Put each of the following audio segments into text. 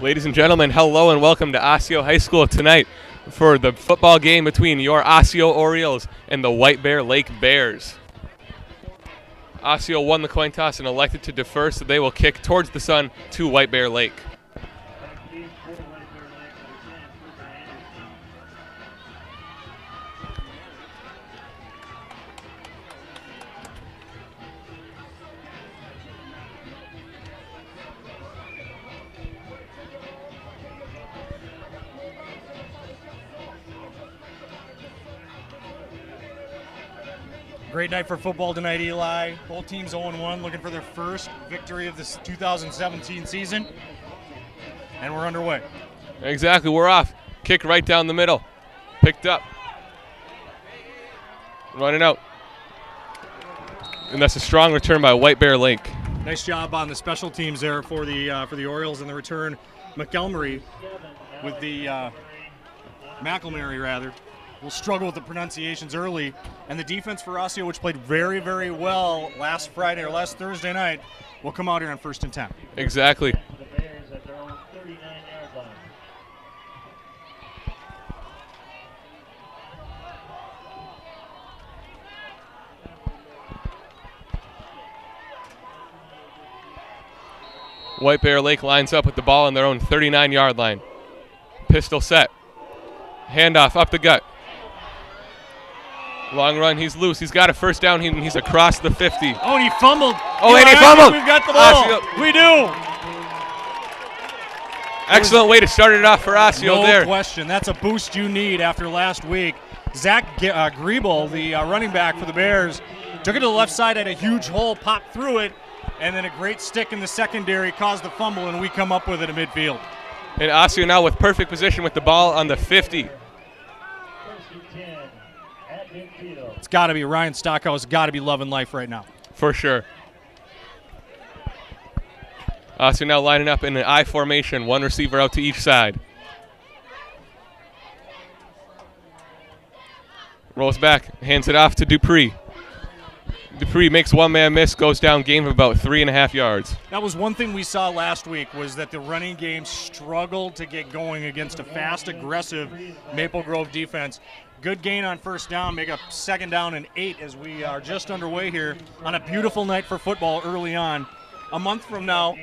Ladies and gentlemen, hello and welcome to Osseo High School tonight for the football game between your Osseo Orioles and the White Bear Lake Bears. Osseo won the coin toss and elected to defer, so they will kick towards the sun to White Bear Lake. Great night for football tonight, Eli. Both teams 0-1, looking for their first victory of this 2017 season. And we're underway. Exactly, we're off. Kick right down the middle. Picked up. Running out. And that's a strong return by White Bear Lake. Nice job on the special teams there for the Orioles in the return. McElmurray with the McElmurray rather. Will struggle with the pronunciations early, and the defense for Osseo, which played very, very well last Thursday night, will come out here on 1st and 10. Exactly. White Bear Lake lines up with the ball on their own 39-yard line. Pistol set. Handoff up the gut. Long run, he's loose. He's got a first down. He's across the 50. Oh, and he fumbled. Oh, and he fumbled. We've got the ball. Osseo. We do. Excellent way to start it off for Osseo there. No question. That's a boost you need after last week. Zach Griebel, the running back for the Bears, took it to the left side, had a huge hole, popped through it, and then a great stick in the secondary caused the fumble, and we come up with it in midfield. And Osseo now with perfect position with the ball on the 50. It's got to be Ryan Stockhouse, got to be loving life right now. For sure. Osseo now lining up in an I formation, one receiver out to each side. Rolls back, hands it off to Dupree. Dupree makes one-man miss, goes down, gain of about 3.5 yards. That was one thing we saw last week, was that the running game struggled to get going against a fast, aggressive Maple Grove defense. Good gain on first down, make a 2nd down and 8 as we are just underway here on a beautiful night for football early on. A month from now,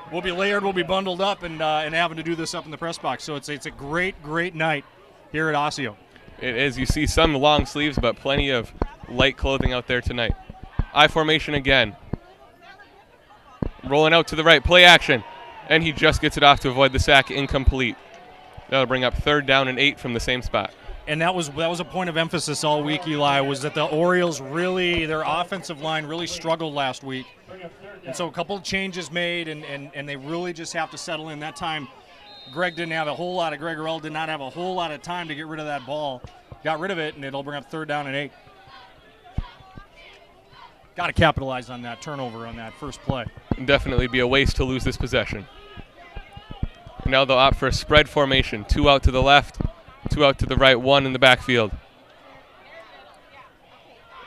we'll be layered, we'll be bundled up and having to do this up in the press box. So it's a great, great night here at Osseo. It is. You see some long sleeves, but plenty of light clothing out there tonight. I formation again. Rolling out to the right, play action. And he just gets it off to avoid the sack, incomplete. That'll bring up 3rd down and 8 from the same spot. And that was a point of emphasis all week, Eli, was that the Orioles really, their offensive line really struggled last week. And so a couple of changes made, and they really just have to settle in. That time, Greg Orell did not have a whole lot of time to get rid of that ball. Got rid of it, and it'll bring up 3rd down and 8. Got to capitalize on that turnover on that first play. Definitely be a waste to lose this possession. And now they'll opt for a spread formation. 2 out to the left, 2 out to the right, 1 in the backfield.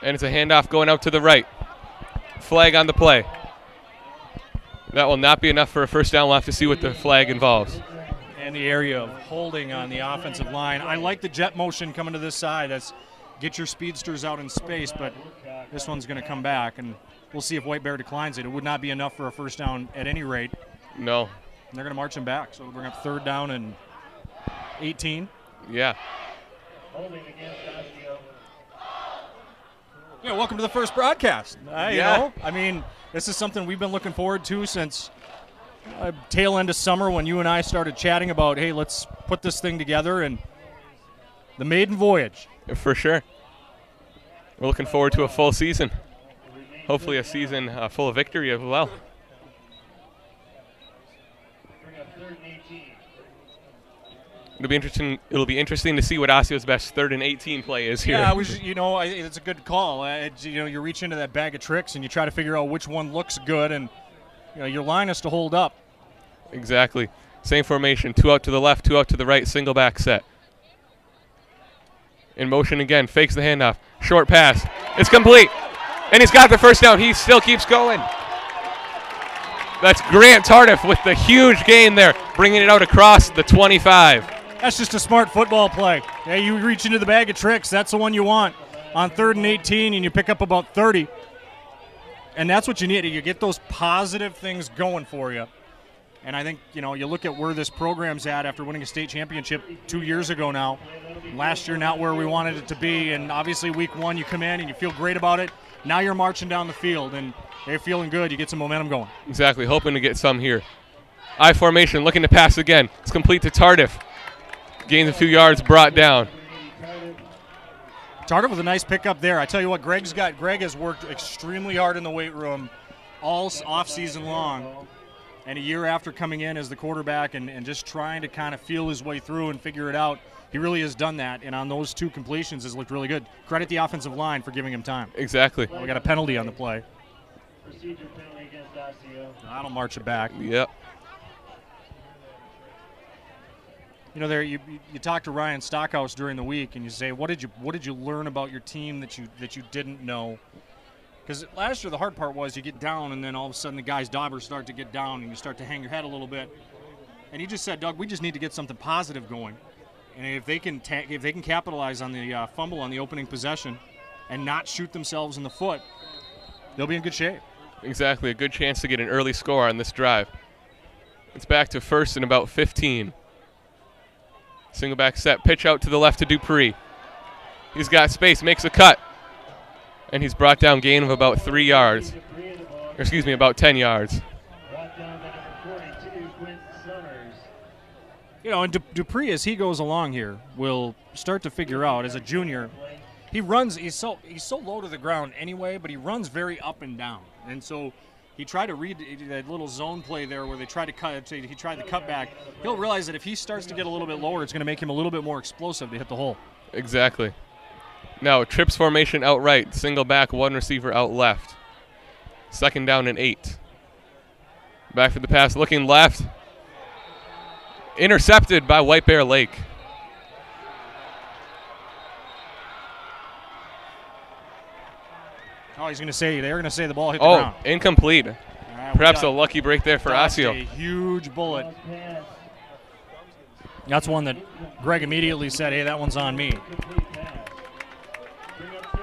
And it's a handoff going out to the right. Flag on the play. That will not be enough for a first down. We'll have to see what the flag involves. And the area of holding on the offensive line. I like the jet motion coming to this side. That's get your speedsters out in space, but this one's going to come back, and we'll see if White Bear declines it. It would not be enough for a first down at any rate. No. And they're going to march him back, so it'll bring up 3rd down and 18. Yeah. Yeah, welcome to the first broadcast. Yeah. You know, I mean, this is something we've been looking forward to since tail end of summer when you and I started chatting about, hey, let's put this thing together, and the maiden voyage. For sure. We're looking forward to a full season. Hopefully a season full of victory as well. It'll be interesting to see what Osseo's best 3rd and 18 play is here. Yeah, it's a good call. You reach into that bag of tricks and you try to figure out which one looks good, and your line has to hold up. Exactly. Same formation, 2 out to the left, 2 out to the right, single back set. In motion again, fakes the handoff. Short pass. It's complete. And he's got the first down. He still keeps going. That's Grant Tardif with the huge gain there, bringing it out across the 25. That's just a smart football play. Yeah, you reach into the bag of tricks. That's the one you want on 3rd and 18, and you pick up about 30. And that's what you need. You get those positive things going for you. And I think, you look at where this program's at after winning a state championship 2 years ago now. Last year, not where we wanted it to be. And obviously, week 1, you come in and you feel great about it. Now you're marching down the field, and they're feeling good. You get some momentum going. Exactly. Hoping to get some here. I formation, looking to pass again. It's complete to Tardif. Gains a few yards, brought down. Tardif with a nice pickup there. I tell you what, Greg has worked extremely hard in the weight room all off-season long. And a year after coming in as the quarterback and just trying to kind of feel his way through and figure it out, he really has done that. And on those 2 completions has looked really good. Credit the offensive line for giving him time. Exactly. We got a penalty on the play. Procedure penalty against Osseo. That'll march it back. Yep. There you talk to Ryan Stockhouse during the week and you say, what did you learn about your team that you didn't know? Because last year the hard part was you get down and then all of a sudden the guys' daubers start to get down and you start to hang your head a little bit. And he just said, Doug, we just need to get something positive going. And if they can capitalize on the fumble on the opening possession and not shoot themselves in the foot, they'll be in good shape. Exactly, a good chance to get an early score on this drive. It's back to 1st and about 15. Single back set, pitch out to the left to Dupree. He's got space, makes a cut. And he's brought down gain of about 3 yards. About 10 yards. And Dupree, as he goes along here, will start to figure out, as a junior, he runs, he's so low to the ground anyway, but he runs very up and down. And so he tried to read that little zone play there where he tried the cutback. He'll realize that if he starts to get a little bit lower, it's going to make him a little bit more explosive to hit the hole. Exactly. Now, trips formation out right, single back, 1 receiver out left. 2nd down and 8. Back for the pass, looking left. Intercepted by White Bear Lake. Oh, they're going to say the ball hit the ground. Oh, incomplete. Perhaps a lucky break there for Osseo. A huge bullet. That's one that Greg immediately said, hey, that one's on me.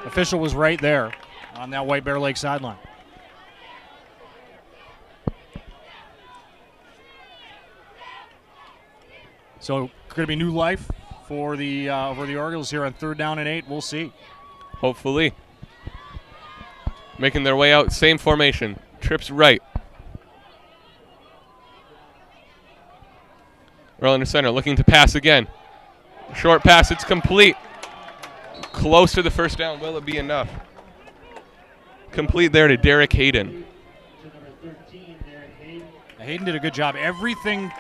Official was right there on that White Bear Lake sideline. So could it be new life for the Orioles here on 3rd down and 8? We'll see. Hopefully. Making their way out, same formation. Trips right. Rolling to center, looking to pass again. Short pass, it's complete. Close to the 1st down. Will it be enough? Complete there to Derek Hayden. Hayden did a good job. Everything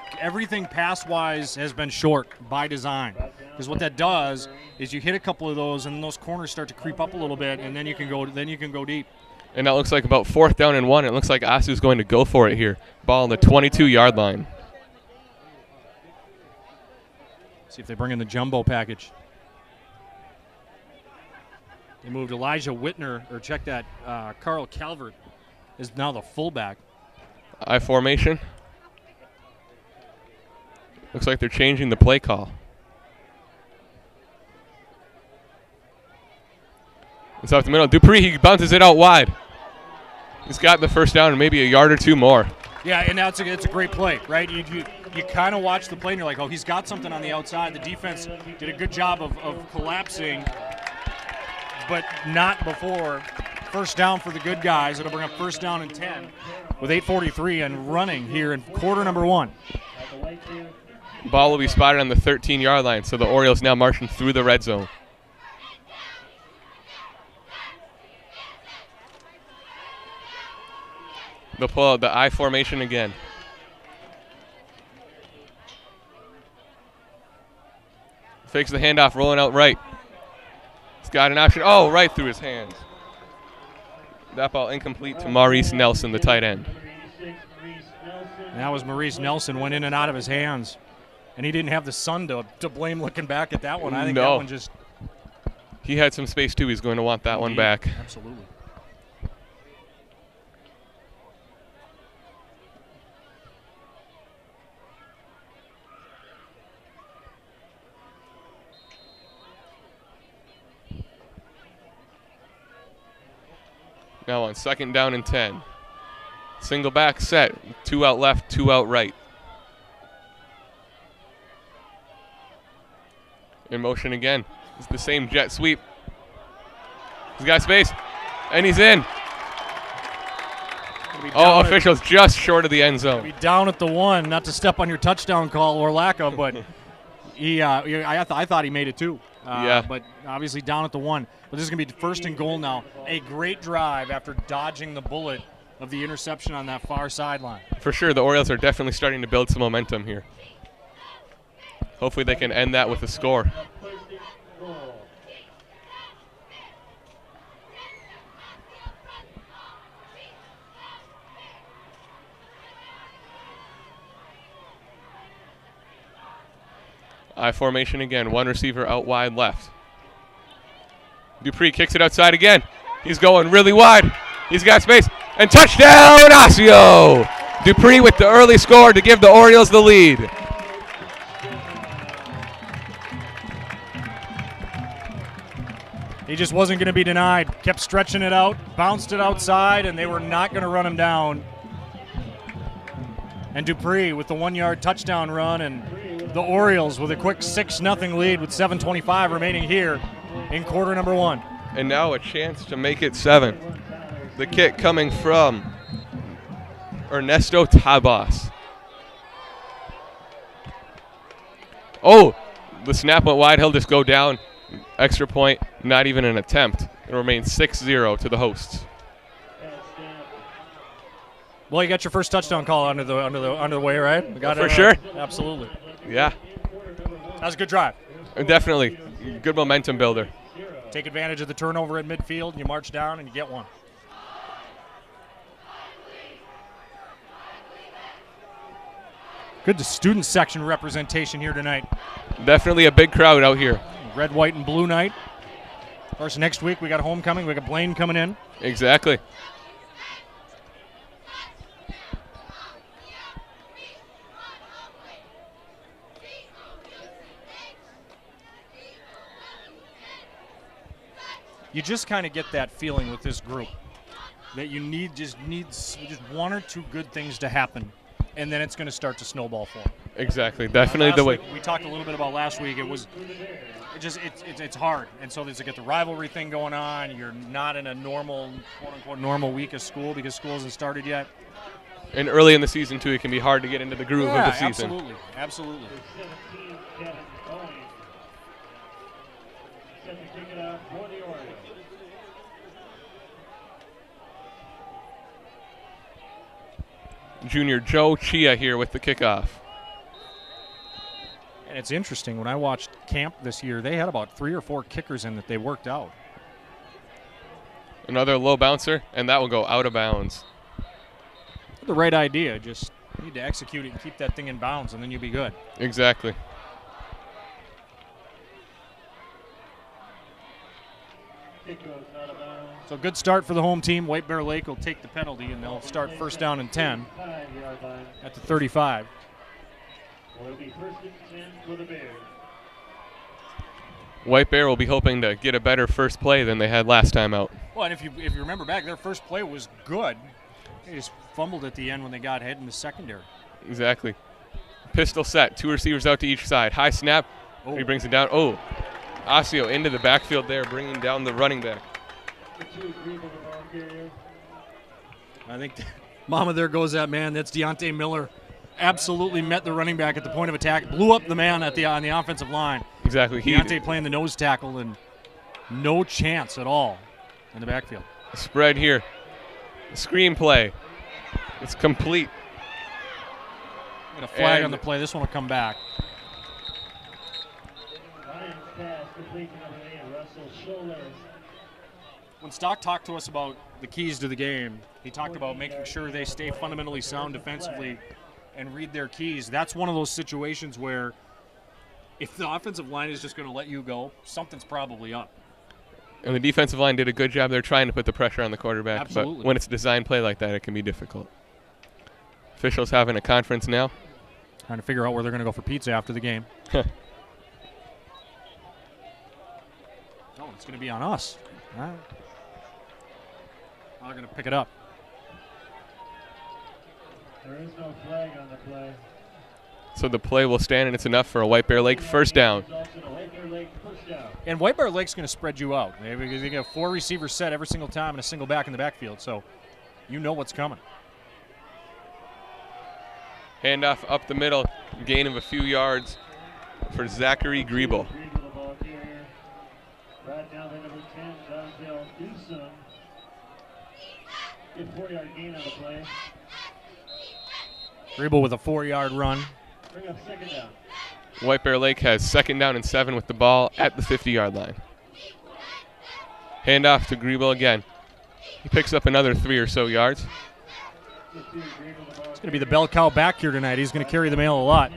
pass-wise has been short by design. Because what that does is you hit a couple of those, and those corners start to creep up a little bit, and then you can go deep. And that looks like about 4th down and 1. It looks like Osseo's going to go for it here. Ball on the 22-yard line. See if they bring in the jumbo package. They moved Elijah Whitner, or check that, Carl Calvert is now the fullback. I formation. Looks like they're changing the play call. It's out the middle. Dupree, he bounces it out wide. He's got the 1st down and maybe a yard or 2 more. Yeah, and it's a great play, right? You kind of watch the play and you're like, oh, he's got something on the outside. The defense did a good job of collapsing, but not before 1st down for the good guys. It'll bring up 1st down and 10 with 8:43 and running here in quarter number 1. Ball will be spotted on the 13-yard line, so the Orioles now marching through the red zone. They'll pull out the I formation again. Fakes the handoff, rolling out right. He's got an option. Oh, right through his hands. That ball incomplete to Maurice Nelson, the tight end. And that was Maurice Nelson, went in and out of his hands. And he didn't have the sun to blame looking back at that one. I think that one just... He had some space, too. He's going to want that one back. Absolutely. Now on 2nd down and 10. Single back set. 2 out left, 2 out right. In motion again. It's the same jet sweep. He's got space, and he's in. Oh, officials just short of the end zone. Be down at the 1, not to step on your touchdown call or lack of, but I thought he made it too. Yeah. But obviously down at the 1. But this is going to be 1st and goal now. A great drive after dodging the bullet of the interception on that far sideline. For sure, the Orioles are definitely starting to build some momentum here. Hopefully they can end that with a score. I formation again. 1 receiver out wide left. Dupree kicks it outside again. He's going really wide. He's got space. And touchdown, Osseo! Dupree with the early score to give the Orioles the lead. He just wasn't going to be denied. Kept stretching it out, bounced it outside, and they were not going to run him down. And Dupree with the 1-yard touchdown run, and the Orioles with a quick 6-0 lead with 7:25 remaining here in quarter number 1. And now a chance to make it 7. The kick coming from Ernesto Tabas. Oh, the snap went wide. He'll just go down. Extra point, not even an attempt. It remains 6-0 to the hosts. Well, you got your first touchdown call under the way, right? We got For sure. Absolutely. Yeah. That was a good drive. Definitely. Good momentum builder. Take advantage of the turnover at midfield, and you march down and you get one. Good student section representation here tonight. Definitely a big crowd out here. Red, white, and blue night. Of course, next week we got homecoming. We got Blaine coming in. Exactly. You just kind of get that feeling with this group that you just one or two good things to happen, and then it's going to start to snowball for them. Exactly. Definitely the way. We talked a little bit about last week. It's hard, and so there's the rivalry thing going on. You're not in a normal, quote unquote, normal week of school because school hasn't started yet. And early in the season too, it can be hard to get into the groove of the season. Absolutely. Junior Joe Chia here with the kickoff. And it's interesting, when I watched camp this year, they had about 3 or 4 kickers in that they worked out. Another low bouncer, and that will go out of bounds. The right idea, just need to execute it and keep that thing in bounds, and then you'll be good. Exactly. So good start for the home team. White Bear Lake will take the penalty, and they'll start 1st down and 10 at the 35. White Bear will be hoping to get a better first play than they had last time out. Well, and if you remember back, their first play was good. They just fumbled at the end when they got hit in the secondary. Exactly. Pistol set, 2 receivers out to each side. High snap. Oh. He brings it down. Oh, Osseo into the backfield there, bringing down the running back. I think, mama, there goes that man. That's Deontay Miller. Absolutely met the running back at the point of attack. Blew up the man on the offensive line. Exactly. Deontay playing the nose tackle, and no chance at all in the backfield. Spread here. Screenplay. It's complete. Got a flag on the play. This one will come back. When Stock talked to us about the keys to the game, he talked about making sure they stay fundamentally sound defensively and read their keys. That's one of those situations where if the offensive line is just going to let you go, something's probably up. And the defensive line did a good job. They're trying to put the pressure on the quarterback. Absolutely. But when it's a design play like that, it can be difficult. Officials having a conference now. Trying to figure out where they're going to go for pizza after the game. Oh, it's going to be on us. All right. I'm going to pick it up. There is no flag on the play. So the play will stand, and it's enough for a White Bear Lake first down. And White Bear Lake's going to spread you out, because you get a 4-receiver set every single time and a single back in the backfield, so you know what's coming. Handoff up the middle, gain of a few yards for Zachary Griebel. Right now, the number 10, Donzel Newsom. Good 4-yard gain on the play. Griebel with a 4-yard run. Bring up second down. White Bear Lake has 2nd down and 7 with the ball at the 50-yard line. Handoff to Griebel again. He picks up another 3 or so yards. It's going to be the bell cow back here tonight. He's going to carry the mail a lot.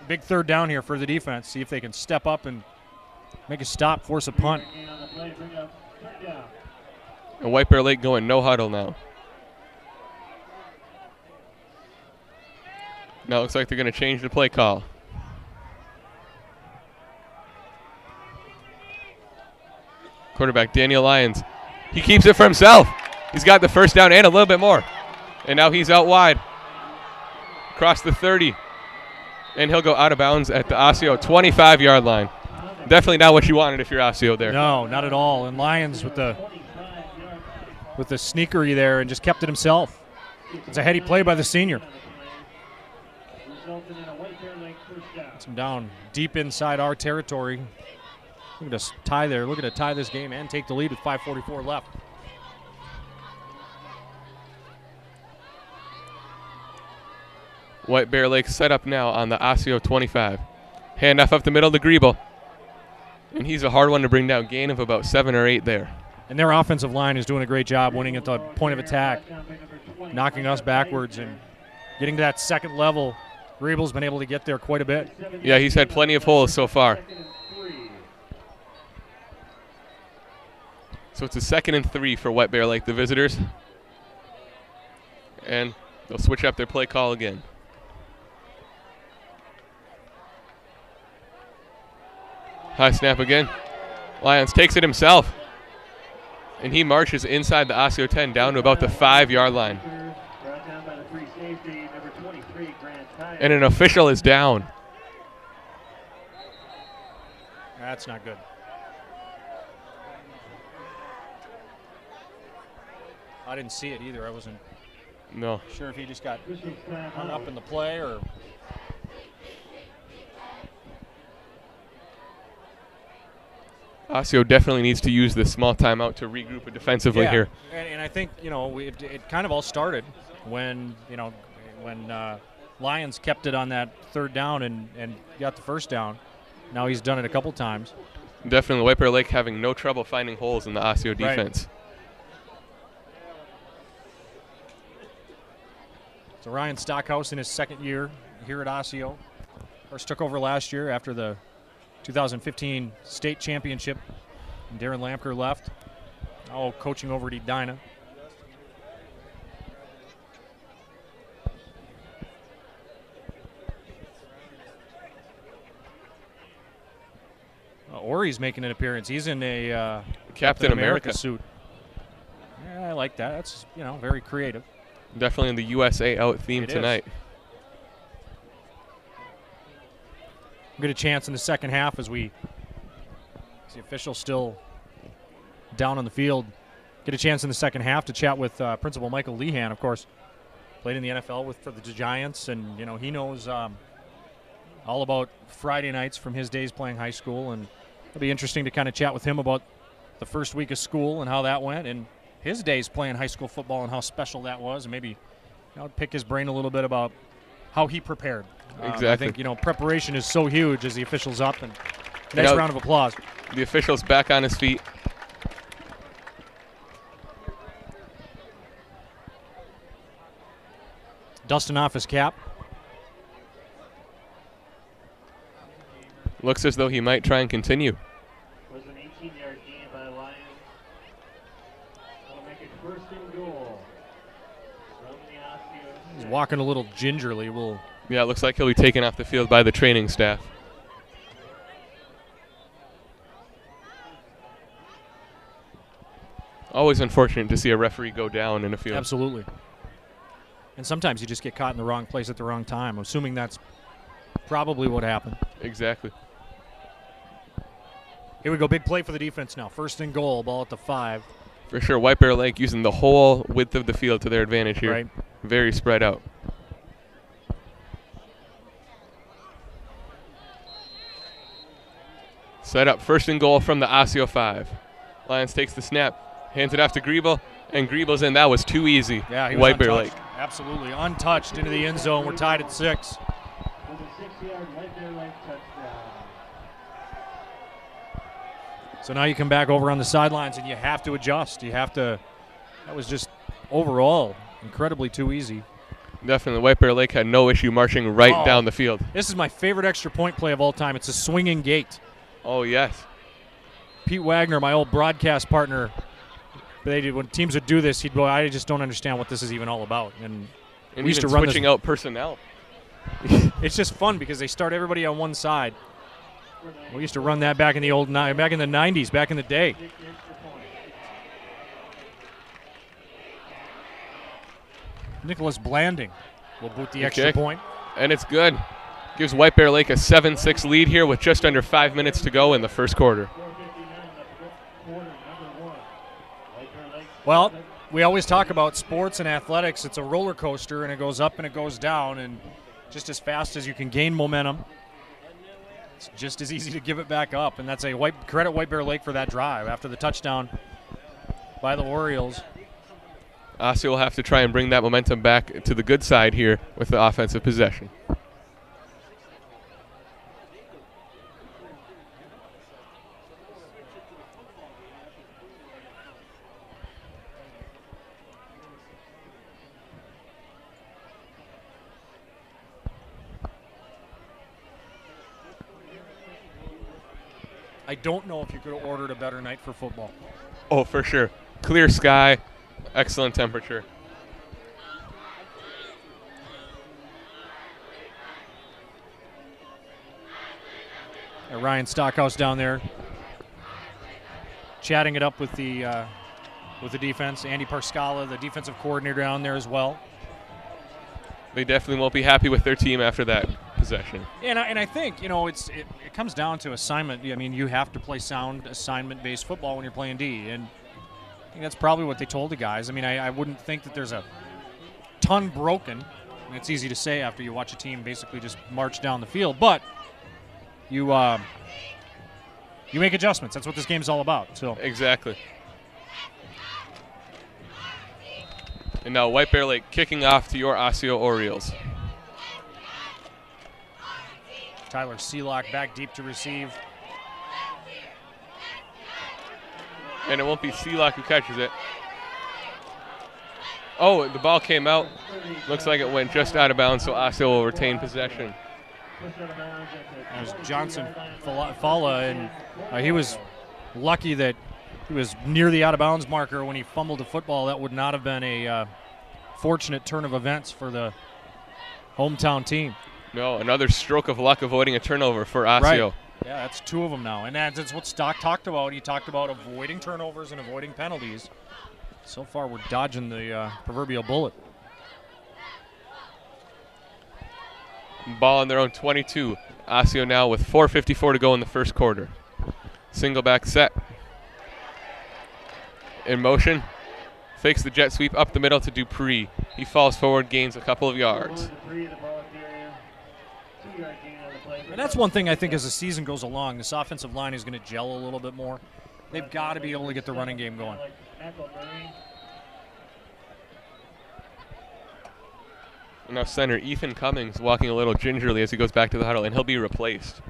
Big 3rd down here for the defense. See if they can step up and make a stop, force a punt. And White Bear Lake going no huddle now. Now it looks like they're going to change the play call. Quarterback Daniel Lyons. He keeps it for himself. He's got the 1st down and a little bit more. And now he's out wide. Across the 30. And he'll go out of bounds at the Osseo 25-yard line. Definitely not what you wanted if you're Osseo there. No, not at all. And Lyons with the sneakery there and just kept it himself. It's a heady play by the senior. Gets him down deep inside our territory. Look at us tie there. Looking to tie this game and take the lead with 5:44 left. White Bear Lake set up now on the Osseo 25. Handoff up the middle to Griebel. And he's a hard one to bring down. Gain of about 7 or 8 there. And their offensive line is doing a great job winning at the point of attack, knocking us backwards and getting to that 2nd level. Griebel's been able to get there quite a bit. Yeah, he's had plenty of holes so far. So it's a 2nd and 3 for White Bear Lake, the visitors. And they'll switch up their play call again. High snap again. Lyons takes it himself. And he marches inside the Osseo 10 down to about the 5-yard line. And an official is down. That's not good. I didn't see it either. I wasn't sure if he just got hung up in the play or. Osseo definitely needs to use this small timeout to regroup defensively here. And I think, it kind of all started when, Lyons kept it on that 3rd down and got the 1st down. Now he's done it a couple times. Definitely White Bear Lake having no trouble finding holes in the Osseo defense. Right. So Ryan Stockhouse in his 2nd year here at Osseo. First took over last year after the 2015 state championship. And Darren Lampker left. Now coaching over at Edina. Ori's making an appearance. He's in a Captain America suit. Yeah, I like that. That's, very creative. Definitely in the USA out theme tonight. Get a chance in the 2nd half as we see officials still down on the field. Get a chance in the 2nd half to chat with Principal Michael Lehan, of course. Played in the NFL for the Giants, and he knows all about Friday nights from his days playing high school, and it'll be interesting to kind of chat with him about the first week of school and how that went, and his days playing high school football and how special that was, and maybe pick his brain a little bit about how he prepared. Exactly. I think preparation is so huge as the official's up, and nice round of applause. The official's back on his feet. Dusting off his cap. Looks as though he might try and continue. Was an 18-yard gain by Lyons. That'll make it 1st and goal. From the Osseo. He's walking a little gingerly. Yeah, it looks like he'll be taken off the field by the training staff. Always unfortunate to see a referee go down in a field. Absolutely. And sometimes you just get caught in the wrong place at the wrong time, assuming that's probably what happened. Exactly. Here we go. Big play for the defense now. 1st and goal. Ball at the 5. For sure, White Bear Lake using the whole width of the field to their advantage here. Right. Very spread out. Set up 1st and goal from the Osseo 5. Lions takes the snap, hands it off to Griebel, and Griebel's in. That was too easy. Yeah, he was White Bear untouched. Lake. Absolutely. Untouched into the end zone. We're tied at 6. For the 6-yard White Bear Lake touchdown. So now you come back over on the sidelines and you have to adjust. You have to. That was just overall incredibly too easy. Definitely, White Bear Lake had no issue marching right down the field. This is my favorite extra point play of all time. It's a swinging gate. Oh, yes. Pete Wagner, my old broadcast partner, when teams would do this, he'd go, I just don't understand what this is even all about. And we used to run switching out personnel. It's just fun because they start everybody on one side. We used to run that back in the 90s, back in the day. Nicholas Blanding will boot the extra point. And it's good. Gives White Bear Lake a 7-6 lead here with just under 5 minutes to go in the first quarter. Well, we always talk about sports and athletics. It's a roller coaster, and it goes up and it goes down, and just as fast as you can gain momentum, it's just as easy to give it back up. And that's credit White Bear Lake for that drive after the touchdown by the Orioles. Osseo will have to try and bring that momentum back to the good side here with the offensive possession. I don't know if you could have ordered a better night for football. Oh, for sure. Clear sky, excellent temperature. Ryan Stockhouse down there chatting it up with the defense. Andy Parscala, the defensive coordinator, down there as well. They definitely won't be happy with their team after that possession. And I think, it comes down to assignment. I mean, you have to play sound assignment-based football when you're playing D, and I think that's probably what they told the guys. I mean, I wouldn't think that there's a ton broken. And it's easy to say after you watch a team basically just march down the field, but you make adjustments. That's what this game's all about. So exactly. And now White Bear Lake kicking off to your Osseo Orioles. Tyler Seelock back deep to receive. And it won't be Seelock who catches it. Oh, the ball came out. Looks like it went just out of bounds, so Osseo will retain possession. That was Johnson Fala, and he was lucky that he was near the out-of-bounds marker when he fumbled the football. That would not have been a fortunate turn of events for the hometown team. No, another stroke of luck avoiding a turnover for Osseo. Right. Yeah, that's 2 of them now. And that's what Stock talked about. He talked about avoiding turnovers and avoiding penalties. So far, we're dodging the proverbial bullet. Ball on their own 22. Osseo now with 4:54 to go in the first quarter. Single back set. In motion. Fakes the jet sweep up the middle to Dupree. He falls forward, gains a couple of yards. And that's one thing I think as the season goes along, this offensive line is going to gel a little bit more. They've got to be able to get the running game going. Now center Ethan Cummings walking a little gingerly as he goes back to the huddle, and he'll be replaced.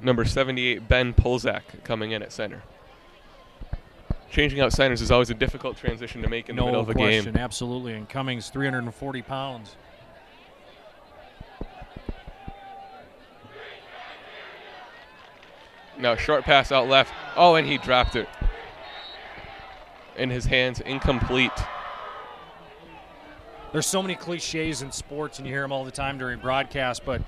Number 78, Ben Polzak, coming in at center. Changing out centers is always a difficult transition to make in the middle of a game. No question, absolutely. And Cummings, 340 pounds. Now short pass out left. Oh, and he dropped it. In his hands, incomplete. There's so many cliches in sports, and you hear them all the time during broadcast, but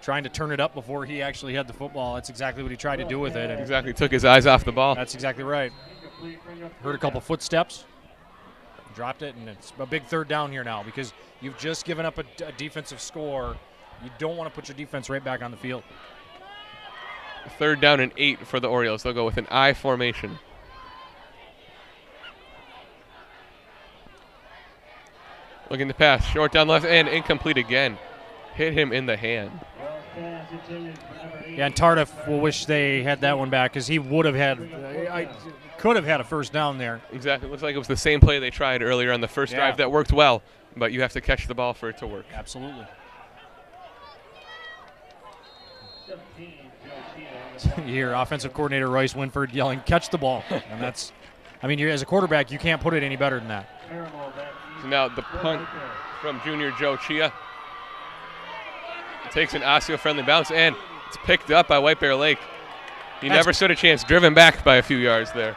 trying to turn it up before he actually had the football. That's exactly what he tried to do with it. And Exactly, took his eyes off the ball. that's exactly right. Heard a couple footsteps, dropped it, and it's a big third down here now because you've just given up a defensive score. You don't want to put your defense right back on the field. 3rd down and 8 for the Orioles. They'll go with an I formation. Looking to pass, short down left and incomplete again. Hit him in the hand. Yeah, and Tardif will wish they had that one back because he would have had, could have had a first down there. Exactly. Looks like it was the same play they tried earlier on the first drive that worked well, but you have to catch the ball for it to work. Absolutely. You hear offensive coordinator Royce Winford yelling, "Catch the ball," and that's, I mean, as a quarterback, you can't put it any better than that. So now the punt from junior Joe Chia. Takes an Osseo-friendly bounce, and it's picked up by White Bear Lake. He never stood a chance, driven back by a few yards there.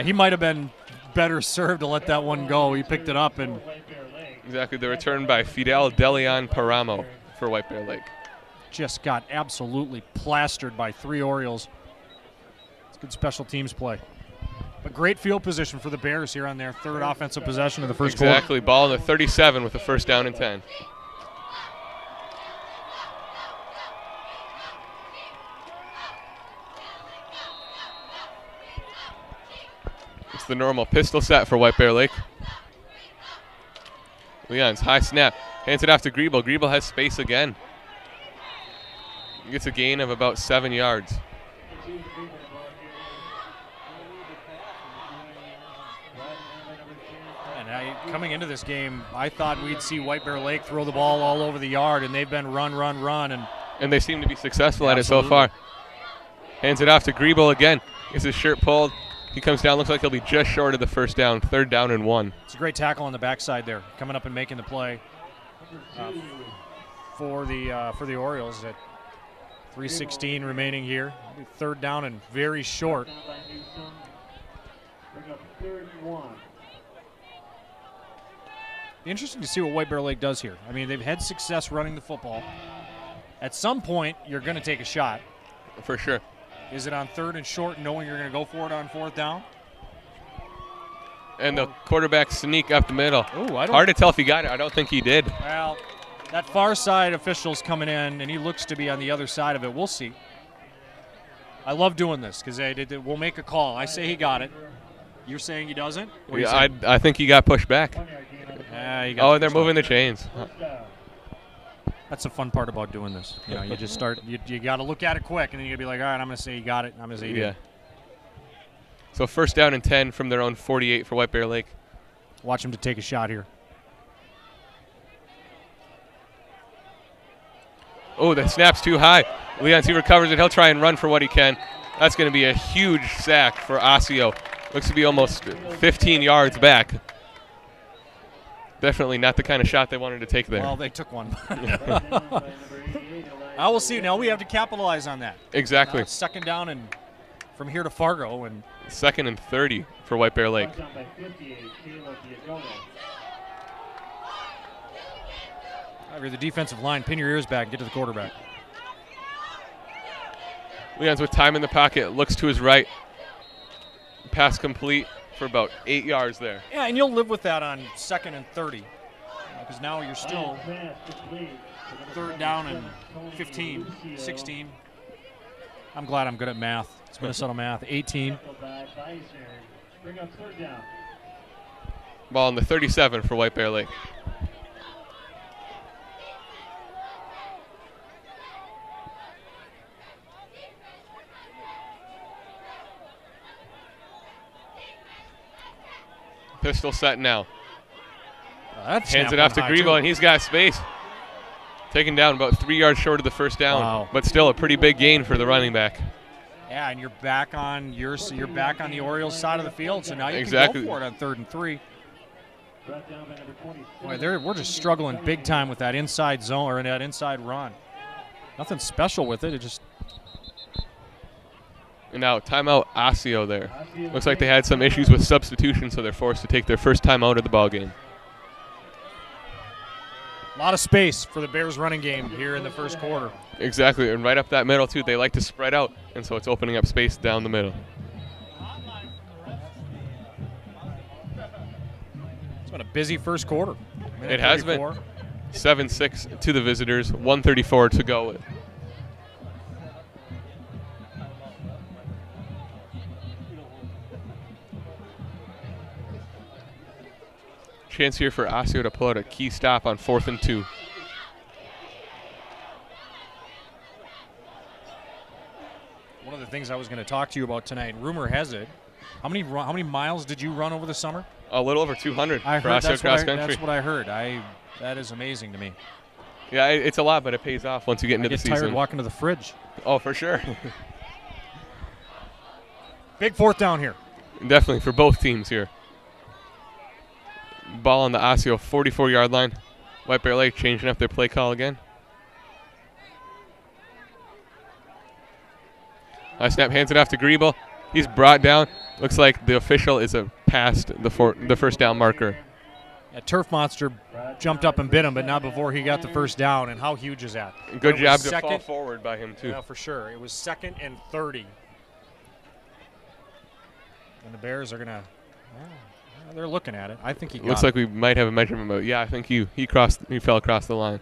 He might have been better served to let that one go. He picked it up, and exactly the return by Fidel Deleon Paramo for White Bear Lake. Just got absolutely plastered by 3 Orioles. It's good special teams play. But great field position for the Bears here on their 3rd offensive possession of the first quarter. Exactly, ball in the 37 with a 1st down and 10. It's the normal pistol set for White Bear Lake. Leon's high snap, hands it off to Griebel. Griebel has space again. He gets a gain of about 7 yards. And coming into this game, I thought we'd see White Bear Lake throw the ball all over the yard, and they've been run, and they seem to be successful at it so far. Hands it off to Griebel again. Gets his shirt pulled. He comes down. Looks like he'll be just short of the 1st down. 3rd down and 1. It's a great tackle on the backside there, coming up and making the play for the Orioles at 3:16 remaining here. 3rd down and very short. Be interesting to see what White Bear Lake does here. I mean, they've had success running the football. At some point, you're going to take a shot. For sure. Is it on 3rd and short, knowing you're going to go for it on 4th down? And the quarterback sneak up the middle. Ooh, hard to tell if he got it. I don't think he did. Well, that far side official's coming in, and he looks to be on the other side of it. We'll see. I love doing this because we'll make a call. I say he got it. You're saying he doesn't? Yeah, I think he got pushed back. They're moving the chains. That's the fun part about doing this. You know, you just start. You got to look at it quick, and then you got to be like, all right, I'm going to say he got it. I'm going to say he did. So 1st down and 10 from their own 48 for White Bear Lake. Watch him to take a shot here. Oh, the snap's too high. Leons, he recovers it. He'll try and run for what he can. That's going to be a huge sack for Osseo. Looks to be almost 15 yards back. Definitely not the kind of shot they wanted to take there. Well, they took one. I will see. Now we have to capitalize on that. Exactly. 2nd down and from here to Fargo. And 2nd and 30 for White Bear Lake. The defensive line, pin your ears back and get to the quarterback. Leons with time in the pocket, looks to his right. Pass complete for about 8 yards there. Yeah, and you'll live with that on 2nd and 30. Because now you're still 3rd down and 15, 16. I'm glad I'm good at math. It's Minnesota math. 18. Ball in the 37 for White Bear Lake. Pistol set now. Hands it off to Griebel, and he's got space. Taken down about 3 yards short of the 1st down, but still a pretty big gain for the running back. Yeah, and you're back on the Orioles side of the field, so now you can go for it on 3rd and 3. Boy, we're just struggling big time with that inside zone or that inside run. Nothing special with it. It just. And now timeout Osseo there. Looks like they had some issues with substitution, so they're forced to take their first timeout of the ball game. lot of space for the Bears running game here in the first quarter. Exactly, and right up that middle, too. They like to spread out, and so it's opening up space down the middle. It's been a busy first quarter. It has been. 7-6 to the visitors, 1:34 to go. Chance here for Osseo to pull out a key stop on 4th and 2. One of the things I was going to talk to you about tonight, rumor has it, how many miles did you run over the summer? A little over 200 I for heard Osseo cross country. That's what I heard. That is amazing to me. Yeah, it's a lot, but it pays off once you get into the season. I get tired walking to the fridge. Oh, for sure. Big 4th down here. Definitely for both teams here. Ball on the Osseo 44-yard line. White Bear Lake changing up their play call again. Snap, hands it off to Griebel. He's brought down. Looks like the official is past the first down marker. A Turf Monster jumped up and bit him, but not before he got the first down. And how huge is that? Good job to fall forward by him, too. Yeah, for sure. It was 2nd and 30. And the Bears are going to they're looking at it. I think he got Looks like we might have a measurement, but yeah, I think he fell across the line.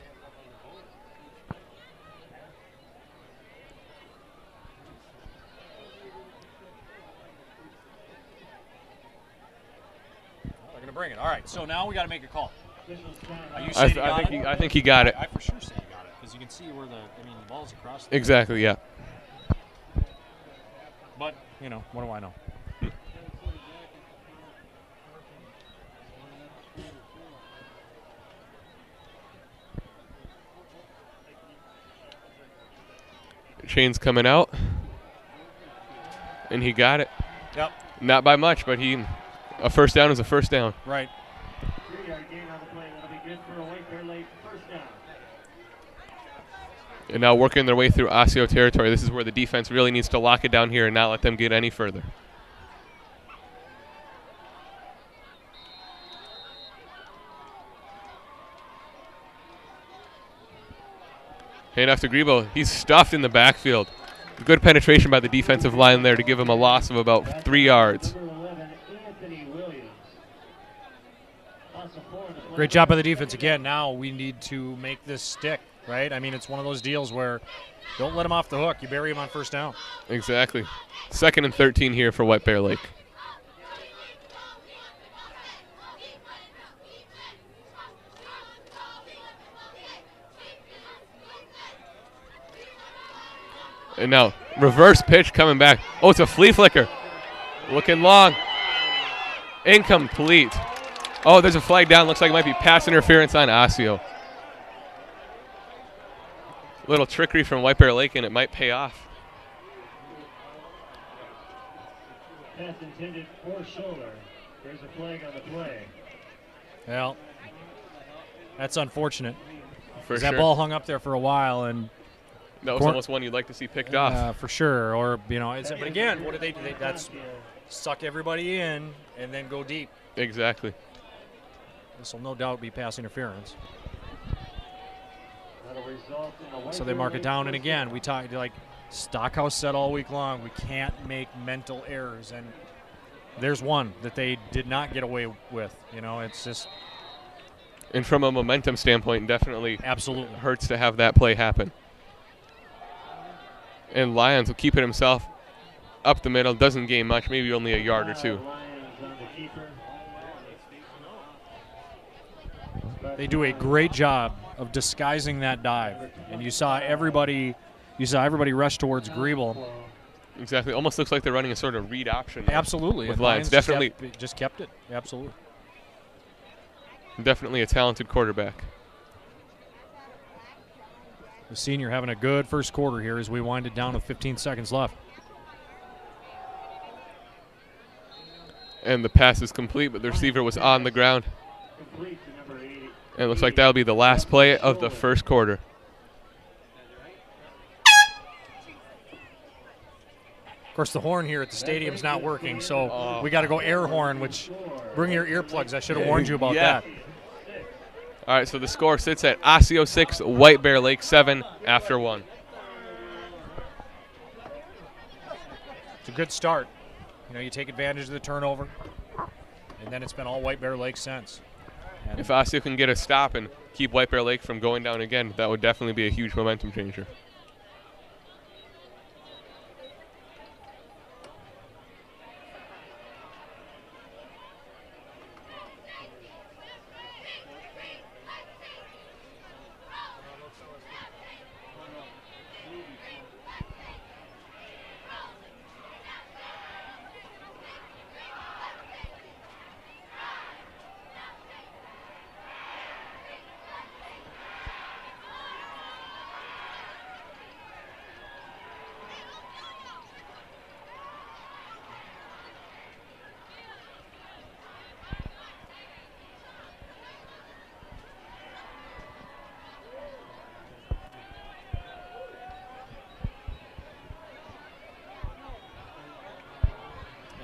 They're going to bring it. All right, so now we got to make a call. I think he got it. I for sure say he got it because you can see where the ball's across. Exactly, yeah. But, what do I know? Chain's coming out, and he got it. Yep. Not by much, but a first down is a first down. Right. 3-yard gain on the play. That'll be good for a White Bear Lake first down. And now working their way through Osseo territory. This is where the defense really needs to lock it down here and not let them get any further. Hand off to Grebo. He's stuffed in the backfield. Good penetration by the defensive line there to give him a loss of about 3 yards. Great job by the defense. Again, now we need to make this stick, right? It's one of those deals where don't let him off the hook. You bury him on first down. Exactly. 2nd and 13 here for White Bear Lake. And now, reverse pitch coming back. Oh, it's a flea flicker. Looking long. Incomplete. Oh, there's a flag down. Looks like it might be pass interference on Osseo. Little trickery from White Bear Lake, and it might pay off. Pass intended for shoulder. There's a flag on the play. Well, that's unfortunate. For That sure. ball hung up there for a while, and That was almost one you'd like to see picked off. for sure. Or but again, what did they do? That's suck everybody in and then go deep. Exactly. This will no doubt be pass interference. That'll result in a White So they Bear mark it Lake down, and first again, down. we talked like Stockhouse said all week long, we can't make mental errors, and there's one that they did not get away with. It's just And from a momentum standpoint, definitely absolutely hurts to have that play happen. And Lyons will keep it himself up the middle. Doesn't gain much, maybe only a yard or two. Lions on the keeper. They do a great job of disguising that dive, and you saw everybody rush towards Griebel. Exactly. Almost looks like they're running a sort of read option. Absolutely, With and Lyons. Definitely just kept it. Absolutely. Definitely a talented quarterback. The senior having a good first quarter here as we wind it down with 15 seconds left. And the pass is complete, but the receiver was on the ground. Complete to number 80. And it looks like that'll be the last play of the first quarter. Of course, the horn here at the stadium's not working, so we got to go air horn, which bring your earplugs. I should have warned you about Yeah. that. All right, so the score sits at Osseo 6, White Bear Lake 7 after 1. It's a good start. You know, you take advantage of the turnover, and then it's been all White Bear Lake since. And If Osseo can get a stop and keep White Bear Lake from going down again, that would definitely be a huge momentum changer.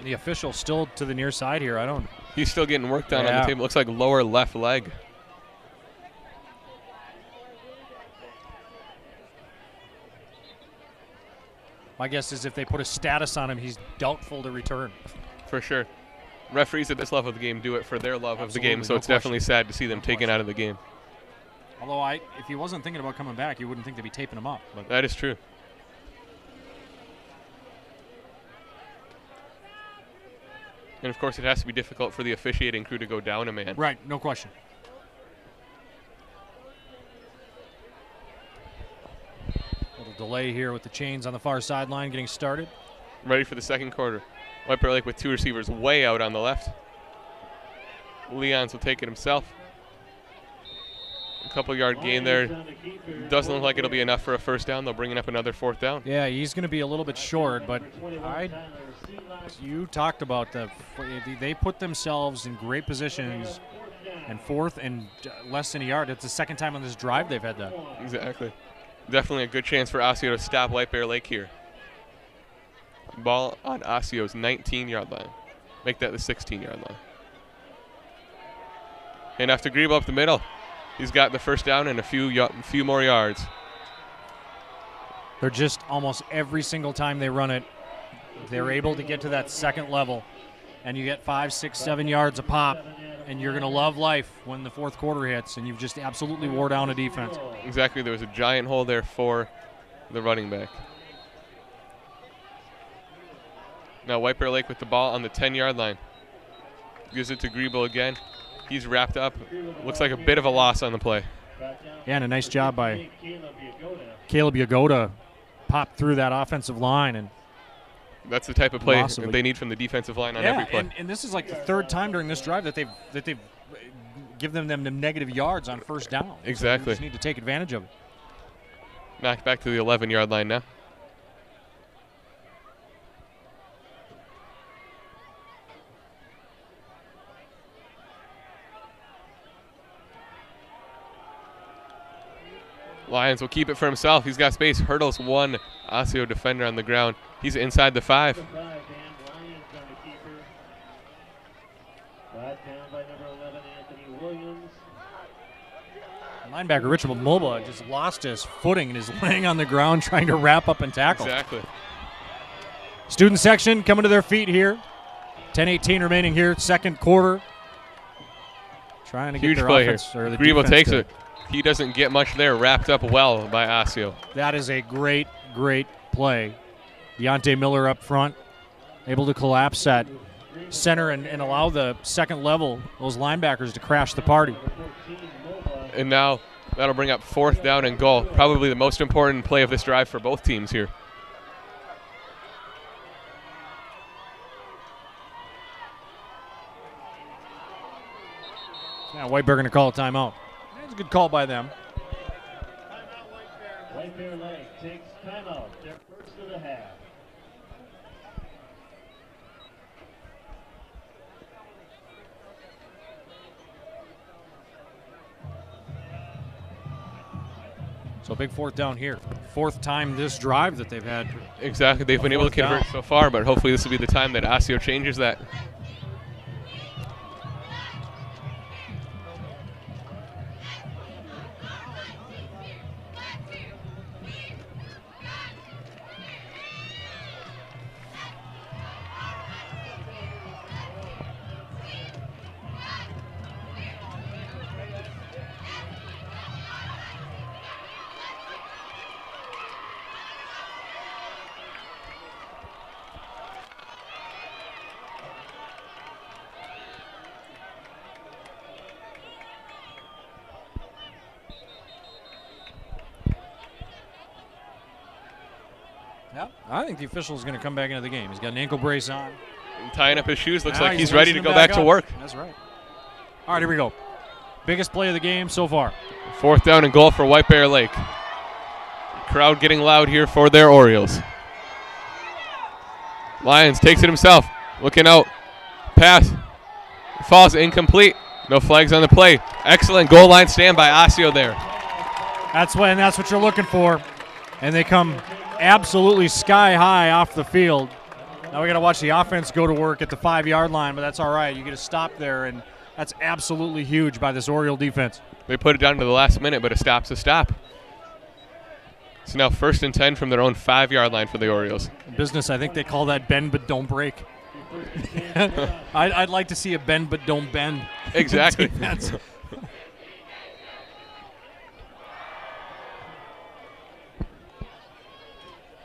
the official still to the near side here. I don't. He's still getting work done on the table. Looks like lower left leg. My guess is if they put a status on him, he's doubtful to return. For sure. Referees at this level of the game do it for their love of the game, so no it's definitely sad to see them taken out of the game. Although if he wasn't thinking about coming back, you wouldn't think they'd be taping him up. But That is true. And of course, it has to be difficult for the officiating crew to go down a man. right, no question. Little delay here with the chains on the far sideline getting started. Ready for the second quarter. White Bear Lake with two receivers way out on the left. Leons will take it himself. A couple yard gain there. Doesn't look like it'll be enough for a first down. They'll bring it up another fourth down. Yeah, he's going to be a little bit short, but you talked about they put themselves in great positions, and fourth and less than a yard. It's the second time on this drive they've had that. Exactly. Definitely a good chance for Osseo to stop White Bear Lake here. Ball on Osseo's 19-yard line. Make that the 16-yard line. And after Grebo up the middle, he's got the first down and a few more yards. They're just almost every single time they run it, they're able to get to that second level, and you get 5, 6, 7 yards a pop, and you're going to love life when the fourth quarter hits, and you've just absolutely wore down a defense. Exactly. There was a giant hole there for the running back. Now White Bear Lake with the ball on the 10-yard line. Gives it to Grebo again. He's wrapped up. Looks like a bit of a loss on the play. Yeah, and a nice job by Caleb Yagoda. Popped through that offensive line, and that's the type of play they need from the defensive line on every play. And this is like the third time during this drive that they've given them the negative yards on first down. Exactly. So you just need to take advantage of it. Knocked back to the 11-yard line now. Lions will keep it for himself. He's got space. Hurdles one Osseo defender on the ground. He's inside the 5. Linebacker Richard Mulba just lost his footing and is laying on the ground trying to wrap up and tackle. Exactly. Student section coming to their feet here. 10:18 remaining here, second quarter. Trying to Huge get their play offense here. or the Grebo defense takes to it. He doesn't get much there. Wrapped up well by Osseo. That is a great, great play. Deontay Miller up front, able to collapse at center and allow the second level, those linebackers, to crash the party. And now that'll bring up fourth down and goal. Probably the most important play of this drive for both teams here. Now White Bear going to call a timeout. That's a good call by them. White Bear Lake takes timeout, their first of the half. So big fourth down here. Fourth time this drive that they've had. Exactly. They've been able to convert so far, but hopefully this will be the time that Osseo changes that. Yep. I think the official is going to come back into the game. He's got an ankle brace on. And tying up his shoes. Looks Now like he's ready to lacing go him back to up. work. That's right. All right, here we go. Biggest play of the game so far. 4th down and goal for White Bear Lake. Crowd getting loud here for their Orioles. Lyons takes it himself. Looking out. Pass. Falls incomplete. No flags on the play. Excellent goal line stand by Osseo there. That's what you're looking for. And they come absolutely sky high off the field. Now we got to watch the offense go to work at the 5-yard line, but that's all right. You get a stop there, and that's absolutely huge by this Oriole defense. They put it down to the last minute, but a stop's a stop. It's now 1st and 10 from their own 5-yard line for the Orioles. In business, I think they call that bend but don't break. I'd like to see a bend but don't bend. Exactly.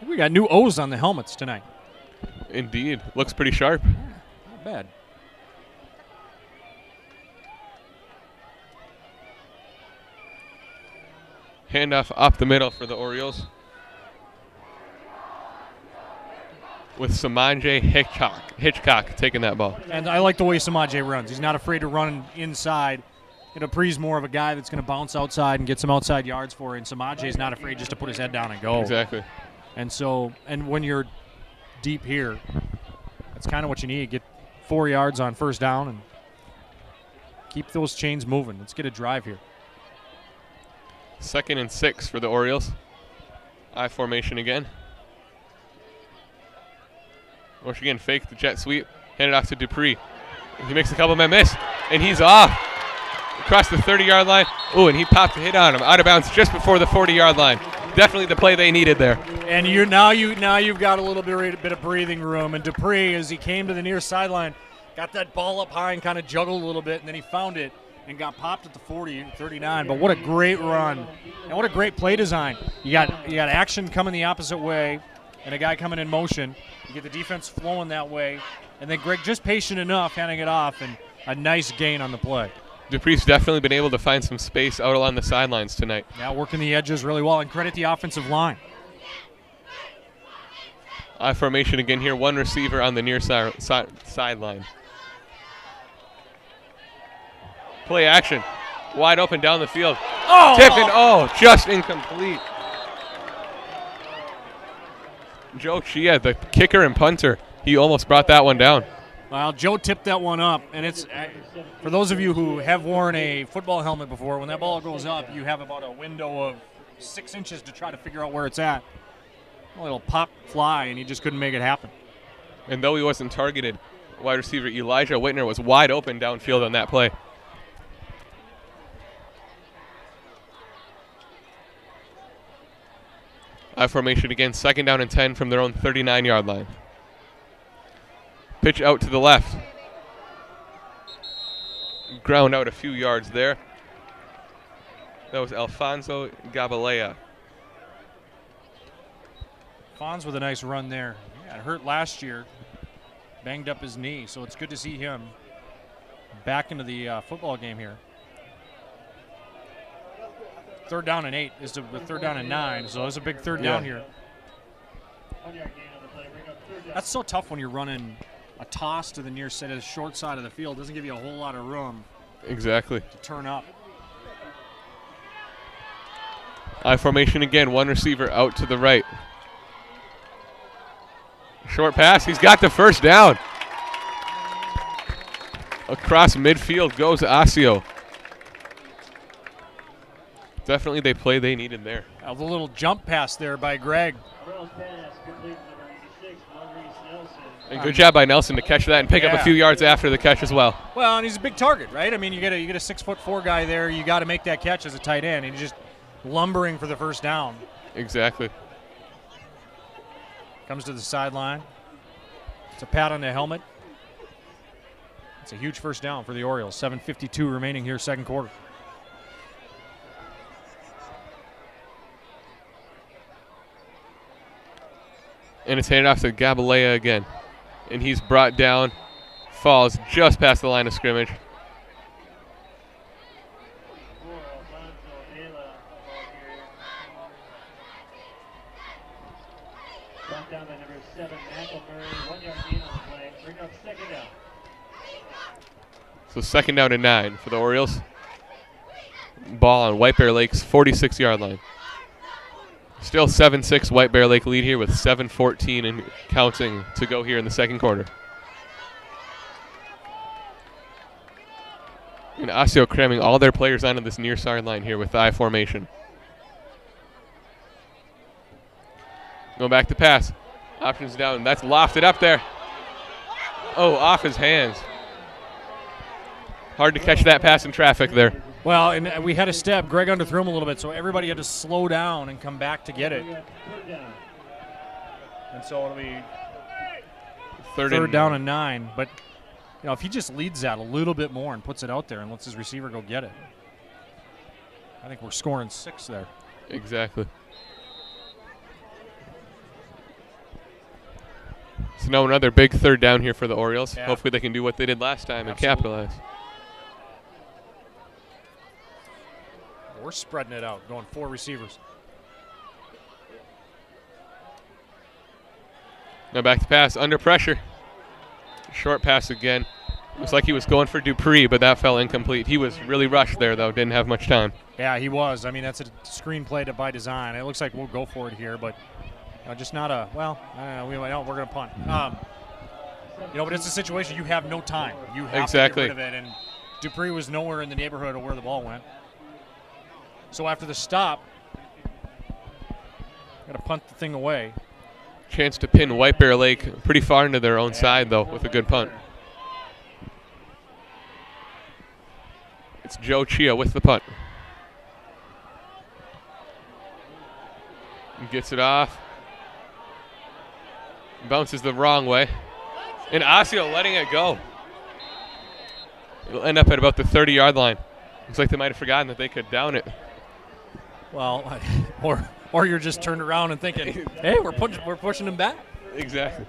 We got new O's on the helmets tonight. Indeed. Looks pretty sharp. Not bad. Handoff up the middle for the Orioles. With Samanje Hitchcock taking that ball. And I like the way Samanje runs. He's not afraid to run inside. Dupree's more of a guy that's going to bounce outside and get some outside yards for it. And Samaje's not afraid just to put his head down and go. Exactly. And when you're deep here, that's kind of what you need. Get 4 yards on 1st down and keep those chains moving. Let's get a drive here. 2nd and 6 for the Orioles. I formation again. Michigan fake the jet sweep. Hand it off to Dupree. He makes a couple men miss, and he's off. Across the 30-yard line. Ooh, and he popped a hit on him. Out of bounds just before the 40-yard line. Definitely the play they needed there. And you've got a little bit of breathing room. And Dupree, as he came to the near sideline, got that ball up high and kind of juggled a little bit, and then he found it and got popped at the 40, 39. But what a great run. And what a great play design. You got action coming the opposite way and a guy coming in motion. You get the defense flowing that way. And then Greg just patient enough, handing it off, and a nice gain on the play. Dupree's definitely been able to find some space out along the sidelines tonight. Yeah, working the edges really well, and credit the offensive line. I formation again here. 1 receiver on the near sideline. Play action. Wide open down the field. Oh! Tipping. Just incomplete. Joe Chia, the kicker and punter, he almost brought that one down. Well, Joe tipped that one up, and it's for those of you who have worn a football helmet before, when that ball goes up, you have about a window of 6 inches to try to figure out where it's at. Well, it'll pop, fly, and he just couldn't make it happen. And though he wasn't targeted, wide receiver Elijah Whitner was wide open downfield on that play. I formation again, 2nd down and 10 from their own 39-yard line. Pitch out to the left. Ground out a few yards there. That was Alfonso Gabalea. Fonz with a nice run there. Yeah, it hurt last year. Banged up his knee, so it's good to see him back into the football game here. 3rd down and 8 is the 3rd down and 9, so it's a big 3rd down here. That's so tough when you're running a toss to the near side of the short side of the field. Doesn't give you a whole lot of room. Exactly. To turn up. I formation again, 1 receiver out to the right. Short pass, he's got the 1st down. Across midfield goes Osseo. Definitely the play they needed there. The little jump pass there by Greg. And good job by Nelson to catch that and pick up a few yards after the catch as well. Well, and he's a big target, right? I mean, you get a 6'4" guy there. You got to make that catch as a tight end, and he's just lumbering for the 1st down. Exactly. Comes to the sideline. It's a pat on the helmet. It's a huge 1st down for the Orioles. 7:52 remaining here, 2nd quarter. And it's handed off to Gabalea again. And he's brought down, falls just past the line of scrimmage. brought down by number 7, McElmurray. 1 yard gain on the play. Bring up second down. So 2nd down and 9 for the Orioles. Ball on White Bear Lake's 46-yard line. Still 7-6 White Bear Lake lead here with 7:14 and counting to go here in the second quarter. And Osseo cramming all their players onto this near sideline here with the I formation. Going back to pass. Options down. That's lofted up there. Oh, off his hands. Hard to catch that pass in traffic there. Well, and we had a step. Greg underthrew him a little bit, so everybody had to slow down and come back to get it. And so it'll be third down and 9. But, you know, if he just leads that a little bit more and puts it out there and lets his receiver go get it, I think we're scoring 6 there. Exactly. So now another big 3rd down here for the Orioles. Yeah. Hopefully they can do what they did last time and capitalize. We're spreading it out, going 4 receivers. Now back to pass, under pressure. Short pass again. Looks like he was going for Dupree, but that fell incomplete. He was really rushed there, though. Didn't have much time. Yeah, he was. I mean, that's a screenplay by design. It looks like we'll go for it here, but just not a, well, we're going to punt. But it's a situation you have no time. You have to get rid of it, and Dupree was nowhere in the neighborhood of where the ball went. So after the stop, got to punt the thing away. Chance to pin White Bear Lake pretty far into their own side, though, with a good punt. It's Joe Chia with the punt. He gets it off. Bounces the wrong way. And Osseo letting it go. It'll end up at about the 30-yard line. Looks like they might have forgotten that they could down it. Well, or you're just turned around and thinking, hey, we're pushing them back. Exactly.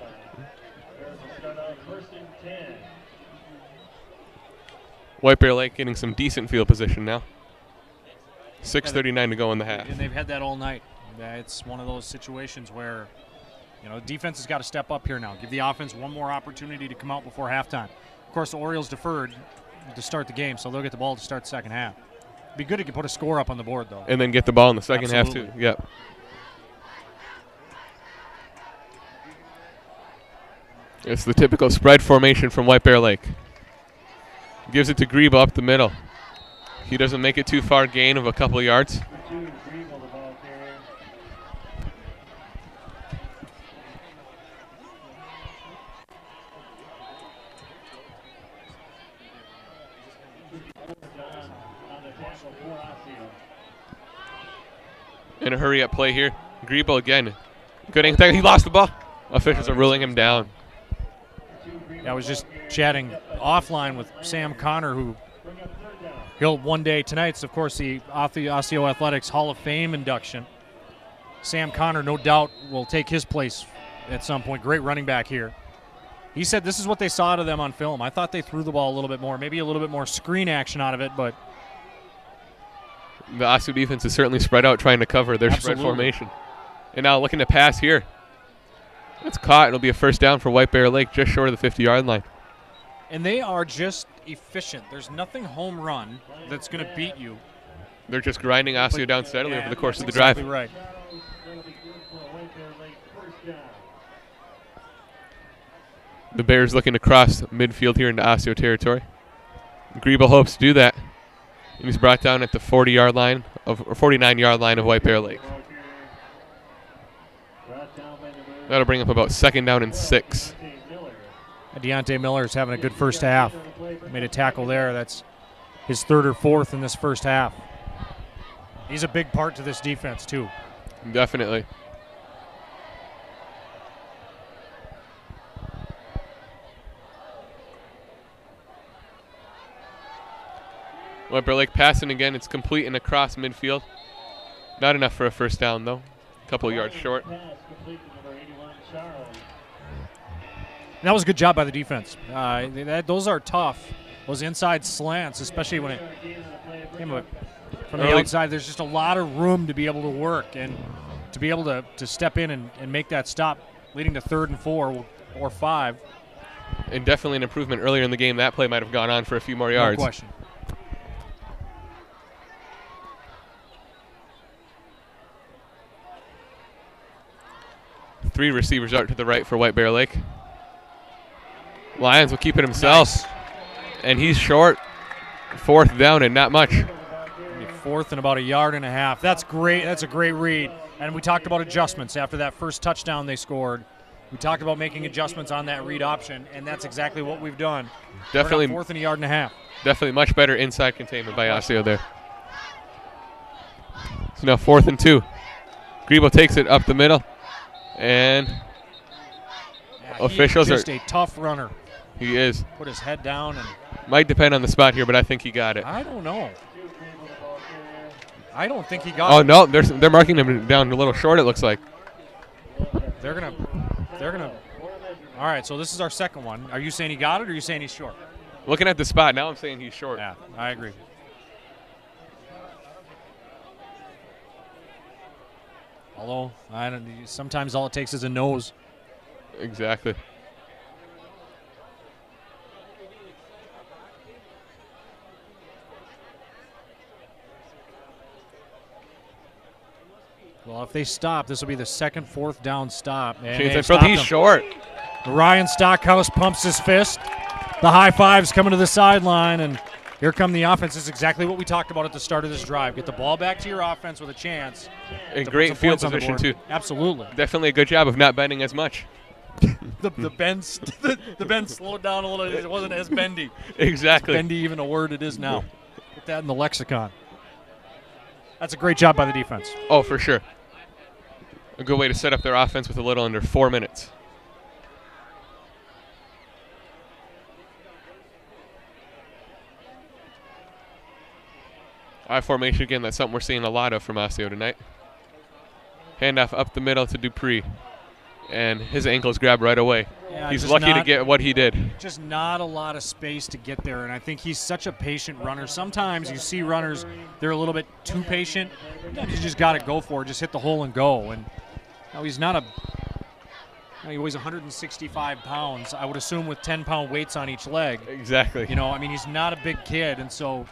White Bear Lake getting some decent field position now. 6:39 to go in the half. And they've had that all night. It's one of those situations where, defense has got to step up here now. Give the offense one more opportunity to come out before halftime. Of course, the Orioles deferred to start the game, so they'll get the ball to start the second half. It'd be good if you could put a score up on the board, though. And then get the ball in the second half, too. Yep. It's the typical spread formation from White Bear Lake. Gives it to Greba up the middle. He doesn't make it too far, gain of a couple of yards. In a hurry-up play here. Grebo again. Good ankle. He lost the ball. Officials are ruling him down. I was just chatting offline with Sam Connor, who he'll one day tonight's, of course, the Osseo Athletics Hall of Fame induction. Sam Connor, no doubt, will take his place at some point. Great running back here. He said this is what they saw out of them on film. I thought they threw the ball a little bit more, maybe a little bit more screen action out of it, but the Osseo defense is certainly spread out trying to cover their spread formation. And now looking to pass here. It's caught. It'll be a first down for White Bear Lake just short of the 50-yard line. And they are just efficient. There's nothing home run that's going to beat you. They're just grinding Osseo down steadily over the course of the exactly drive. Right. The Bears looking to cross midfield here into Osseo territory. Greba hopes to do that. And he's brought down at the 40-yard line or 49-yard line of White Bear Lake. That'll bring up about 2nd down and 6. Deontay Miller is having a good first half. Made a tackle there. That's his 3rd or 4th in this first half. He's a big part to this defense, too. Definitely. White Bear Lake passing again. It's complete and across midfield. Not enough for a first down, though. A couple of yards short. That was a good job by the defense. Those are tough. Those inside slants, especially when it came from the outside. There's just a lot of room to be able to work and to be able to step in and make that stop leading to 3rd and 4 or 5. And definitely an improvement earlier in the game. That play might have gone on for a few more yards. No question. Three receivers out to the right for White Bear Lake. Lions will keep it himself. Nice. And he's short. 4th down and not much. 4th and about 1.5 yards. That's great. That's a great read. And we talked about adjustments after that first touchdown they scored. We talked about making adjustments on that read option, and that's exactly what we've done. Definitely 4th and 1.5 yards. Definitely much better inside containment by Osseo there. So now 4th and 2. Grebo takes it up the middle, and officials He's just a tough runner. He is. Put his head down and might depend on the spot here, but I think he got it. I don't know. I don't think he got it. Oh no, they're marking him down a little short. It looks like. They're gonna. All right, so this is our second one. Are you saying he got it, or are you saying he's short? Looking at the spot now, I'm saying he's short. Yeah, I agree. Although sometimes all it takes is a nose. Exactly. Well, if they stop, this will be the second 4th down stop. And He's short. Ryan Stockhouse pumps his fist. The high fives coming to the sideline, and here come the offense. This is exactly what we talked about at the start of this drive. Get the ball back to your offense with a chance. And great field position, too. Absolutely. Definitely a good job of not bending as much. the bend slowed down a little. It wasn't as bendy. Exactly. Is bendy even a word it is now. Put that in the lexicon. That's a great job by the defense. Oh, for sure. A good way to set up their offense with a little under 4 minutes. I formation again. That's something we're seeing a lot of from Osseo tonight. Handoff up the middle to Dupree. And his ankle's grabbed right away. Yeah, he's lucky to get what he did. Just not a lot of space to get there, and I think he's such a patient runner. Sometimes you see runners, they're a little bit too patient. You just got to go for it. Just hit the hole and go. And no, he's not he weighs 165 pounds, I would assume, with 10-pound weights on each leg. Exactly. You know, I mean, he's not a big kid, and so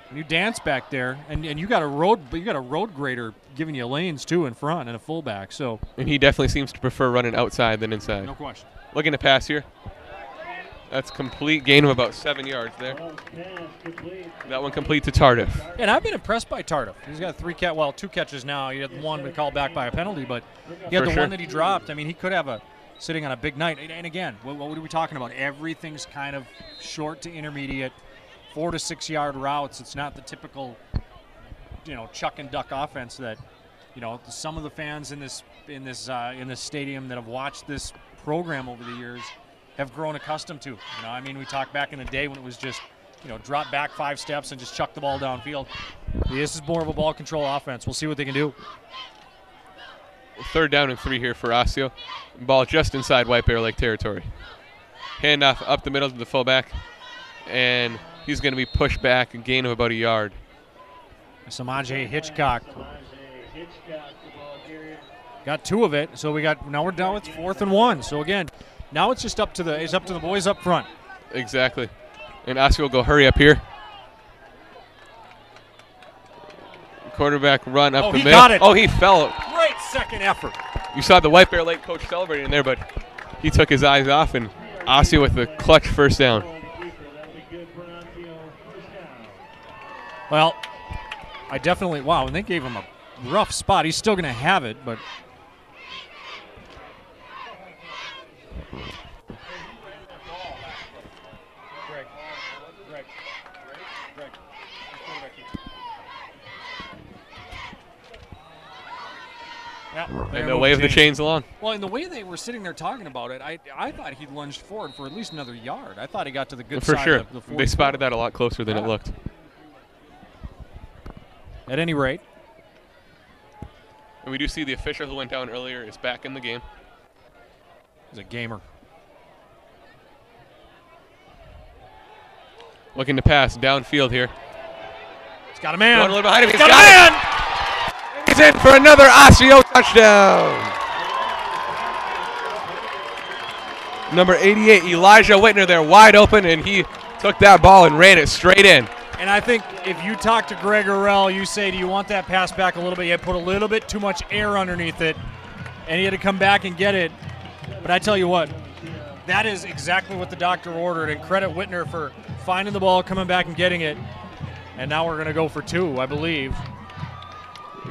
when you dance back there, and you got a road grader giving you lanes too in front and a fullback. So. And he definitely seems to prefer running outside than inside. No question. Looking to pass here. That's complete gain of about 7 yards there. That one complete to Tardif. And I've been impressed by Tardif. He's got 2 catches now. He had one we called back by a penalty, but he had one that he dropped. I mean, he could have sitting on a big night. And again, what are we talking about? Everything's kind of short to intermediate, 4 to 6 yard routes. It's not the typical, chuck and duck offense that, some of the fans in this stadium that have watched this program over the years have grown accustomed to. We talked back in the day when it was just, drop back 5 steps and just chuck the ball downfield. This is more of a ball control offense. We'll see what they can do. 3rd down and 3 here for Osseo. Ball just inside White Bear Lake territory. Handoff up the middle to the fullback, and he's going to be pushed back, a gain of about 1 yard. Samaje Hitchcock got 2 of it, so now we're down. It's 4th and 1. So again, now it's just up to the boys up front. Exactly, and Osseo will go hurry up here. Quarterback run up the middle. Got it. Oh, he fell. Great second effort. You saw the White Bear Lake coach celebrating there, but he took his eyes off, and Osseo with the clutch 1st down. Well, and they gave him a rough spot. He's still going to have it, but. Yeah, and they'll wave the chains along. Well, in the way they were sitting there talking about it, I thought he lunged forward for at least another yard. I thought he got to the good for side sure. of the 40. They spotted that a lot closer than it looked. At any rate. And we do see the official who went down earlier is back in the game. He's a gamer. Looking to pass downfield here. He's got a man. Going a little behind him. He's got a man. He's in for another Osseo touchdown. Number 88, Elijah Whitner there, wide open, and he took that ball and ran it straight in. And I think if you talk to Greg Orell, you say, do you want that pass back a little bit? You put a little bit too much air underneath it, and he had to come back and get it. But I tell you what, that is exactly what the doctor ordered, and credit Whitner for finding the ball, coming back and getting it. And now we're going to go for 2, I believe.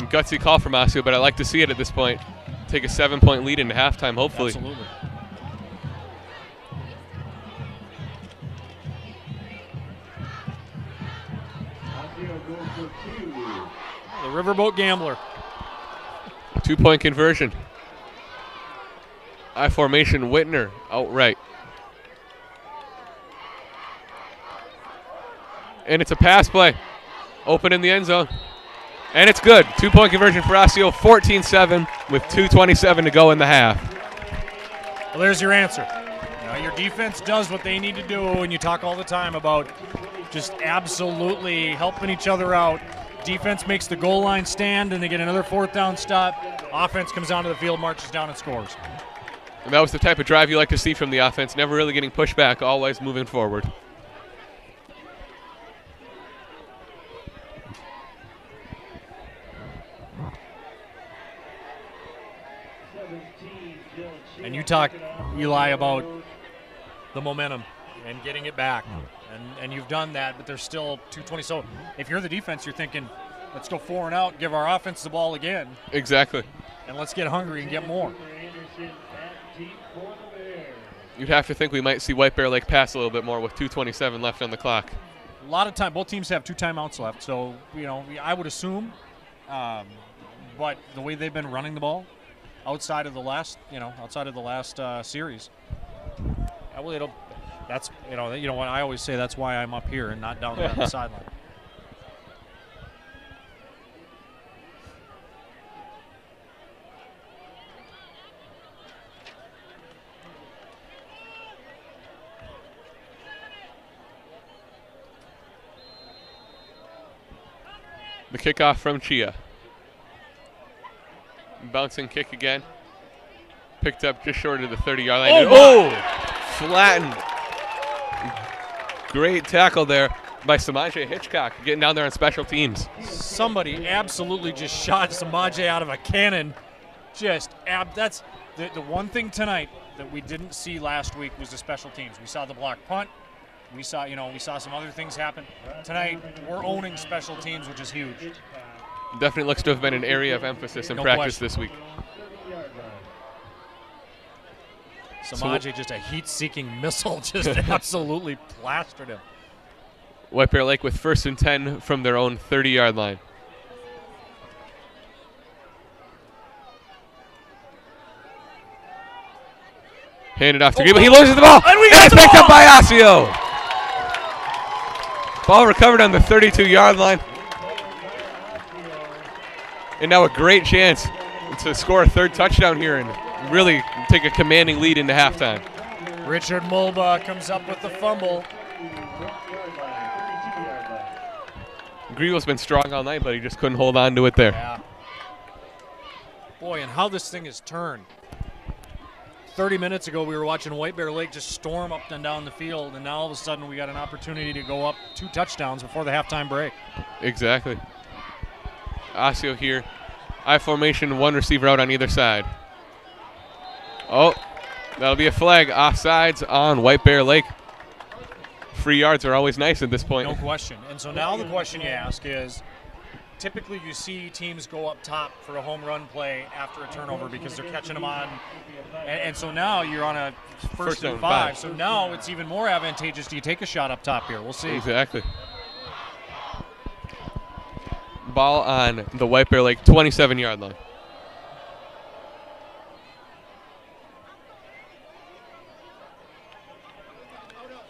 Gutsy call from Osseo, but I like to see it at this point. Take a 7-point lead into halftime, hopefully. Absolutely. The Riverboat Gambler. 2-point conversion. I formation, Whitner outright. And it's a pass play. Open in the end zone. And it's good. 2-point conversion for Osseo, 14-7 with 2:27 to go in the half. Well, there's your answer. Your defense does what they need to do, and you talk all the time about just absolutely helping each other out. Defense makes the goal line stand, and they get another 4th down stop. Offense comes onto the field, marches down, and scores. And that was the type of drive you like to see from the offense, never really getting pushed back, always moving forward. And you talk, Eli, about the momentum and getting it back. And you've done that, but there's still 2:20. So if you're the defense, you're thinking, let's go 4 and out, give our offense the ball again. Exactly. And let's get hungry and get more. You'd have to think we might see White Bear Lake pass a little bit more with 2:27 left on the clock. A lot of time, both teams have 2 timeouts left, so I would assume. But the way they've been running the ball, outside of the last series, that's what I always say. That's why I'm up here and not down there on the sideline. The kickoff from Chia. Bouncing kick again. Picked up just short of the 30-yard line. Oh! Flattened. Great tackle there by Samaje Hitchcock, getting down there on special teams. Somebody absolutely just shot Samaje out of a cannon. That's the one thing tonight that we didn't see last week was the special teams. We saw the block punt. We saw some other things happen. Tonight, we're owning special teams, which is huge. Definitely looks to have been an area of emphasis in practice this week. Samaje, just a heat-seeking missile, just absolutely plastered him. White Bear Lake with 1st and 10 from their own 30-yard line. Handed off to Green, but he loses the ball. And it's picked up by Osseo. Ball recovered on the 32-yard line. And now a great chance to score a 3rd touchdown here and really take a commanding lead into halftime. Richard Mulba comes up with the fumble. Greenville's been strong all night, but he just couldn't hold on to it there. Yeah. Boy, and how this thing has turned. 30 minutes ago, we were watching White Bear Lake just storm up and down the field, and now all of a sudden we got an opportunity to go up 2 touchdowns before the halftime break. Exactly. Osseo here. I formation, 1 receiver out on either side. Oh, that'll be a flag. Offsides on White Bear Lake. Free yards are always nice at this point. No question. And so now the question you ask is, typically you see teams go up top for a home run play after a turnover because they're catching them on. And so now you're on a first and 5. So now it's even more advantageous. Do you take a shot up top here? We'll see. Exactly. Ball on the White Bear Lake 27-yard line.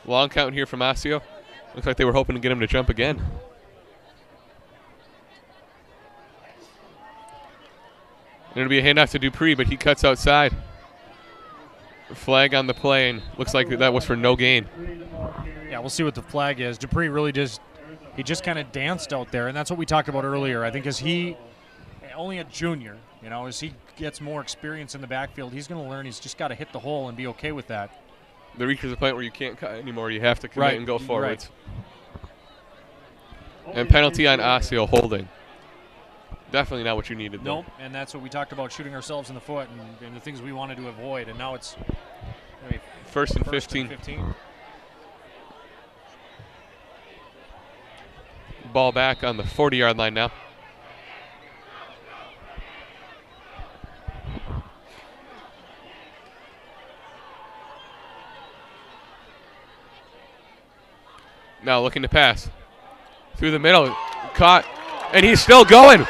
Long count here from Osseo. Looks like they were hoping to get him to jump again. It'll be a handoff to Dupree, but he cuts outside. Flag on the play, and looks like that was for no gain. Yeah, we'll see what the flag is. Dupree really just kind of danced out there, and that's what we talked about earlier. I think as he, only a junior, as he gets more experience in the backfield, he's going to learn he's just got to hit the hole and be okay with that. There reaches a point where you can't cut anymore. You have to commit and go forwards. And penalty on Osseo, holding. Definitely not what you needed. Nope, and that's what we talked about, shooting ourselves in the foot and the things we wanted to avoid. And now it's first and 15. Ball back on the 40-yard line now. Now looking to pass. Through the middle, caught, and he's still going.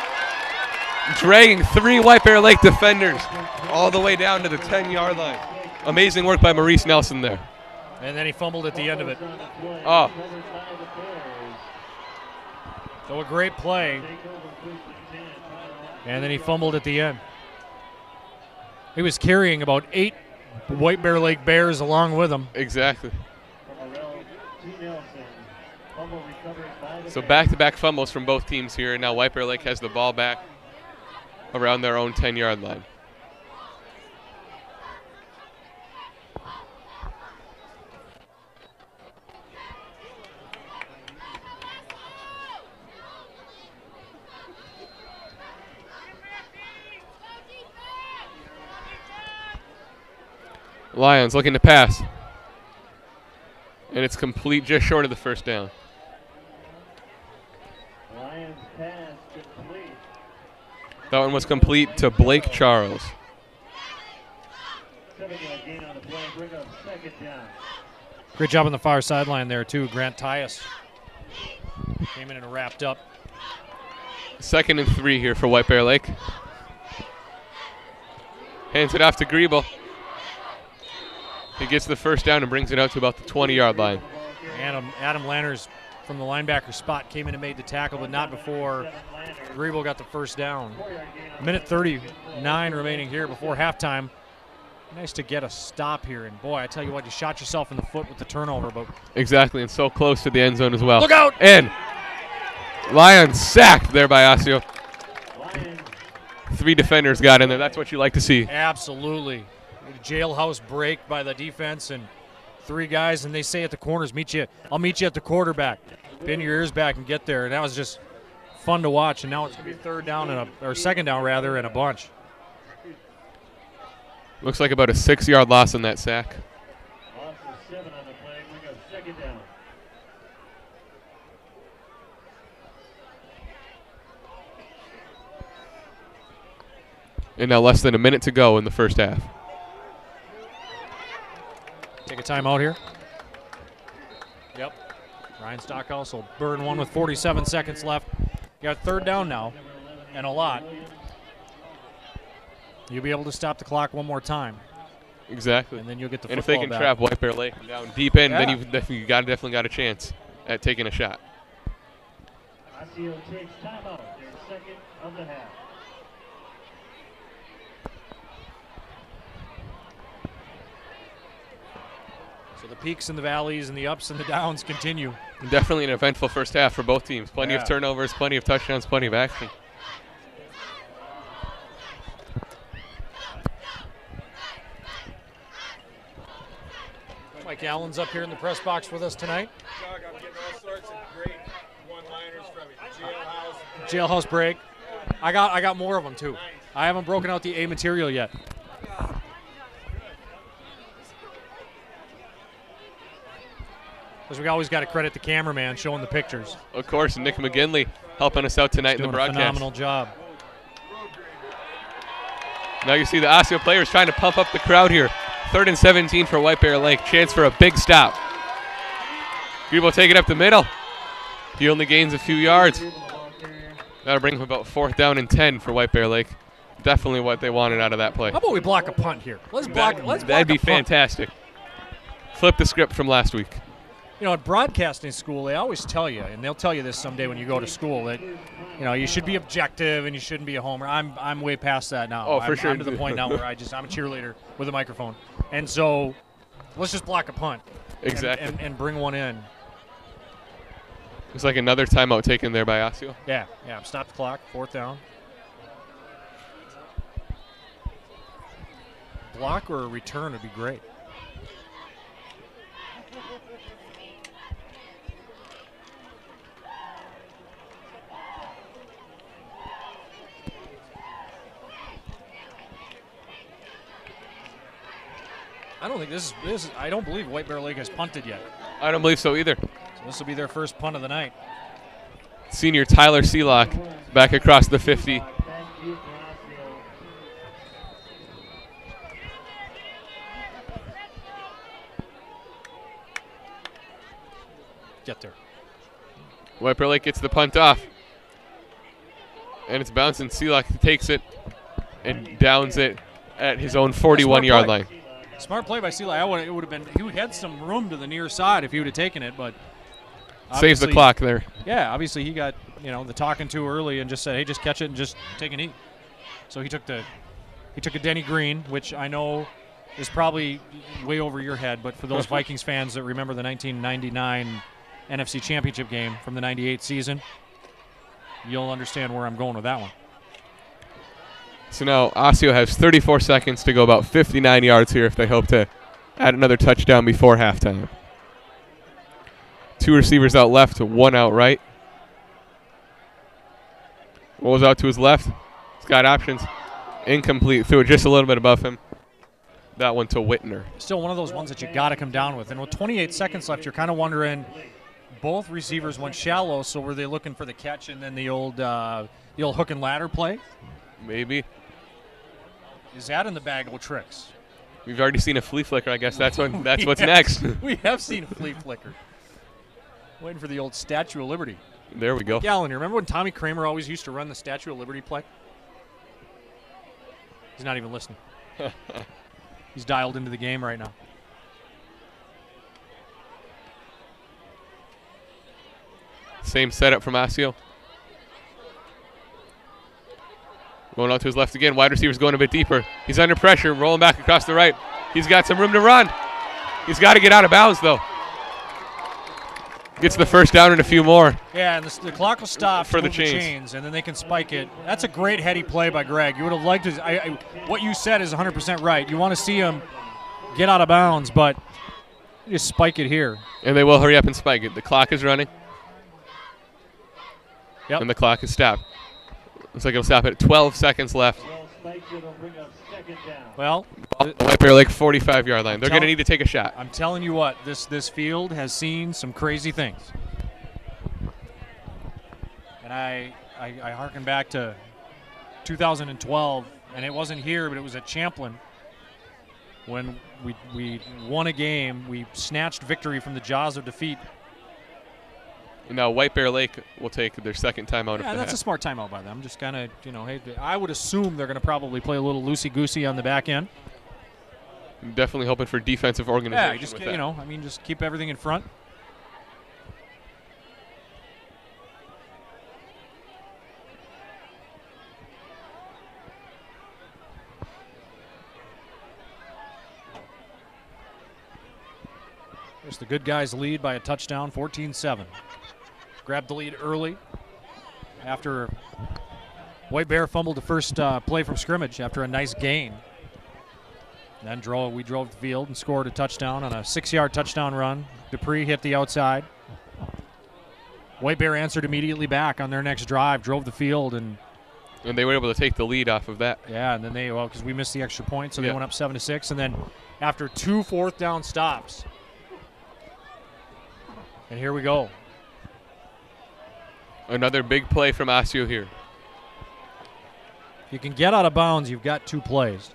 Dragging 3 White Bear Lake defenders all the way down to the 10-yard line. Amazing work by Maurice Nelson there. And then he fumbled at the end of it. Oh. So a great play. And then he fumbled at the end. He was carrying about 8 White Bear Lake Bears along with him. Exactly. So back-to-back fumbles from both teams here. Now White Bear Lake has the ball back around their own 10-yard line. Lions looking to pass. And it's complete, just short of the first down. Lions pass complete. That one was complete to Blake Charles. 7-yard gain on the play, bring up second down. Great job on the far sideline there, too. Grant Tyus came in and wrapped up. 2nd and 3 here for White Bear Lake. Hands it off to Griebel. He gets the first down and brings it out to about the 20-yard line. Adam Lanners from the linebacker spot came in and made the tackle, but not before Griebel got the first down. Minute 39 remaining here before halftime. Nice to get a stop here, and boy, I tell you what, you shot yourself in the foot with the turnover. But exactly, and so close to the end zone as well. Look out! And Lions sacked there by Osseo. 3 defenders got in there. That's what you like to see. Absolutely. Jailhouse break by the defense and 3 guys, and they say at the corners, I'll meet you at the quarterback. Pin your ears back and get there. And that was just fun to watch. And now it's going to be 3rd down or 2nd down rather, and a bunch. Looks like about a 6-yard loss on that sack. Loss of 7 on the play, bring up 2nd down. And now less than a minute to go in the first half. Take a timeout here. Yep. Ryan Stockhouse will burn one with 47 seconds left. You got 3rd down now, and a lot. You'll be able to stop the clock one more time. Exactly. And then you'll get the football And if they can back. trap White Bear Lake down deep in, then you've definitely got a chance at taking a shot. Osseo takes timeout, their 2nd of the half. So the peaks and the valleys and the ups and the downs continue. Definitely an eventful first half for both teams. Plenty of turnovers, plenty of touchdowns, plenty of action. Mike Allen's up here in the press box with us tonight. Doug, I'm getting all sorts of great one-liners from you. Jailhouse break. I got more of them too. I haven't broken out the A material yet. Because we always got to credit the cameraman showing the pictures. Of course, Nick McGinley helping us out tonight in the broadcast. Doing a phenomenal job. Now you see the Osseo players trying to pump up the crowd here. 3rd and 17 for White Bear Lake. Chance for a big stop. Griebel take it up the middle. He only gains a few yards. That'll bring him about 4th down and 10 for White Bear Lake. Definitely what they wanted out of that play. How about we block a punt here? That'd be fantastic. Flip the script from last week. You know, at broadcasting school, they always tell you, and they'll tell you this someday when you go to school, that you should be objective and you shouldn't be a homer. I'm way past that now. Oh, for sure. I'm to the point now where I'm a cheerleader with a microphone, and so let's just block a punt. Exactly. And bring one in. It's like another timeout taken there by Osseo. Yeah. Stop the clock. 4th down. Block or a return would be great. I don't think this is. I don't believe White Bear Lake has punted yet. I don't believe so either. So this will be their first punt of the night. Senior Tyler Seelock back across the 50. Thank you, Osseo. Get there. White Bear Lake gets the punt off. And it's bouncing. Seelock takes it and downs it at his own 41-yard line. Smart play by Seelock. It would have been. He had some room to the near side if he would have taken it, but Saves the clock there. Yeah, obviously he got the talking to early and just said, hey, just catch it and just take a knee. So he took a Denny Green, which I know is probably way over your head, but for those Vikings fans that remember the 1999 NFC Championship game from the 98 season, you'll understand where I'm going with that one. So now Osseo has 34 seconds to go about 59 yards here if they hope to add another touchdown before halftime. 2 receivers out left, 1 out right. Rolls out to his left. He's got options. Incomplete. Threw it just a little bit above him. That one to Whitner. Still one of those ones that you got to come down with. And with 28 seconds left, you're kind of wondering, both receivers went shallow, so were they looking for the catch and then the old hook and ladder play? Maybe. Is that in the bag of tricks? We've already seen a flea flicker. I guess that's what's next. We have seen a flea flicker. Waiting for the old Statue of Liberty. There we go. Gallon, you remember when Tommy Kramer always used to run the Statue of Liberty play? He's not even listening. He's dialed into the game right now. Same setup from Osseo. Going out to his left again. Wide receiver's going a bit deeper. He's under pressure, rolling back across the right. He's got some room to run. He's got to get out of bounds, though. Gets the first down and a few more. Yeah, and the clock will stop for the chains, and then they can spike it. That's a great heady play by Greg. You would have liked to. What you said is 100% right. You want to see him get out of bounds, but just spike it here. And they will hurry up and spike it. The clock is running. Yep. And the clock is stopped. Looks like it'll stop at 12 seconds left. Well, White Bear Lake 45-yard line. They're going to need to take a shot. I'm telling you what, this field has seen some crazy things. And I harken back to 2012, and it wasn't here, but it was at Champlin when we won a game. We snatched victory from the jaws of defeat. And now White Bear Lake will take their second timeout. Yeah, that's a smart timeout by them. Just kind of, hey, I would assume they're going to probably play a little loosey-goosey on the back end. I'm definitely hoping for defensive organization. Yeah, just with that. just keep everything in front. There's the good guys lead by a touchdown, 14-7. Grabbed the lead early after White Bear fumbled the first play from scrimmage after a nice gain. Then we drove the field and scored a touchdown on a 6-yard touchdown run. Dupree hit the outside. White Bear answered immediately back on their next drive, drove the field, and they were able to take the lead off of that. Yeah, and then because we missed the extra point, so they went up 7-6. And then after 2 fourth-down stops, and here we go. Another big play from Osseo here. If you can get out of bounds, you've got 2 plays.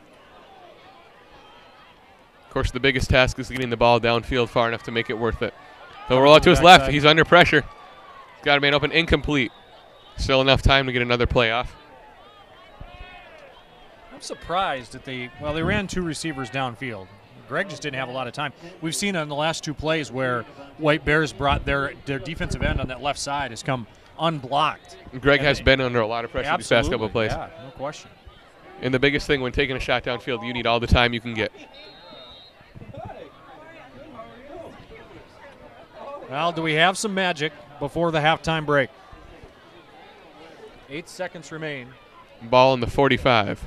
Of course, the biggest task is getting the ball downfield far enough to make it worth it. They'll roll out to his left. He's under pressure. He's got a man open, incomplete. Still enough time to get another play off. I'm surprised that they ran 2 receivers downfield. Greg just didn't have a lot of time. We've seen on the last 2 plays where White Bears brought their defensive end on that left side has come unblocked. Greg has been under a lot of pressure these past couple of plays. Yeah, no question. And the biggest thing when taking a shot downfield, you need all the time you can get. Well, do we have some magic before the halftime break? 8 seconds remain. Ball in the 45.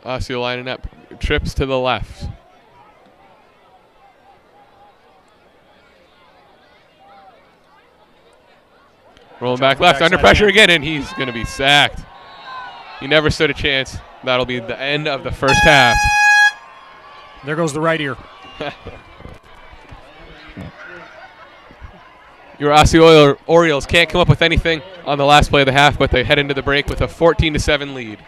Osseo lining up, trips to the left. Rolling back left, under pressure again, and he's going to be sacked. He never stood a chance. That'll be the end of the first half. There goes the right ear. Your Osseo Orioles can't come up with anything on the last play of the half, but they head into the break with a 14-7 lead.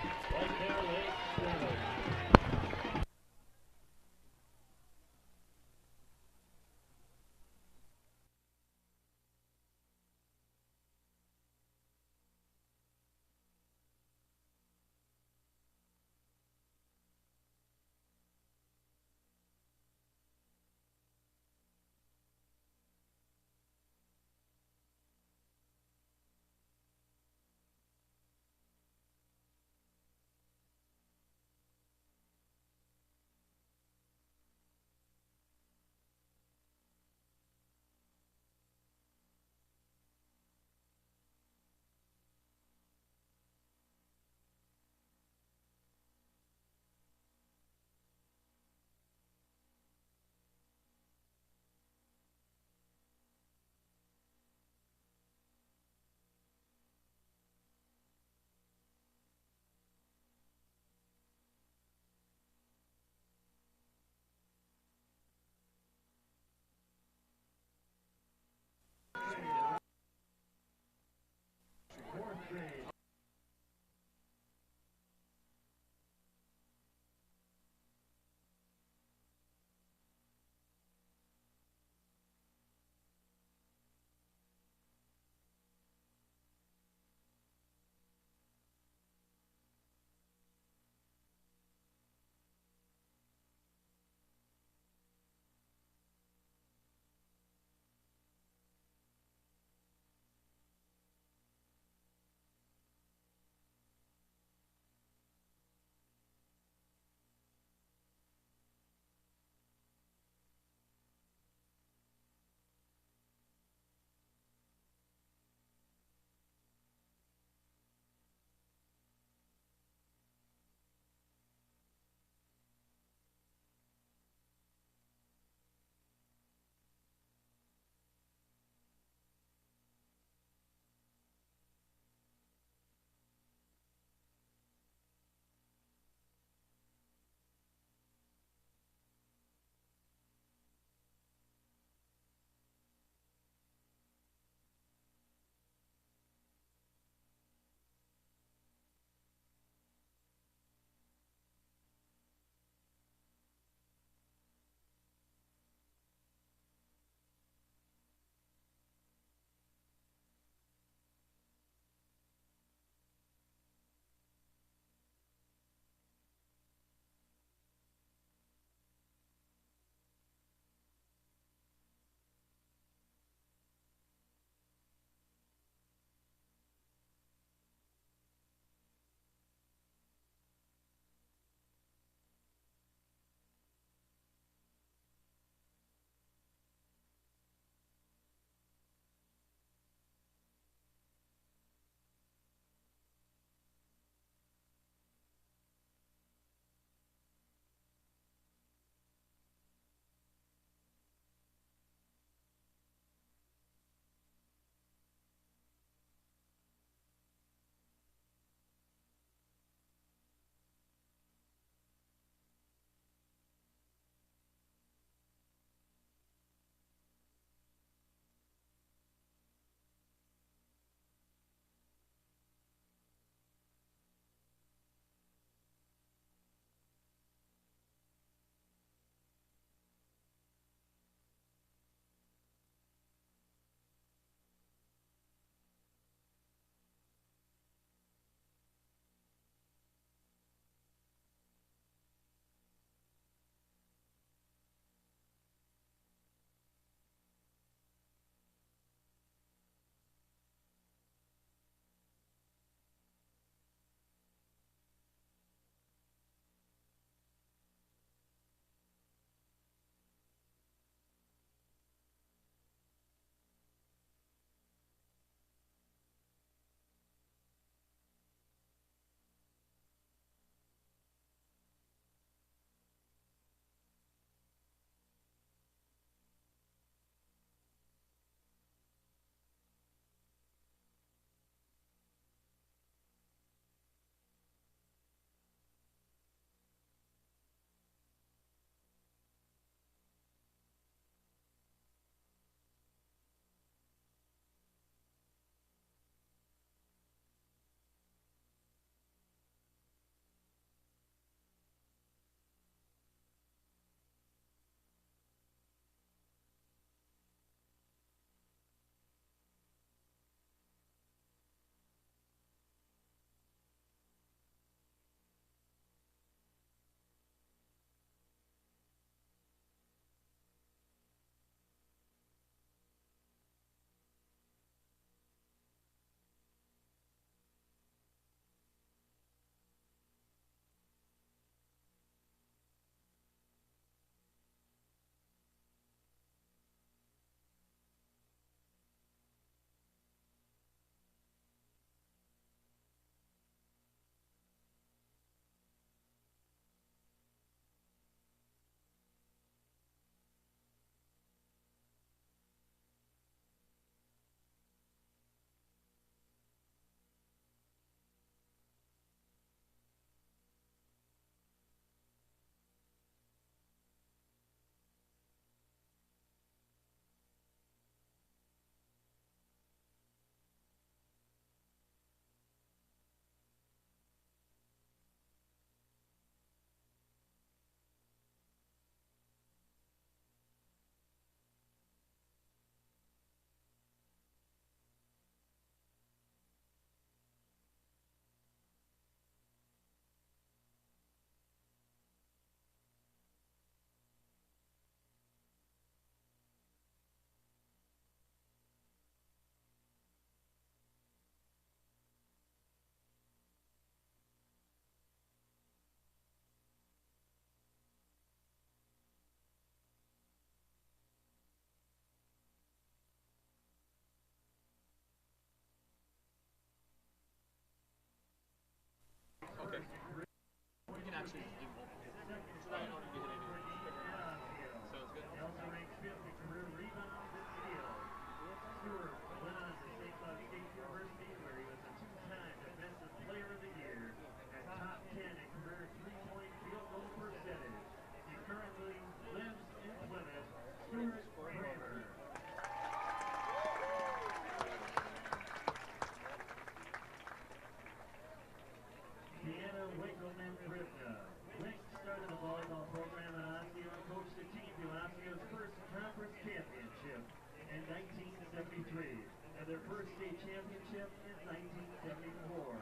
their first state championship in 1974.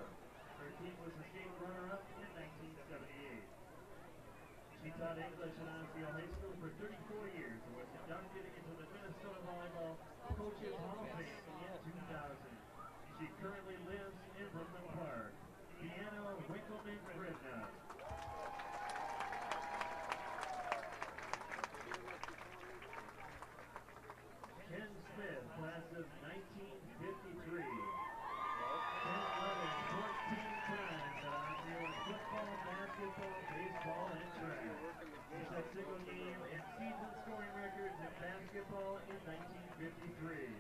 Her team was the state runner-up in 1978. She taught English at Osseo High School for 34 years and was inducted into the Minnesota Volleyball Coaches Hall of Fame in 2000. She currently lives in Brooklyn Park. Deanna Winkleman Gridna. Ken Smith, class of 1953. Ken led it 14 times at Osseo in football, basketball, baseball, and track. He set single game and season scoring records in basketball in 1953.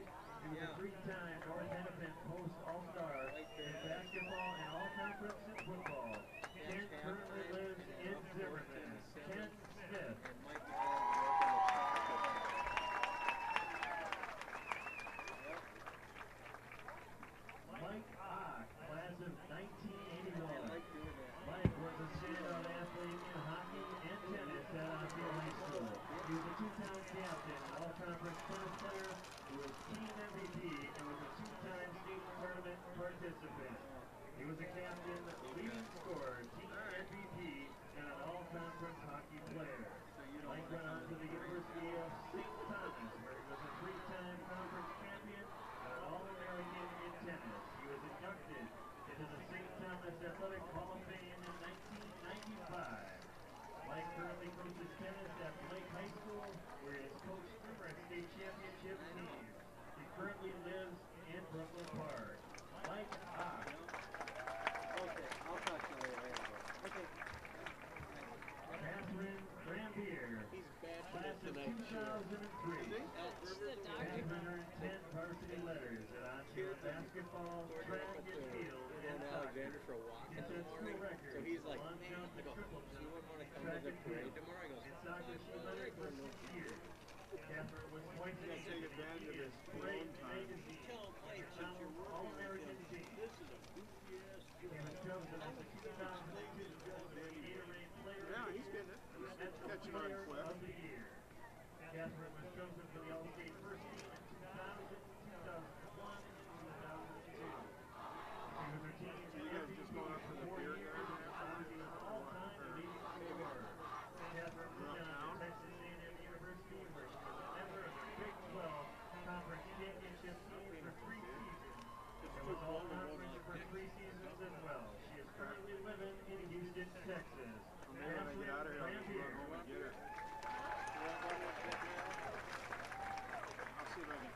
He was a three-time North Hennepin Post All-Star in basketball and All-Conference in football. Ken currently lives in Zimmerman. Ken Smith. Mike Ock, class of 1981. Mike was a standout athlete in hockey and tennis at Osseo High School. He was a two-time captain, an all-conference tennis player, who was team MVP, and was a two-time state tournament participant. He was a captain, leading scorer, team MVP, and an all-conference hockey player. Mike went on to the University of St. Thomas, where he was a three-time conference champion and an All-American in tennis. He was inducted into the St. Thomas Athletic Hall of Fame in 1995. Mike currently coaches tennis at Blake High School, where he has coached numerous state championship teams. He currently lives in Brooklyn Park. Mike Ock. Okay, I'll talk to you later. Okay. Catherine Grambier, class of 2003. Catherine earned 10 varsity letters at Osseo basketball, track and field, and Alexander for a walk She in the set school morning. records So he's like, long man, jump I and go, triple so you jump, wouldn't want to come track to the and parade field. tomorrow? I go, In soccer, she led it for 6 years. Catherine was twice named take to advantage of the his Parade alone time. magazine tell him, hey, since National you're working All-American with team. this is a goofy ass He was chosen as the 2002 Gatorade Player Yeah, of the he's Year getting it. and the Metro Catching on Player quick. of the Year. Catherine was chosen for the All-State First Team in 2000, 2001, and 2002. She was her team's You guys MVP just going up for the 4 beer years garden and afterwards? Ossie's all-time leading scorer. Catherine went on to Texas A&M University, where she was a member of the Big 12 Conference Championship team for 3 seasons. It was all-conference for 3 seasons as well. She is currently living in Houston, Texas. Maybe when I get out of here, I'll just run home and get it. I'll see if I can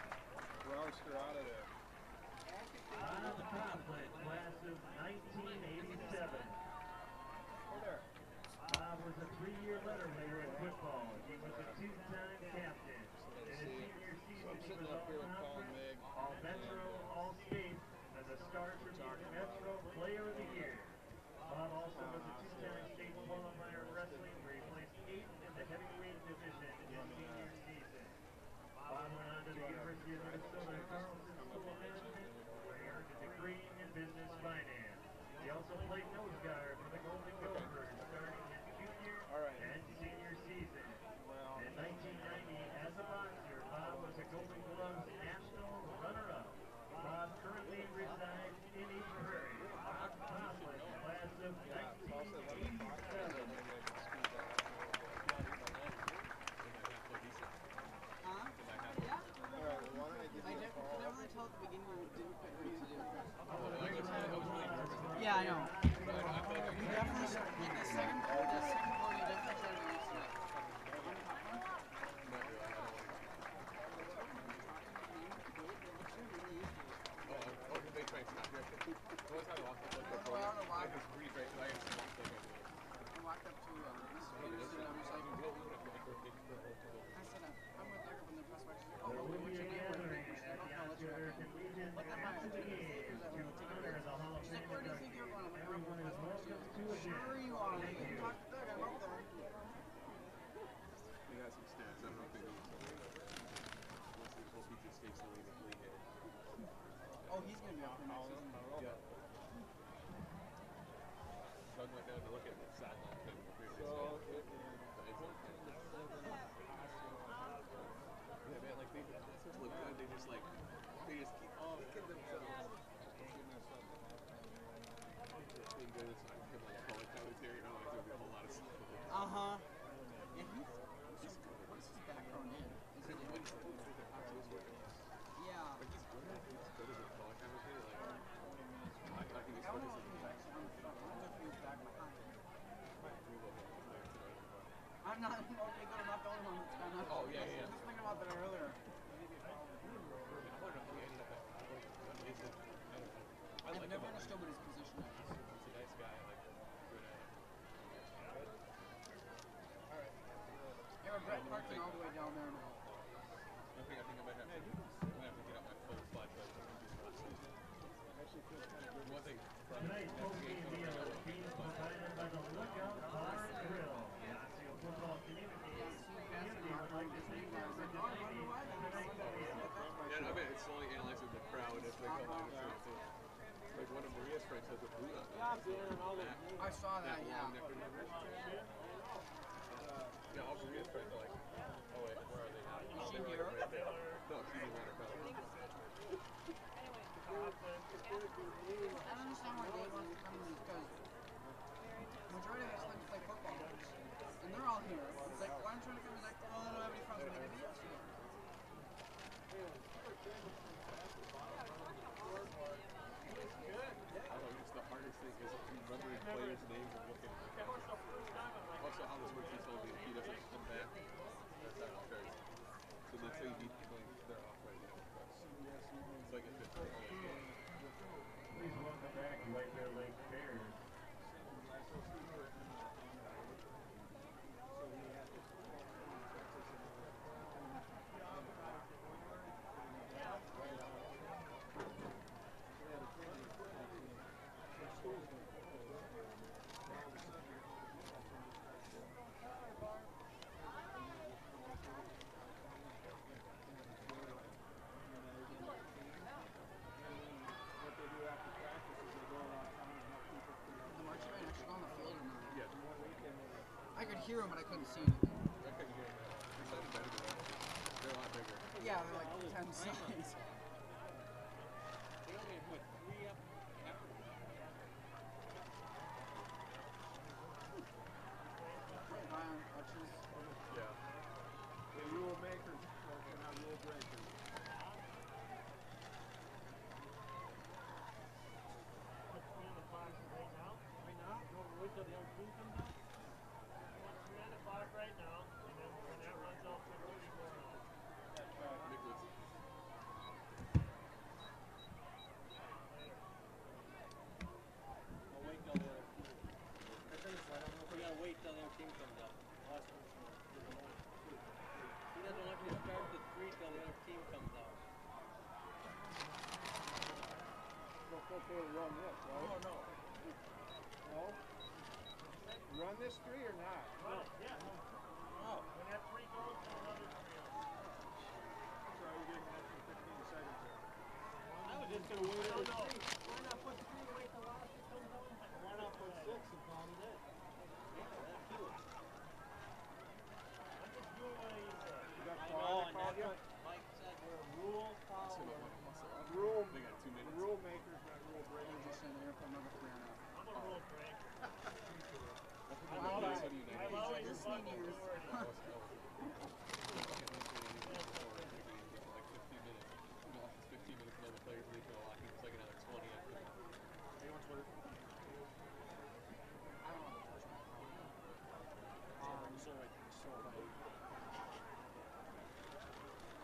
roust her out of there. Bob Coughlin, class of 1987. Bob was a 3-year letter winner in football. He was a 2-time captain. In his senior season, he was all-conference, all-metro, all-state, and the Star Tribune Metro Player of the Year. Bob also was a 2-time state qualifier in wrestling, where he placed 8th in the heavyweight division in his senior season. Bob went on to the University of Minnesota Carlson School of Management, where he earned a degree in business finance. He also played nose guard for the Golden Gophers, starting his junior and senior season. In 1990, as a boxer, Bob was a Golden Gloves national runner-up. Bob currently resides in East Prairie. Bob Coughlin, class of 1987. Huh? Yeah. Alright, why don't I give I you a never, call? never really told at the beginning what didn't quite know what to do. Like I said, I was really nervous. Yeah, I know. I feel like We definitely, like the second part, you definitely started to use it. They try to stop you. The one time I walked up to the program, I was pretty great because I had to I walked up to Miss Peters and I was like, I said, I'm with Eric from the press box. Oh, There will what's be a your name? gathering at the Osseo American Legion after the game to honor the Hall of She's Fame like, where do you think you're going? I'm like, Everyone is welcome to sure attend. you are. Thank You you. talk to Doug, I'm up there. We got some stats. I don't know if they Oh, he's going to be off for next season. Yeah. Doug went down to look at the sideline thing the previous So, game. Yeah, man, like they just look good. They just keep Uh-huh. Yeah, what's his background in? Is it yeah. I'm not okay, good. I'm not the only one that's gone up. Oh, yeah, yeah. I was just thinking about that earlier. I've never understood what his position is. He's a nice guy. Like, good at it. They were Brett parking all the way down there now. I think I might have to get out my full slide. One thing. Tonight's postgame meal is being provided by the Lookout Bar and Grill. The Osseo football community partners in the Yeah, I mean, it's slowly analyzing the crowd as they come out. Like one of Maria's friends has a boot on. I saw that, yeah. Yeah, all Maria's friends are like, oh wait, where are they now? Is she They're here? like right there. No, she's in Watertown. I don't understand why they want to come in because majority of us like to play football. And they're all here. It's like, why aren't you trying to come in? Like, oh, I don't have any friends with idiots here. It's the hardest thing is remembering players' names and looking at them. Also, how this works is only he doesn't come back. That's how it starts. So let's say he they're off right now. It's like if it's Please welcome back White Bear Lake Bears. The marching band actually go on the field or not? yeah. I could hear them, but I couldn't see anything. I couldn't hear that. They're a lot bigger. Yeah, they're like 10 size. Iron touches. Yeah. The rule makers, they're not rule breakers. Right now? You want to wait till the other team comes out? What's 3 o'clock right now, and then when that runs out, put 34 on. Nicholas. I'll wait till the other team. We gotta wait till the other team comes out. He doesn't want me to start the 3 till the other team comes out. It's okay to run this, right? Oh, no. No? Run this 3 or not? Well, yeah. Oh. When that 3 goes, then another 3 on. So we're getting an extra 15 seconds here. I was just gonna wait till the 3. Why not put 3 away till last it comes out? Why not put 6 and call it in? Yeah, that's cute. I'm just doing what he said. You got called you? Mike said we're a rule follower. Rule, They got 2 minutes. rule makers, not rule They're breakers. just saying they're going to put another 3 on it. I'm a rule breaker. I I've always Just loved need the years. word. Like 15 minutes. You know, it's 15 minutes, no, the players leave, they'll lock in, it's like another 20 after that. Anyone's with it? I don't want to touch my phone. So like,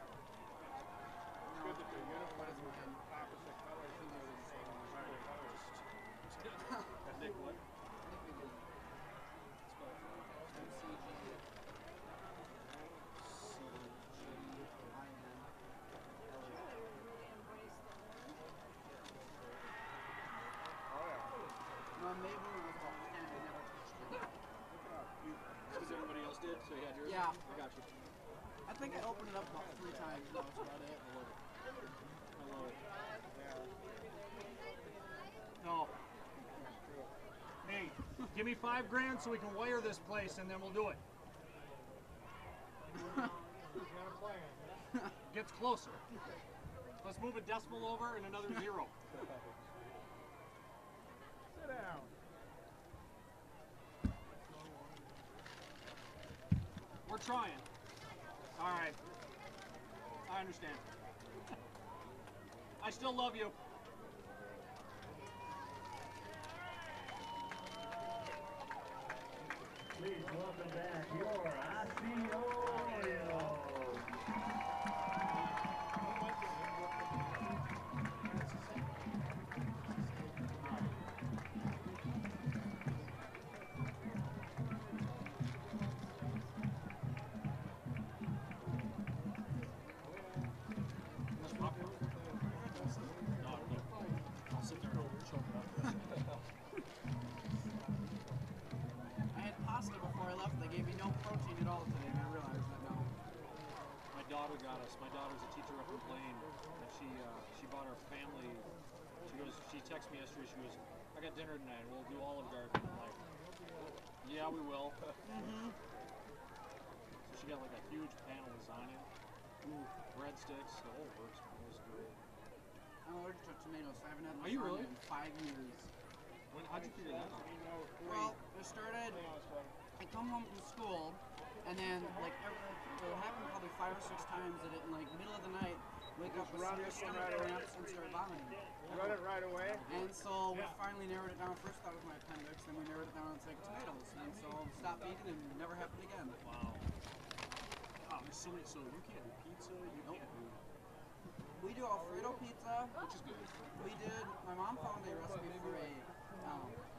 No, good that the uniforms what is were mine? opposite colors. I think they're the same. Nick what? I think we did. MCG. No, maybe it was about 10. I never touched it. Because everybody else did, so you had yours? Yeah. I got you. I think I opened it up about 3 times. That was about it. I love it. Yeah. No. Hey, give me $5,000 so we can wire this place, and then we'll do it. He's got a plan. Gets closer. Let's move a decimal over and another 0. Sit down. We're trying. All right. I understand. I still love you. Please welcome back your Osseo Orioles. I'll sit there and I'll choke it up. I had pasta before I left. They gave me no protein at all today, and I realized that now. My daughter got us. My daughter's a teacher up in Blaine, and she bought her family. She texted me yesterday. She goes, "I got dinner tonight. We'll do Olive Garden." I'm like, "Yeah, we will." Mm-hmm. So she got like a huge pan of lasagna, breadsticks, the whole works. Man. It was great. I'm allergic to tomatoes, so I haven't had Are you lasagna really? in 5 years. How'd you figure that out? Well, it started, I come home from school, and then, like, it'll happen probably 5 or 6 times that in, like, middle of the night, wake up with severe stomach cramps and start vomiting. Run it right away. And so we finally narrowed it down. First thought it was my appendix, then we narrowed it down and it's like tomatoes. And so stopped eating and it never happened again. Wow. Wow, there's so many. So you can't do pizza. You can't do. We do Alfredo pizza. Which is good. We did, my mom found a recipe for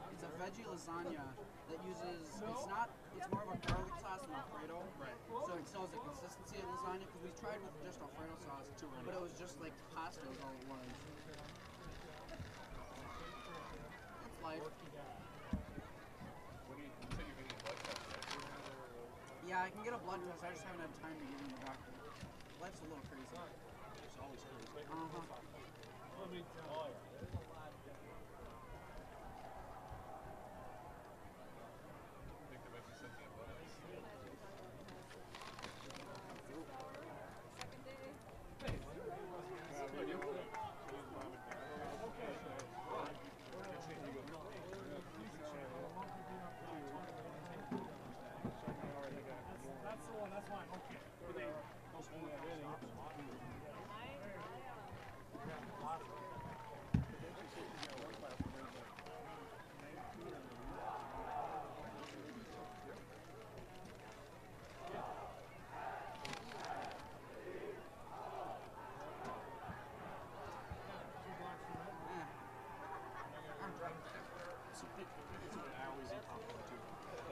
it's a veggie lasagna that uses, it's more of a garlic sauce than Alfredo. Right. So it still has the consistency of lasagna, because we tried with just Alfredo sauce, but it was just like pasta is all it was. It's life. Yeah, I can get a blood test, I just haven't had time to get in the doctor. Life's a little crazy. It's always crazy.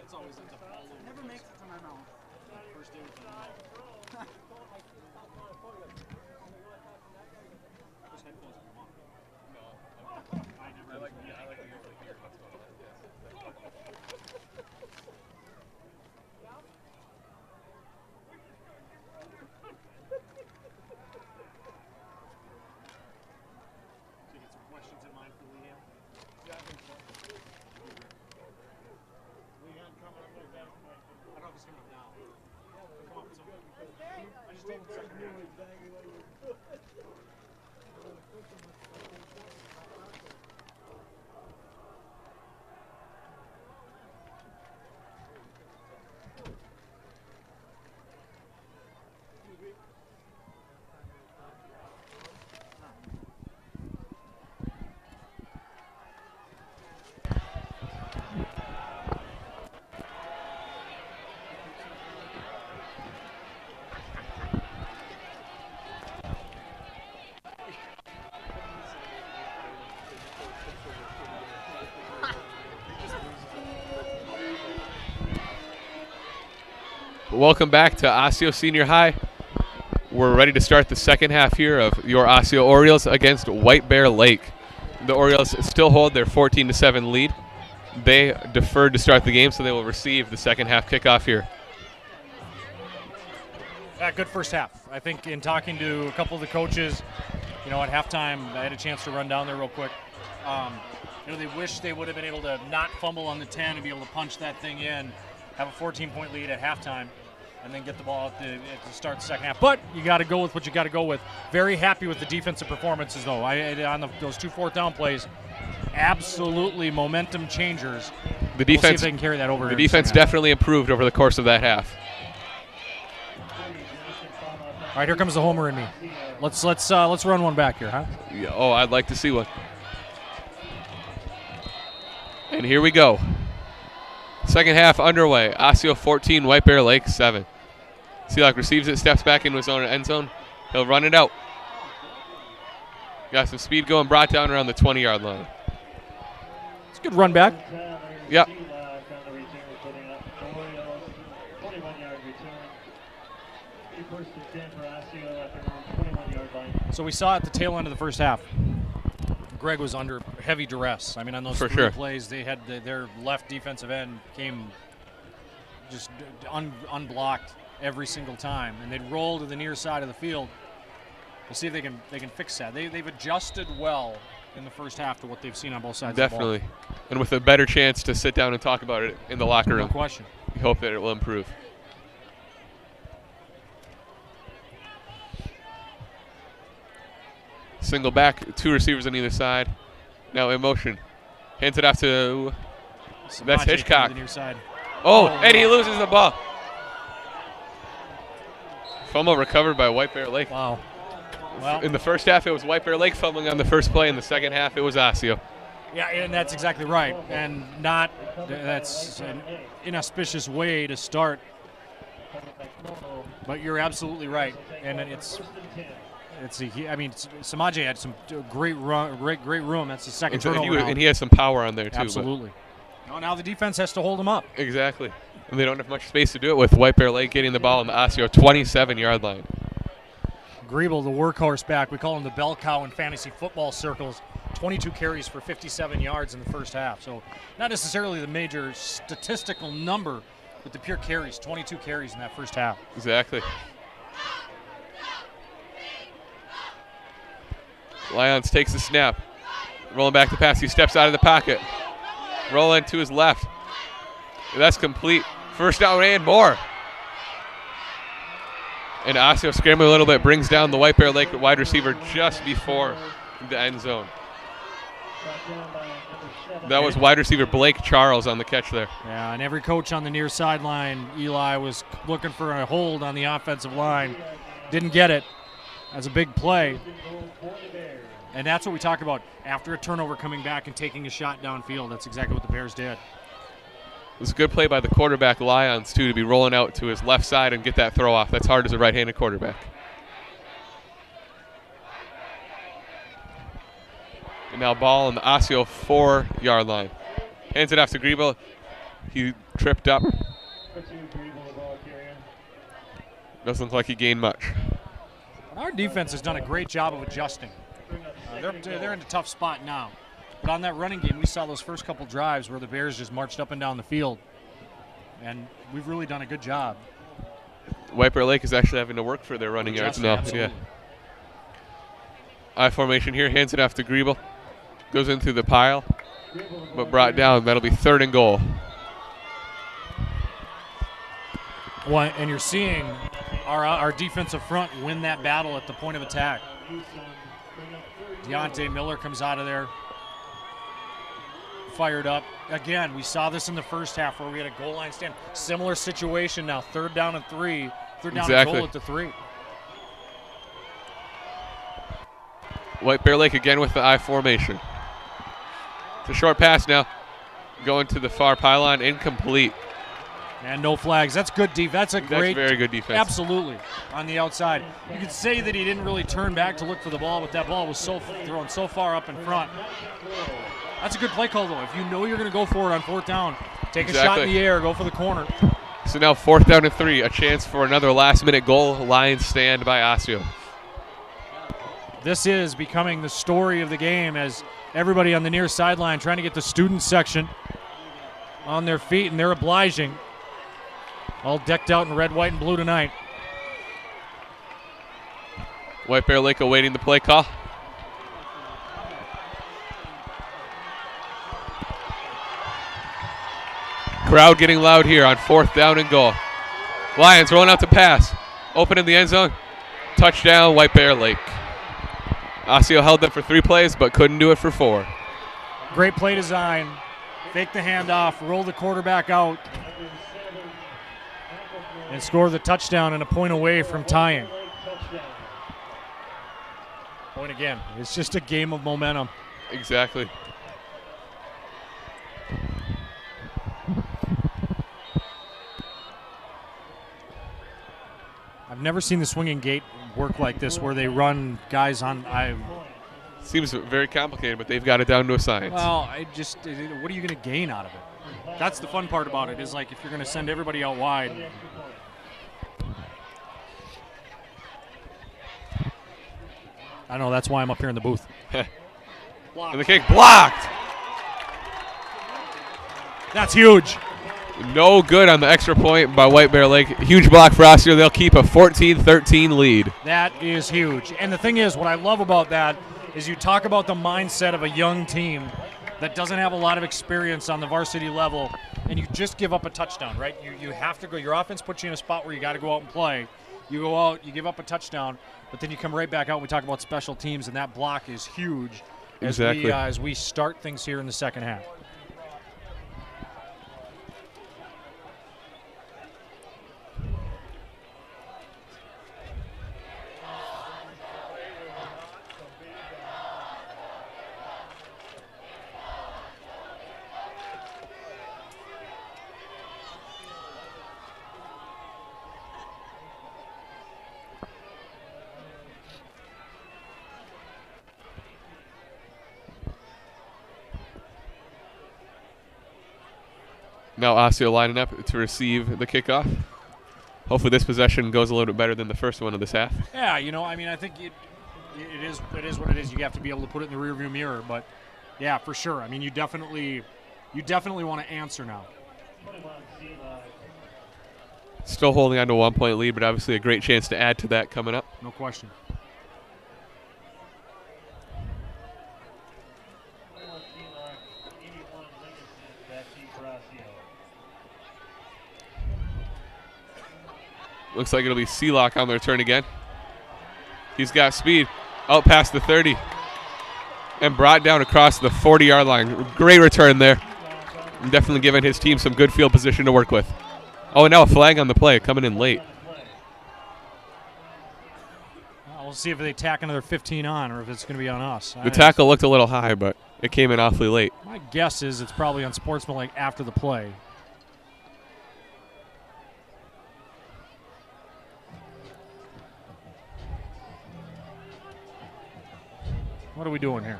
It's always ends up all over. Never makes it to my mouth. First day with the Those headphones are mom. No. I never. I like to hear what's going on. So you get some questions in mind for Liam? Yeah, I think so. Leon coming up like that. I don't know if he's coming up now. Come up with something. I just told him second half. Welcome back to Osseo Senior High. We're ready to start the second half here of your Osseo Orioles against White Bear Lake. The Orioles still hold their 14-7 lead. They deferred to start the game, so they will receive the second half kickoff here. Yeah, good first half. I think in talking to a couple of the coaches, at halftime, I had a chance to run down there real quick. They wish they would have been able to not fumble on the 10 and be able to punch that thing in, have a 14-point lead at halftime, and then get the ball to start the second half. But you got to go with what you got to go with. Very happy with the defensive performances, though. Those 2 4th down plays, absolutely momentum changers. The We'll see defense, if they can carry that over. the defense definitely improved over the course of that half. All right, here comes the homer in me. Let's run one back here, huh? Yeah, oh, I'd like to see one. And here we go. Second half underway. Osseo 14, White Bear Lake 7. Seelock receives it, steps back into his own end zone. He'll run it out. Got some speed going, brought down around the 20-yard line. It's a good run back. Yep. So we saw at the tail end of the first half, Greg was under heavy duress. I mean, on those For 3 sure. plays, they had their left defensive end came just unblocked every single time, and they'd roll to the near side of the field. We'll see if they can fix that. They've adjusted well in the first half to what they've seen on both sides Definitely. of the And with a better chance to sit down and talk about it in the locker ball. No room. question. We hope that it will improve. Single back, 2 receivers on either side. Now in motion. Hands it off to, that's Samaje Hitchcock. to the near side. Oh, and he loses the ball. Fumble recovered by White Bear Lake. Wow. Well, In the first half, it was White Bear Lake fumbling on the first play. In the second half, it was Osseo. yeah, and that's exactly right. And that's an inauspicious way to start. But you're absolutely right. And Samaje had some great room. That's the second turnover. now. And he has some power on there, too. but- Absolutely. Now the defense has to hold him up. Exactly. And they don't have much space to do it with White Bear Lake getting the ball on the Osseo 27-yard line. Griebel, the workhorse back. We call him the bell cow in fantasy football circles. 22 carries for 57 yards in the first half. So not necessarily the major statistical number, but the pure carries. 22 carries in that first half. Exactly. Lyons takes the snap. Rolling back the pass. He steps out of the pocket. Rolling to his left. That's complete. First down and more. And Osseo scrambling a little bit, brings down the White Bear Lake wide receiver just before the end zone. That was wide receiver Blake Charles on the catch there. Yeah, and every coach on the near sideline, Eli was looking for a hold on the offensive line. Didn't get it. That's a big play. And that's what we talk about. After a turnover, coming back and taking a shot downfield. That's exactly what the Bears did. It was a good play by the quarterback, Lyons, too, to be rolling out to his left side and get that throw off. That's hard as a right-handed quarterback. And now ball on the Osseo 4-yard line. Hands it off to Griebel. He tripped up. Doesn't look like he gained much. Our defense has done a great job of adjusting. They're in a tough spot now. But on that running game, we saw those first couple drives where the Bears just marched up and down the field. And we've really done a good job. White Bear Lake is actually having to work for their running yards now. Absolutely. Yeah. I formation here, hands it off to Griebel. Goes into the pile, but brought down. That'll be 3rd and goal. Well, and you're seeing our defensive front win that battle at the point of attack. Deontay Miller comes out of there fired up. Again, we saw this in the first half where we had a goal line stand. Similar situation now, 3rd down and 3. 3rd down and goal at the 3. White Bear Lake again with the I formation. It's a short pass now. Going to the far pylon, incomplete. And no flags. That's good defense. That's Very good defense. Absolutely. On the outside. You could say that he didn't really turn back to look for the ball, but that ball was thrown so far up in front. That's a good play call, though. If you know you're going to go for it on 4th down, take a shot in the air, go for the corner. So now 4th down and 3, a chance for another last-minute goal. Lions stand by Osseo. This is becoming the story of the game as everybody on the near sideline trying to get the student section on their feet, and they're obliging. All decked out in red, white, and blue tonight. White Bear Lake awaiting the play call. Crowd getting loud here on 4th down and goal. Lions rolling out to pass. Open in the end zone. Touchdown, White Bear Lake. Osseo held them for 3 plays, but couldn't do it for 4. Great play design. Fake the handoff, roll the quarterback out, and score the touchdown and a point away from tying. Point again. It's just a game of momentum. Exactly. I've never seen the swinging gate work like this where they run guys on. Seems very complicated, but they've got it down to a science. Well, what are you going to gain out of it? That's the fun part about it, is like if you're going to send everybody out wide. I know, that's why I'm up here in the booth. And the kick blocked. That's huge. No good on the extra point by White Bear Lake. Huge block for Osseo. They'll keep a 14-13 lead. That is huge. And the thing is, what I love about that is you talk about the mindset of a young team that doesn't have a lot of experience on the varsity level, and you just give up a touchdown, right? You have to go. Your offense puts you in a spot where you got to go out and play. You go out, you give up a touchdown, but then you come right back out. We talk about special teams, and that block is huge as we start things here in the second half. Now Osseo lining up to receive the kickoff. Hopefully this possession goes a little bit better than the first one of this half. Yeah, I think it is what it is. You have to be able to put it in the rearview mirror, but yeah, for sure. I mean, you definitely want to answer now. Still holding on to a 1-point lead, but obviously a great chance to add to that coming up. No question. Looks like it'll be Sealock on the return again. He's got speed out past the 30 and brought down across the 40-yard line. Great return there. Definitely giving his team some good field position to work with. Oh, and now a flag on the play coming in late. We'll see if they tack another 15 on or if it's going to be on us. The tackle looked a little high, but it came in awfully late. My guess is it's probably unsportsmanlike after the play. What are we doing here?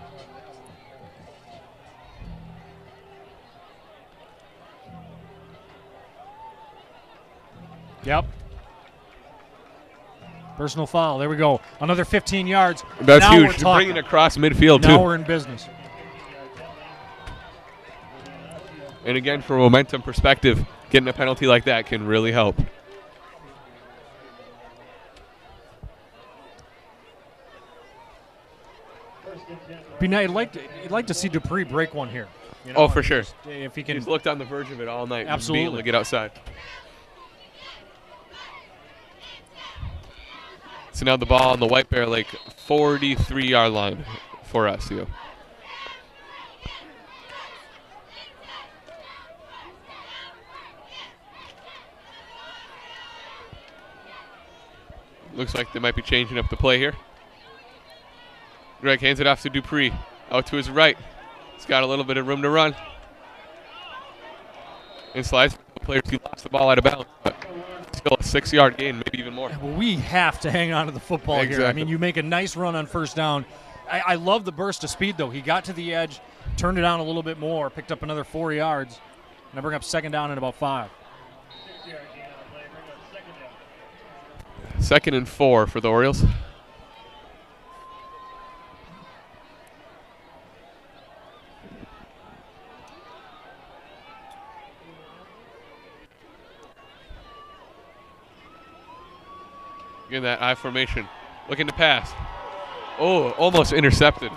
Yep. Personal foul. There we go. Another 15 yards. That's now huge. Bringing it across midfield, too. Now we're in business. And again, from a momentum perspective, getting a penalty like that can really help. You'd like to see Dupree break one here. You know, oh, for sure. If he can. He's looked on the verge of it all night. Absolutely. Being able to get outside. So now the ball on the White Bear Lake 43-yard line for Osseo. Looks like they might be changing up the play here. Greg hands it off to Dupree. Out to his right. He's got a little bit of room to run. And slides. Players, he lost the ball out of bounds, but still a 6-yard gain, maybe even more. Well, we have to hang on to the football Exactly. here. I mean, you make a nice run on first down. I love the burst of speed, though. He got to the edge, turned it on a little bit more, picked up another 4 yards, and I bring up second down at about 5. 2nd and 4 for the Orioles. Again, that I formation. Looking to pass. Oh, almost intercepted.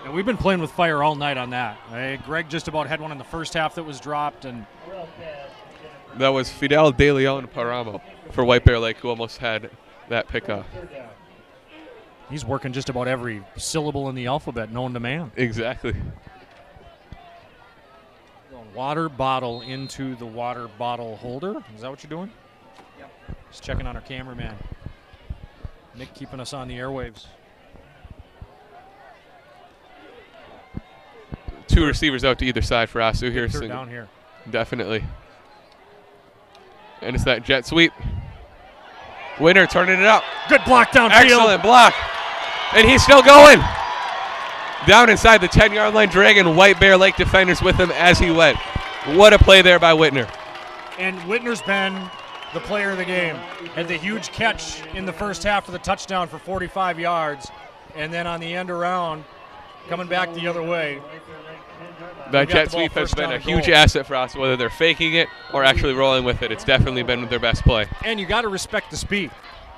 And we've been playing with fire all night on that. Greg just about had one in the first half that was dropped. And That was Fidel De Leon Paramo for White Bear Lake, who almost had that pickoff. He's working just about every syllable in the alphabet known to man. Exactly. Going water bottle into the water bottle holder. Is that what you're doing? Yep. Just checking on our cameraman. Nick keeping us on the airwaves. 2 receivers out to either side for Osseo here. Third down here. Definitely. And it's that jet sweep. Winner turning it up. Good block downfield. Excellent block. And he's still going. Down inside the 10-yard line, dragging White Bear Lake defenders with him as he went. What a play there by Whitner. And Whitner's been the player of the game. Had the huge catch in the first half for the touchdown for 45 yards. And then on the end around, coming back the other way. That jet sweep has been a huge asset for us, whether they're faking it or actually rolling with it. It's definitely been their best play. And you got to respect the speed.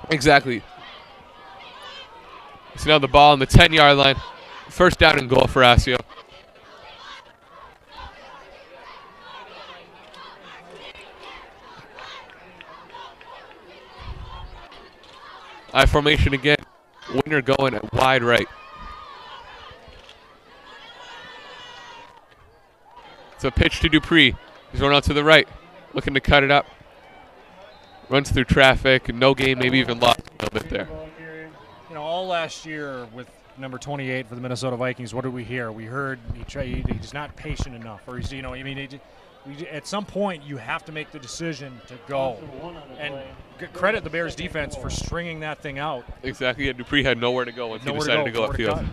Exactly. So now the ball on the 10-yard line. First down and goal for Osseo. I formation again. Winner going at wide right. It's a pitch to Dupree. He's going out to the right, looking to cut it up. Runs through traffic, no gain, maybe even lost a little bit there. You know, all last year with number 28 for the Minnesota Vikings, what did we hear? We heard he's not patient enough, or he's, at some point you have to make the decision to go. And credit the Bears defense for stringing that thing out. Exactly. Yeah, Dupree had nowhere to go once he decided to go upfield.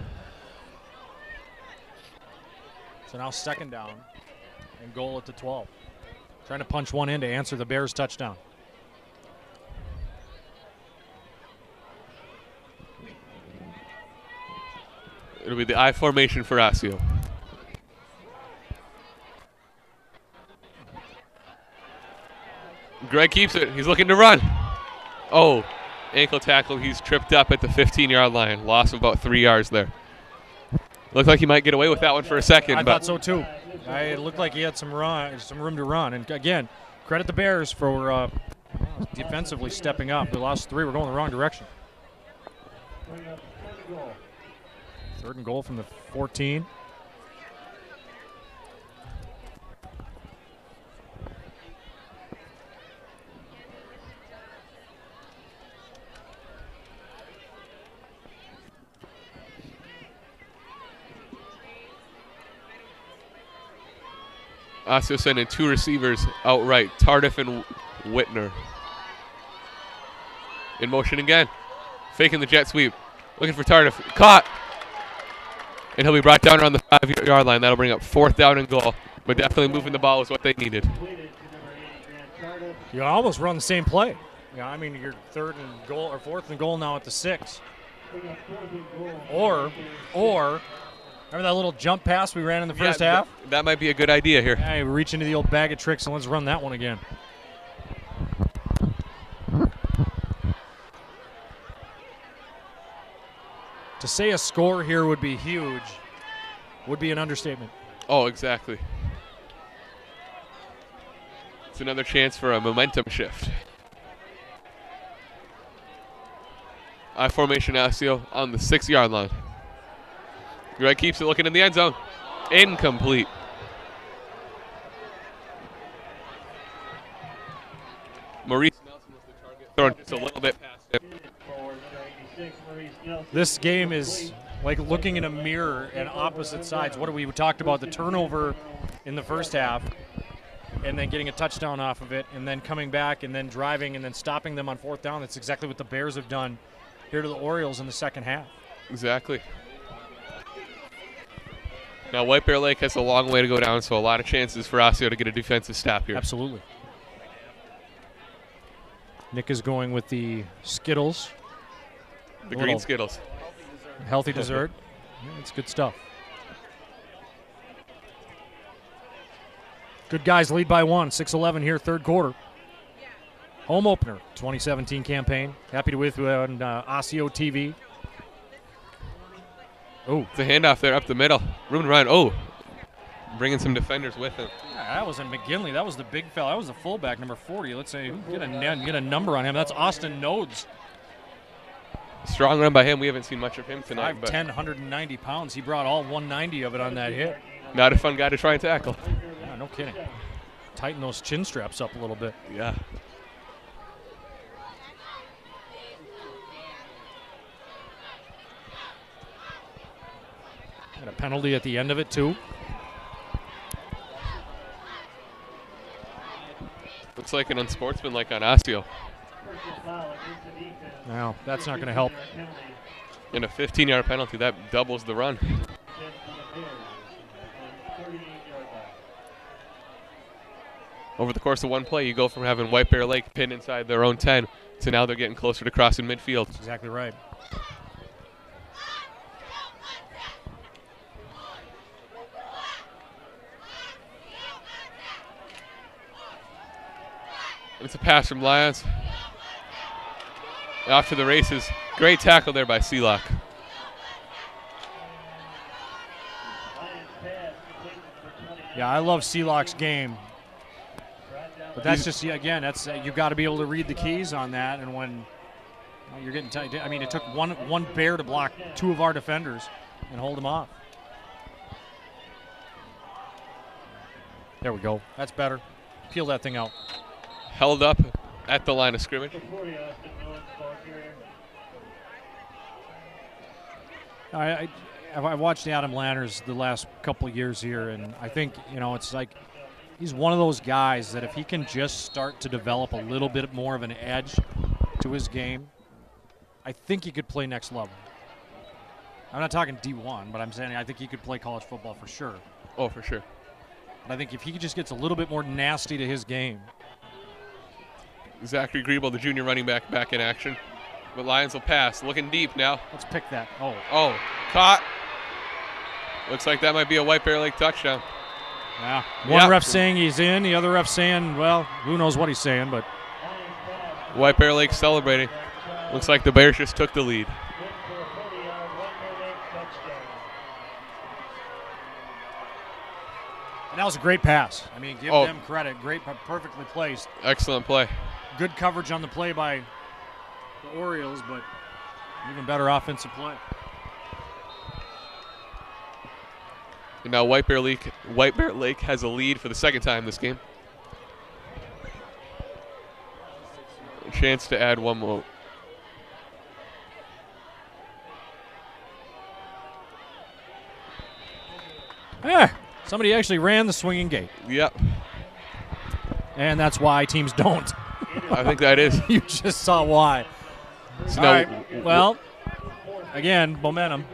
So now second down and goal at the 12. Trying to punch one in to answer the Bears touchdown. It'll be the I formation for Osseo. Greg keeps it. He's looking to run. Oh, ankle tackle. He's tripped up at the 15-yard line. Loss of about 3 yards there. Looked like he might get away with that one for a second. I thought so too. It looked like he had some room to run. And again, credit the Bears for defensively stepping up. We lost 3. We're going the wrong direction. Third and goal from the 14. Osseo sending 2 receivers outright, Tardif and Whitner. In motion again, faking the jet sweep, looking for Tardif, caught. And he'll be brought down around the 5-yard line. That'll bring up 4th down and goal. But definitely moving the ball was what they needed. You almost run the same play. Yeah, I mean, you're 4th and goal now at the 6. Or remember that little jump pass we ran in the first half? That might be a good idea here. Yeah, we reach into the old bag of tricks and let's run that one again. To say a score here would be huge would be an understatement. Oh, exactly. It's another chance for a momentum shift. I formation Osseo on the 6-yard line. Greg keeps it looking in the end zone. Incomplete. Maurice Nelson was the target, thrown just a little bit past him. This game is like looking in a mirror at opposite sides. We talked about the turnover in the first half and then getting a touchdown off of it and then coming back and then driving and then stopping them on 4th down. That's exactly what the Bears have done here to the Orioles in the second half. Exactly. Now White Bear Lake has a long way to go down, so a lot of chances for Osseo to get a defensive stop here. Absolutely. Nick is going with the Skittles. The green Skittles. Healthy dessert. Yeah, it's good stuff. Good guys lead by 1. 6-11 here, 3rd quarter. Home opener, 2017 campaign. Happy to be with you on Osseo TV. Oh, it's a handoff there up the middle. Room to run. Oh, bringing some defenders with him. Yeah, that wasn't McGinley. That was the big fella. That was the fullback, number 40. Let's say get a number on him. That's Austin Nodes. Strong run by him. We haven't seen much of him tonight. 5'10", 190 pounds. He brought all 190 of it on that hit. Not a fun guy to try and tackle. Yeah, no kidding. Tighten those chin straps up a little bit. Yeah. And a penalty at the end of it, too. Looks like an unsportsmanlike on Osseo. Now, that's not going to help. And a 15-yard penalty. That doubles the run. Over the course of one play, you go from having White Bear Lake pinned inside their own 10 to now they're getting closer to crossing midfield. That's exactly right. It's a pass from Lyons. Off to the races. Great tackle there by Sealock. Yeah, I love Sealock's game. But that's just, again, that's you've got to be able to read the keys on that. And when you're getting tight, I mean, it took one bear to block two of our defenders and hold them off. There we go. That's better. Peel that thing out. Held up at the line of scrimmage. I watched Adam Lanners the last couple of years here, and I think, it's like he's one of those guys that if he can just start to develop a little bit more of an edge to his game, I think he could play next level. I'm not talking D1, but I'm saying I think he could play college football for sure. Oh, for sure. But I think if he just gets a little bit more nasty to his game. Zachary Griebel, the junior running back in action. But Lions will pass. Looking deep now. Let's pick that. Oh, caught. Looks like that might be a White Bear Lake touchdown. Yeah. One ref saying he's in, the other ref saying, well, who knows what he's saying, but. White Bear Lake celebrating. Looks like the Bears just took the lead. And that was a great pass. I mean, give them credit. Great, perfectly placed. Excellent play. Good coverage on the play by the Orioles, but even better offensive play. And now White Bear Lake has a lead for the second time this game. A chance to add one more. Somebody actually ran the swinging gate. Yep. And that's why teams don't. I think that is. You just saw why. So all right. Well, again, momentum.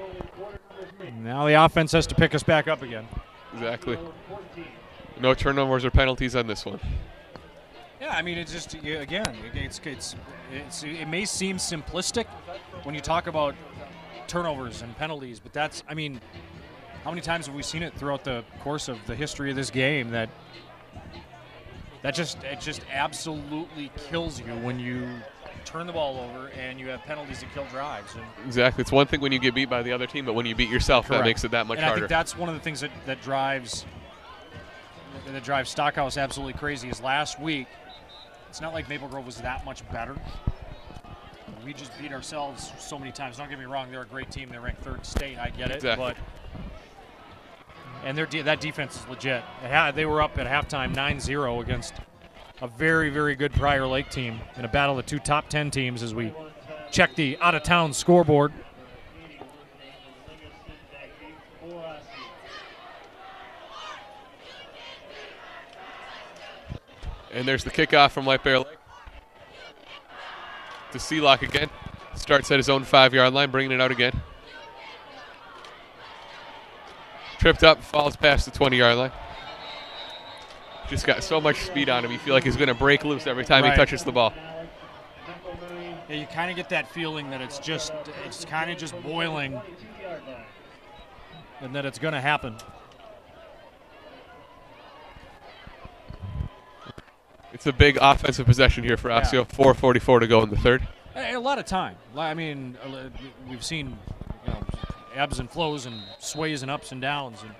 Now the offense has to pick us back up again. Exactly. No turnovers or penalties on this one. Yeah, I mean, it's just, again, it may seem simplistic when you talk about turnovers and penalties, but that's, I mean, how many times have we seen it throughout the course of the history of this game that it just absolutely kills you when you turn the ball over and you have penalties that kill drives. And exactly. It's one thing when you get beat by the other team, but when you beat yourself, correct. That makes it that much harder. I think that's one of the things that drives Stockhouse absolutely crazy is last week, it's not like Maple Grove was that much better. We just beat ourselves so many times. Don't get me wrong, they're a great team. They're ranked third in state. I get it. Exactly. And that defense is legit. They were up at halftime 9-0 against a very, very good Prior Lake team in a battle of the two top 10 teams as we check the out-of-town scoreboard. And there's the kickoff from White Bear Lake. To Sealock again. Starts at his own 5-yard line, bringing it out again. Tripped up, falls past the 20-yard line. Just got so much speed on him. You feel like he's going to break loose every time he touches the ball. Yeah, you kind of get that feeling that it's kind of just boiling and that it's going to happen. It's a big offensive possession here for Osseo. 4:44 to go in the third. A lot of time. I mean, we've seen ebbs and flows and sways and ups and downs. And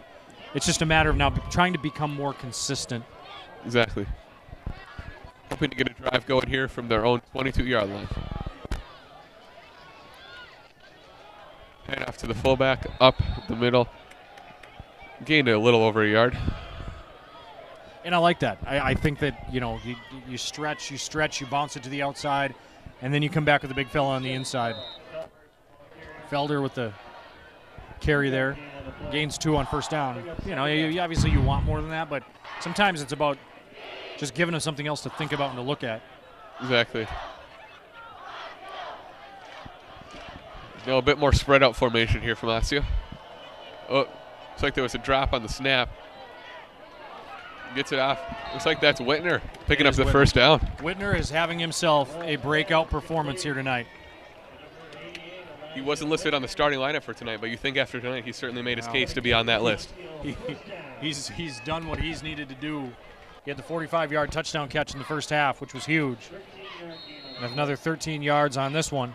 It's just a matter of now trying to become more consistent. Exactly. Hoping to get a drive going here from their own 22-yard line. Hand off to the fullback, up the middle. Gained a little over a yard. And I like that. I think that, you stretch, you bounce it to the outside, and then you come back with a big fella on the inside. Felder with the carry there. Gains 2 on first down. Obviously you want more than that, but sometimes it's about just giving them something else to think about and to look at. Exactly. A bit more spread out formation here from Osseo. Oh, looks like there was a drop on the snap. Gets it off. Looks like that's Whitner picking up the first down. Whitner is having himself a breakout performance here tonight. He wasn't listed on the starting lineup for tonight, but you think after tonight he certainly made his case to be on that list. He's done what he's needed to do. He had the 45-yard touchdown catch in the first half, which was huge. And another 13 yards on this one.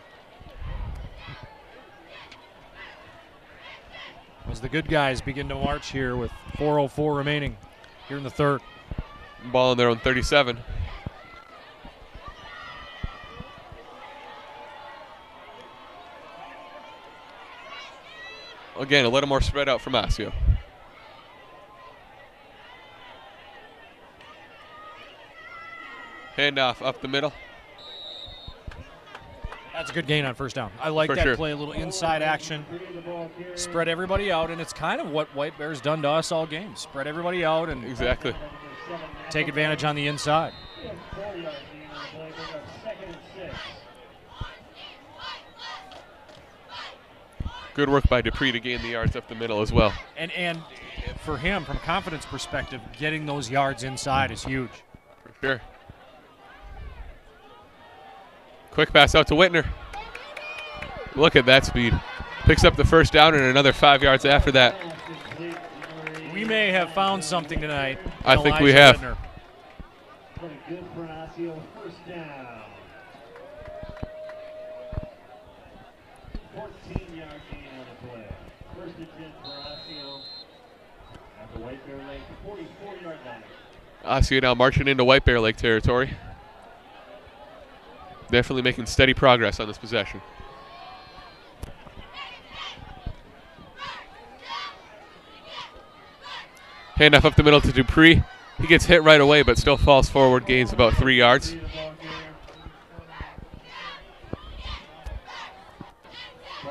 As the good guys begin to march here with 4:04 remaining here in the third. Ball on their own 37. Again, a little more spread out from Osseo. Handoff up the middle. That's a good gain on first down. I like that play, a little inside action. Spread everybody out, and it's kind of what White Bear's done to us all game. Spread everybody out and exactly take advantage on the inside. Good work by Dupree to gain the yards up the middle as well. And for him, from a confidence perspective, getting those yards inside is huge. For sure. Quick pass out to Whitner. Look at that speed. Picks up the first down and another 5 yards after that. We may have found something tonight. I think we have. Whitner. Good for Osseo, first down. 14-yard gain on the play. First and 10 for Osseo at the White Bear Lake 44-yard line. Osseo now marching into White Bear Lake territory. Definitely making steady progress on this possession. Handoff up the middle to Dupree. He gets hit right away, but still falls forward, gains about 3 yards.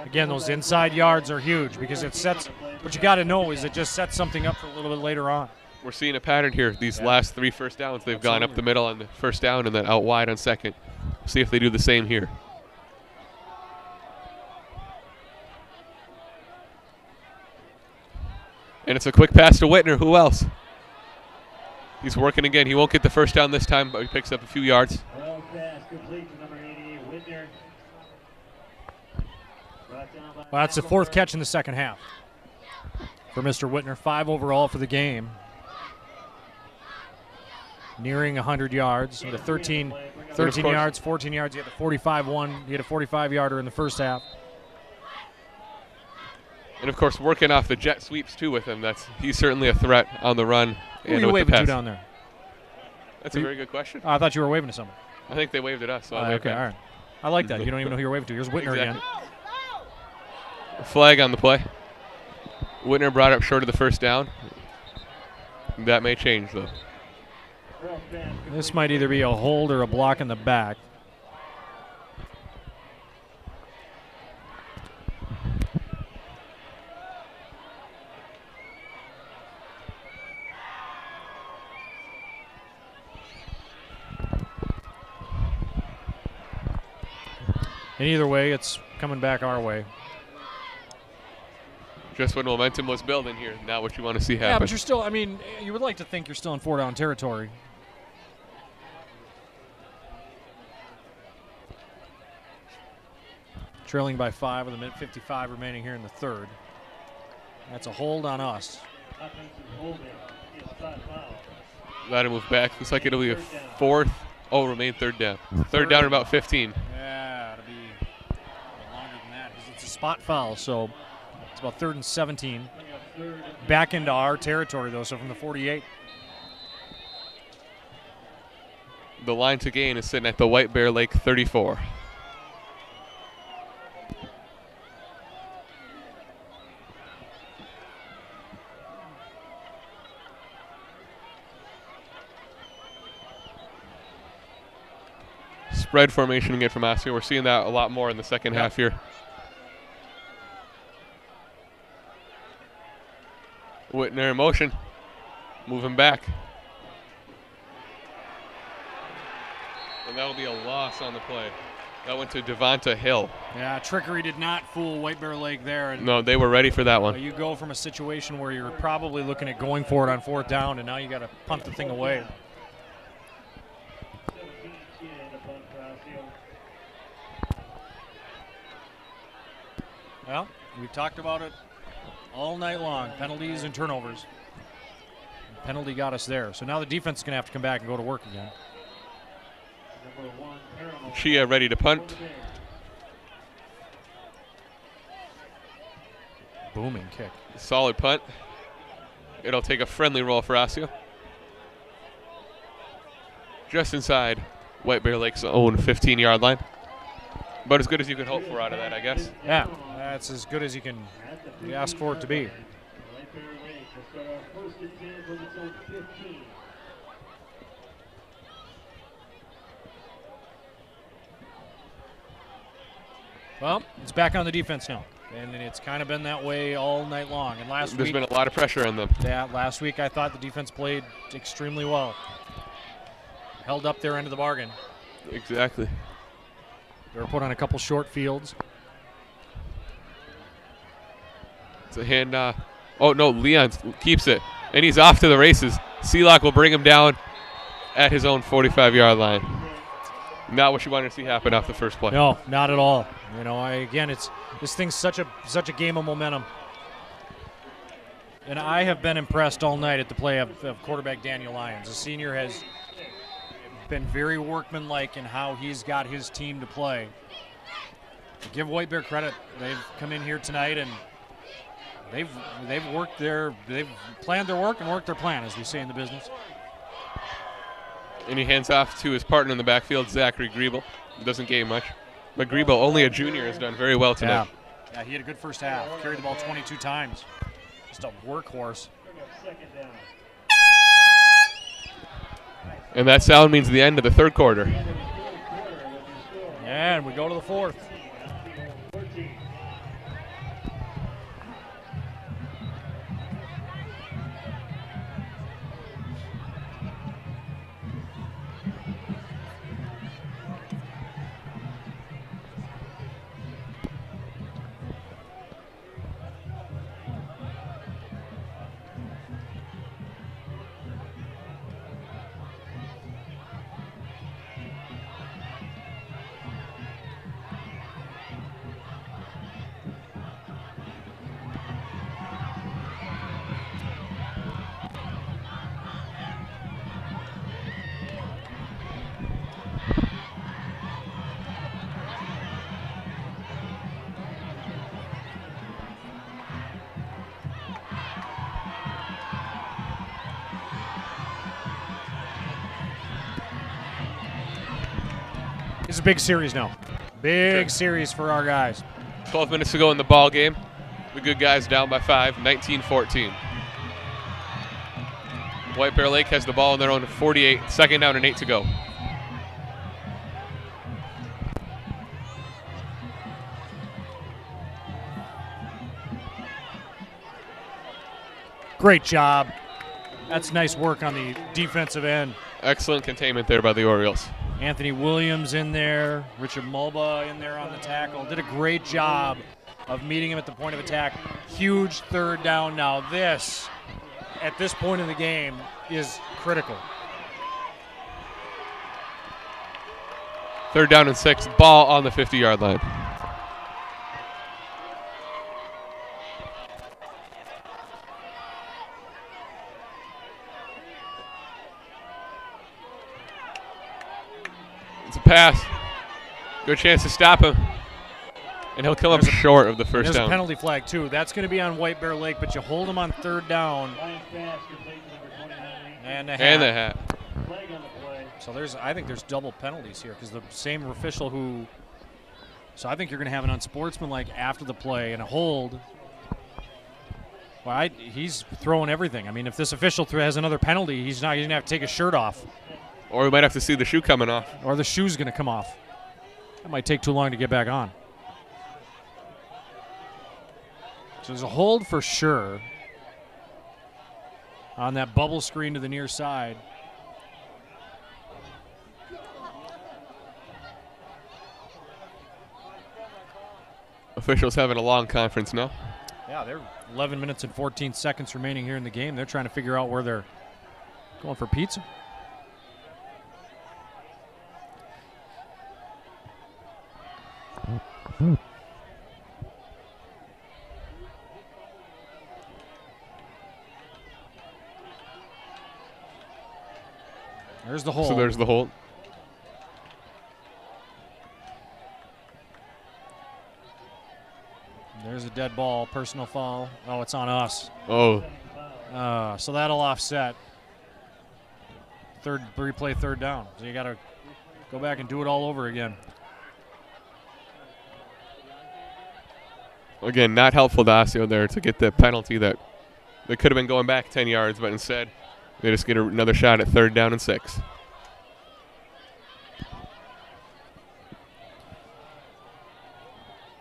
Again, those inside yards are huge because it sets, what you got to know is it just sets something up for a little bit later on. We're seeing a pattern here. These last 3 first downs, they've gone up the middle on the first down and then out wide on second. See if they do the same here. And it's a quick pass to Whitner. Who else? He's working again. He won't get the first down this time, but he picks up a few yards. Well pass complete to number 88, Whitner. Well, that's the 4th catch in the second half for Mr. Whitner. 5 overall for the game. Nearing 100 yards. With a 13 yards, 14 yards. He had the 45-1. He had a 45-yarder in the first half. And, of course, working off the jet sweeps, too, with him. He's certainly a threat on the run. Who are you waving to down there? That's a very good question. Oh, I thought you were waving to someone. I think they waved at us. So okay, all right. I like that. You don't even know who you're waving to. Here's Whitner again. Flag on the play. Whitner brought up short of the first down. That may change, though. This might either be a hold or a block in the back. And either way, it's coming back our way. Just when momentum was building here, not what you want to see happen. Yeah, but you're still, I mean, you would like to think you're still in 4-down territory. Trailing by 5 with a minute 55 remaining here in the third. That's a hold on us. That'll move back. Looks like it'll be a 4th. Oh, remain 3rd down. 3rd down at about 15. Yeah, it'll be longer than that because it's a spot foul, so it's about 3rd and 17. back into our territory, though, so from the 48. The line to gain is sitting at the White Bear Lake 34. Spread formation again from Osseo. We're seeing that a lot more in the second half here. Whitner in motion, moving back. And that'll be a loss on the play. That went to Devonta Hill. Yeah, trickery did not fool White Bear Lake there. And no, they were ready for that one. you go from a situation where you're probably looking at going for it on 4th down, and now you got to punt the thing away. Well, we've talked about it all night long, penalties and turnovers. The penalty got us there. So now the defense is going to have to come back and go to work again. Chia ready to punt. Booming kick. Solid punt. It'll take a friendly roll for Osseo. Just inside White Bear Lake's own 15-yard line. About as good as you could hope for out of that, I guess. Yeah, that's as good as you can ask for it to be. Well, it's back on the defense now, and it's kind of been that way all night long. And There's been a lot of pressure on them. Yeah, last week I thought the defense played extremely well. Held up their end of the bargain. Exactly. They were put on a couple short fields. It's a handoff. Oh, no, Leon keeps it, and he's off to the races. Sealock will bring him down at his own 45-yard line. Not what you wanted to see happen off the first play. No, not at all. You know, this thing's such a game of momentum. And I have been impressed all night at the play of quarterback Daniel Lyons. The senior has been very workmanlike in how he's got his team to play. Give White Bear credit. They've come in here tonight and they've planned their work and worked their plan, as we say in the business. And he hands off to his partner in the backfield, Zachary Griebel. Doesn't gain much. But Griebel, only a junior, has done very well tonight. Yeah, he had a good first half. Carried the ball 22 times. Just a workhorse. And that sound means the end of the third quarter. And we go to the 4th. It's a big series now. Big series for our guys. 12 minutes to go in the ball game. The good guys down by 5, 19-14. White Bear Lake has the ball in their own 48, 2nd down and 8 to go. Great job. That's nice work on the defensive end. Excellent containment there by the Orioles. Anthony Williams in there, Richard Mulba in there on the tackle. Did a great job of meeting him at the point of attack. Huge 3rd down now. This, at this point in the game, is critical. 3rd down and 6, ball on the 50-yard line. It's a pass. Good chance to stop him. And he'll come up short of the first There's down. a penalty flag, too. That's going to be on White Bear Lake, but you hold him on third down. Lions pass complete to number 29. And the hat. And the hat. Flag on the play. So I think there's double penalties here because the same official who. So I think you're going to have an unsportsmanlike after the play and a hold. Well, he's throwing everything. I mean, if this official has another penalty, he's going to have to take his shirt off. Or we might have to see the shoe coming off. Or the shoe's going to come off. That might take too long to get back on. So there's a hold for sure on that bubble screen to the near side. Officials having a long conference now. Yeah, they're 11 minutes and 14 seconds remaining here in the game. They're trying to figure out where they're going for pizza. There's the hold. So there's the hold. There's a dead ball, personal foul. Oh, it's on us. Oh, So that'll offset. Replay third down. So you got to go back and do it all over again. again, not helpful to Osseo there to get the penalty that they could have been going back 10 yards, but instead they just get another shot at 3rd down and 6.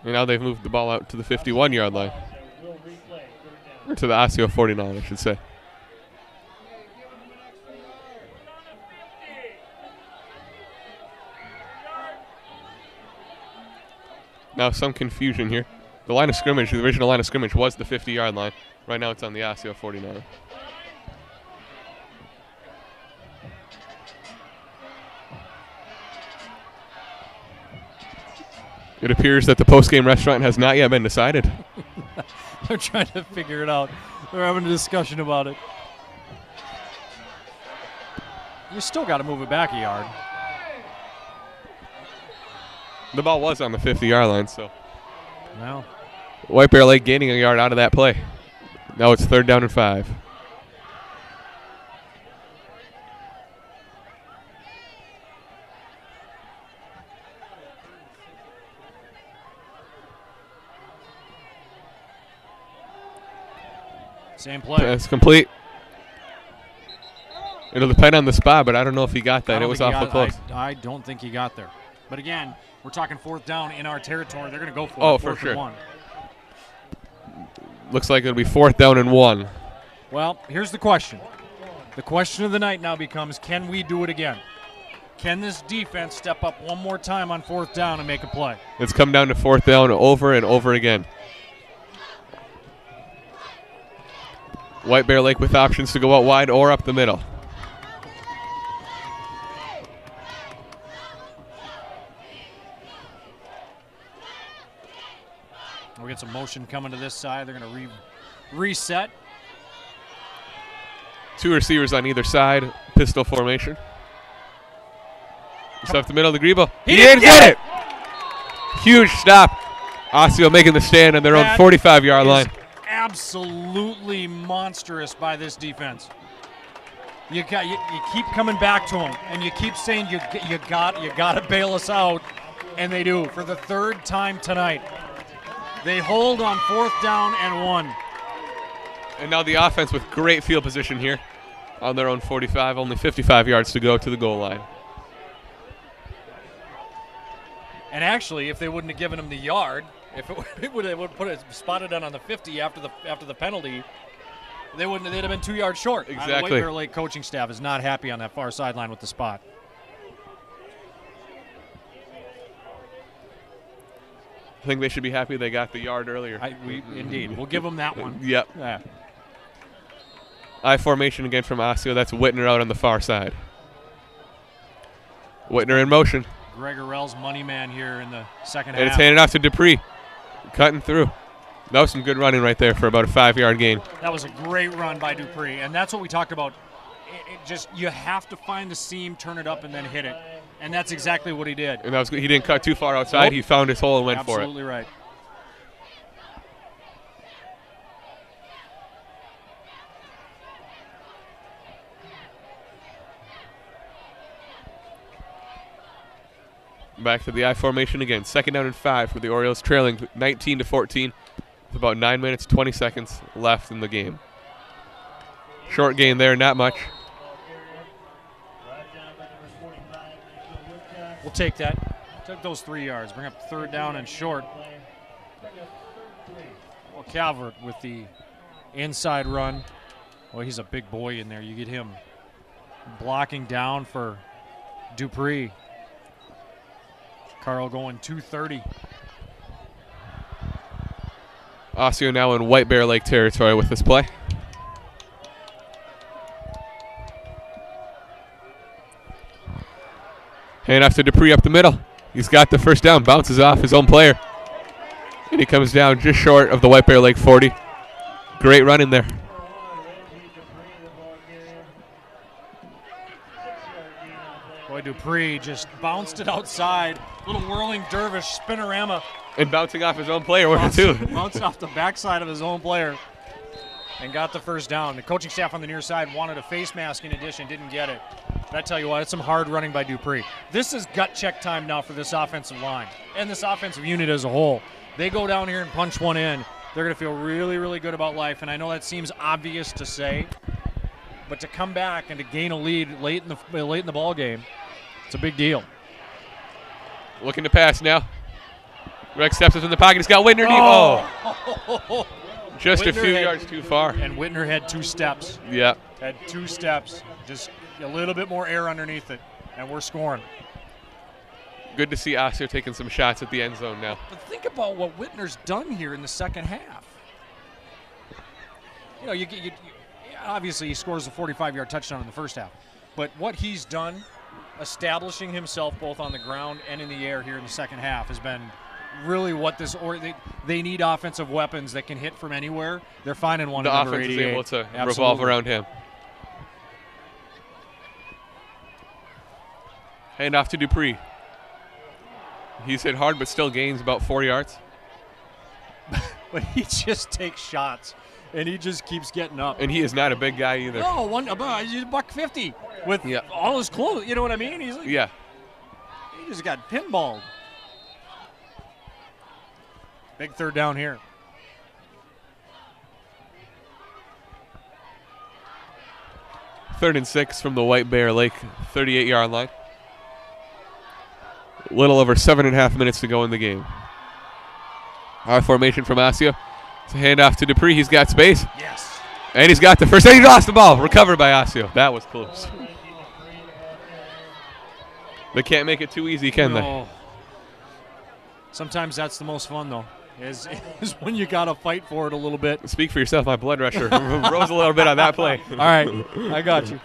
And now they've moved the ball out to the 51-yard line. Or to the Osseo 49, I should say. Now some confusion here. The line of scrimmage, the original line of scrimmage was the 50-yard line. Right now it's on the Osseo 49. It appears that the post-game restaurant has not yet been decided. They're trying to figure it out. They're having a discussion about it. You still got to move it back a yard. The ball was on the 50-yard line, so. Well, White Bear Lake gaining a yard out of that play. Now it's 3rd down and 5. same play. It's complete. It'll depend on the spot, but I don't know if he got that. It was awful close. I don't think he got there. But again, we're talking 4th down in our territory. They're going to go for it. Oh, for 4th sure. and 1. Looks like it'll be 4th down and 1. Well, here's the question. The question of the night now becomes, can we do it again? Can this defense step up one more time on 4th down and make a play? It's come down to 4th down over and over again. White Bear Lake with options to go out wide or up the middle. We get some motion coming to this side. They're going to reset. 2 receivers on either side. Pistol formation. Just up the middle of the Grebo. He didn't get it! Huge stop. Osseo making the stand on their own 45-yard line. Absolutely monstrous by this defense. You keep coming back to them, and you keep saying you got to bail us out, and they do for the 3rd time tonight. They hold on 4th down and 1. And now the offense with great field position here on their own 45, only 55 yards to go to the goal line. And actually, if they wouldn't have given him the yard, if it would have put it spotted on the 50 after the penalty, they'd have been 2 yards short. Exactly. The White Bear Lake coaching staff is not happy on that far sideline with the spot. I think they should be happy they got the yard earlier. Indeed. We'll give them that one. Yep. Yeah. I formation again from Osseo. That's Whitner out on the far side. Whitner in motion. Gregorell's money man here in the second half. And it's handed off to Dupree. Cutting through. That was some good running right there for about a 5-yard gain. That was a great run by Dupree, and that's what we talked about. It just, you have to find the seam, turn it up, and then hit it. And that's exactly what he did. And that was good. He didn't cut too far outside. Nope. He found his hole and went for it. Absolutely right. Back to the I formation again. 2nd down and 5 for the Orioles, trailing 19-14 with about 9 minutes, 20 seconds left in the game. Short gain there, not much. We'll take that. Took those 3 yards. Bring up 3rd down and short. Well, Calvert with the inside run. Well, he's a big boy in there. You get him blocking down for Dupree. Carl going 230. Osseo now in White Bear Lake territory with this play. Hand off to Dupree up the middle. He's got the 1st down, bounces off his own player. And he comes down just short of the White Bear Lake 40. Great run in there. Boy, Dupree just bounced it outside. Little whirling dervish spinorama. And bouncing off his own player, one or two. Bounced off the backside of his own player and got the 1st down. The coaching staff on the near side wanted a face mask in addition, didn't get it. But I tell you what, it's some hard running by Dupree. This is gut check time now for this offensive line and this offensive unit as a whole. They go down here and punch one in, they're going to feel really, really good about life. And I know that seems obvious to say, but to come back and to gain a lead late in the ball game, it's a big deal. Looking to pass now. Greg steps up in the pocket. He's got Whitner deep. Oh. Just Whitner a few yards too far. And Whitner had 2 steps. Yeah. Had 2 steps. Just a little bit more air underneath it, and we're scoring. Good to see Osseo taking some shots at the end zone now. But think about what Whitner's done here in the 2nd half. You know, obviously he scores a 45-yard touchdown in the 1st half, but what he's done, establishing himself both on the ground and in the air here in the 2nd half, has been really what they need offensive weapons that can hit from anywhere. They're finding one. The at number offense 88. is able to Absolutely. revolve around him. Hand off to Dupree. He's hit hard, but still gains about 4 yards. But he just takes shots, and he just keeps getting up. And he is not a big guy either. No, he's $150 with all his clothes. You know what I mean? He's like, Yeah. he just got pinballed. Big 3rd down here. Third and 6 from the White Bear Lake 38-yard line. Little over 7.5 minutes to go in the game. Our formation from Osseo. It's a handoff to Dupree. He's got space. Yes. And he's got the 1st. And he lost the ball. Recovered by Osseo. That was close. They can't make it too easy, can they? Sometimes that's the most fun, though, is when you got to fight for it a little bit. Speak for yourself. My blood pressure rose a little bit on that play. All right. I got you.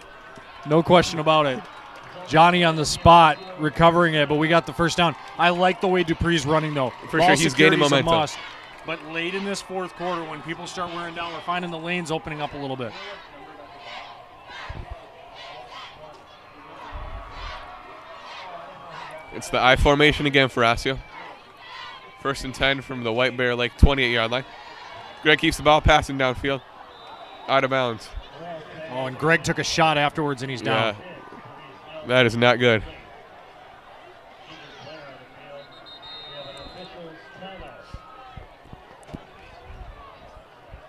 No question about it. Johnny on the spot, recovering it, but we got the 1st down. I like the way Dupree's running, though. For sure, he's gaining momentum. Must. But late in this 4th quarter, when people start wearing down, we're finding the lanes opening up a little bit. It's the I formation again for Osseo. 1st and 10 from the White Bear Lake 28-yard line. Greg keeps the ball passing downfield. Out of bounds. Oh, and Greg took a shot afterwards, and he's down. Yeah. That is not good.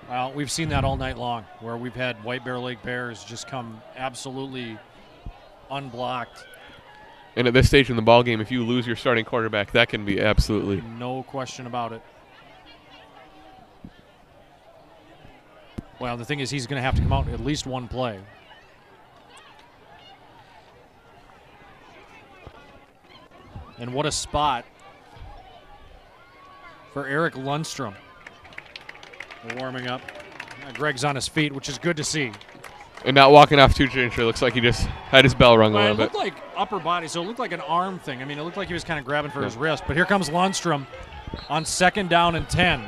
Well, we've seen that all night long, where we've had White Bear Lake Bears just come absolutely unblocked. And at this stage in the ball game, if you lose your starting quarterback, that can be absolutely. No question about it. Well, the thing is, he's going to have to come out at least one play. And what a spot for Eric Lundstrom. They're warming up. Greg's on his feet, which is good to see. And not walking off too gingerly. Looks like he just had his bell rung a little It bit. looked like upper body, so it looked like an arm thing. I mean, it looked like he was kind of grabbing for his wrist. But here comes Lundstrom on 2nd down and 10.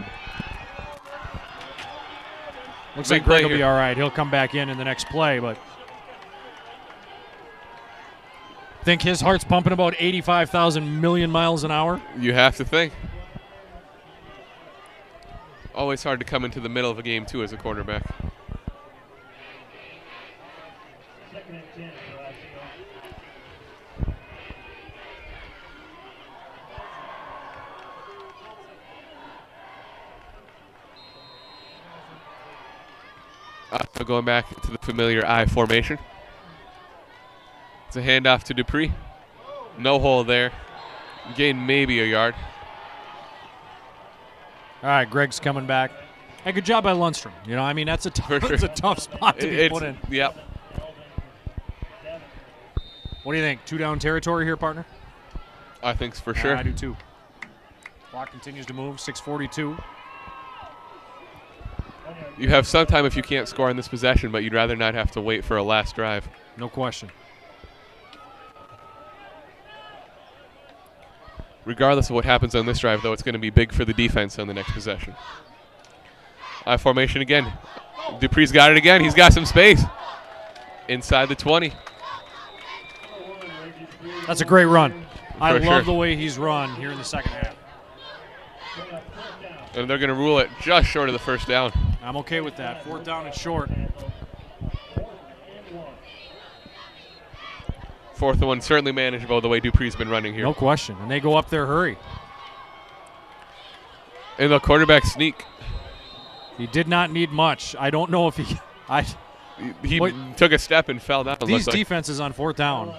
Looks Big like Greg play will be here. all right. He'll come back in the next play, but think his heart's pumping about 85,000 million miles an hour. You have to think. Always hard to come into the middle of a game, too, as a quarterback. 2nd and 10 for Osseo. going back to the familiar I formation. It's a handoff to Dupree. No hole there. Gain maybe a yard. All right, Greg's coming back. Hey, good job by Lundstrom. You know, I mean, that's a For that's sure. a tough spot to be put in. Yep. What do you think? 2 down territory here, partner? I think for sure. I do too. Clock continues to move. 6:42. You have some time if you can't score on this possession, but you'd rather not have to wait for a last drive. No question. Regardless of what happens on this drive, though, it's going to be big for the defense on the next possession. I formation again. Dupree's got it again. He's got some space. Inside the 20. That's a great run. I For love sure. the way he's run here in the second half. And they're going to rule it just short of the first down. I'm okay with that. 4th down and short. 4th and 1 certainly manageable the way Dupree's been running here. No question. And they go up there, hurry. And the quarterback sneak. He did not need much. I don't know if he. He Wait. took a step and fell down. These looks like. defenses on 4th down.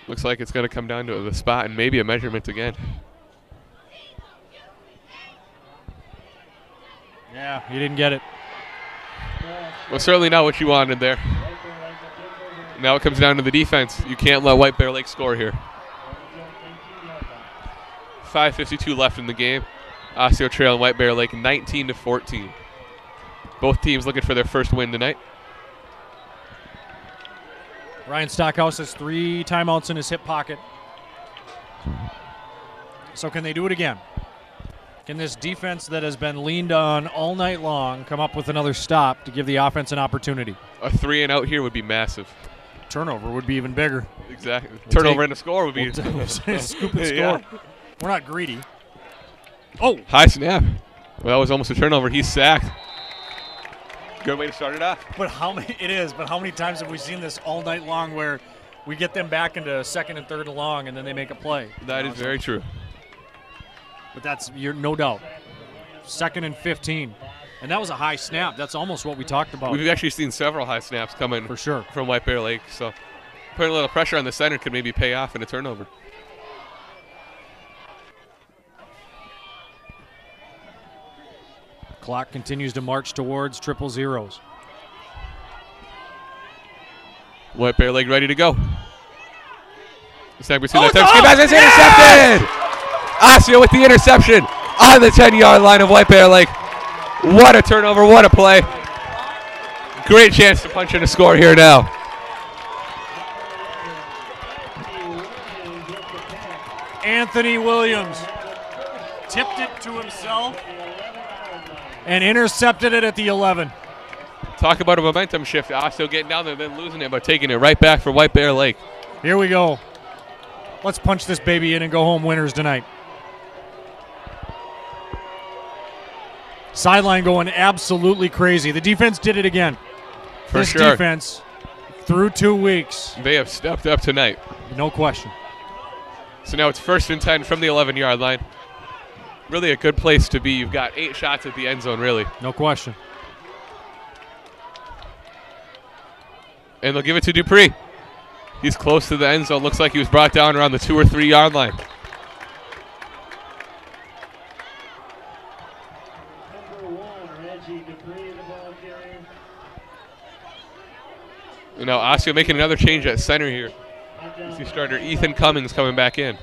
Looks like it's going to come down to the spot and maybe a measurement again. Yeah, he didn't get it. Well, certainly not what you wanted there. Now it comes down to the defense. You can't let White Bear Lake score here. 5:52 left in the game. Osseo Trail and White Bear Lake 19-14. Both teams looking for their first win tonight. Ryan Stockhouse has 3 timeouts in his hip pocket. So can they do it again? Can this defense that has been leaned on all night long come up with another stop to give the offense an opportunity? A 3 and out here would be massive. Turnover would be even bigger. Exactly. Turnover and a score would be. Scoop and score. Yeah. We're not greedy. Oh, High snap. Well, that was almost a turnover. He's sacked. Good way to start it off. but how many times have we seen this all night long where we get them back into 2nd and 3rd and long and then they make a play? That is very true. But you're no doubt. 2nd and 15. And that was a high snap. That's almost what we talked about. We've actually seen several high snaps coming For sure. from White Bear Lake. So putting a little pressure on the center could maybe pay off in a turnover. Clock continues to march towards 000. White Bear Lake ready to go. Snap between Oh, the touch. it's off! It's intercepted! Osseo with the interception on the 10-yard line of White Bear Lake. What a turnover, what a play. Great chance to punch in a score here now. Anthony Williams tipped it to himself and intercepted it at the 11. Talk about a momentum shift. Osseo getting down there, then losing it, but taking it right back for White Bear Lake. Here we go. Let's punch this baby in and go home winners tonight. Sideline going absolutely crazy. The defense did it again. For this sure. defense, through 2 weeks, They have stepped up tonight. no question. So now it's 1st and 10 from the 11-yard line. Really a good place to be. You've got 8 shots at the end zone, really. No question. And they'll give it to Dupree. He's close to the end zone. Looks like he was brought down around the 2 or 3 yard line. And now Osseo making another change at center here. You see starter Ethan Cummings coming back in.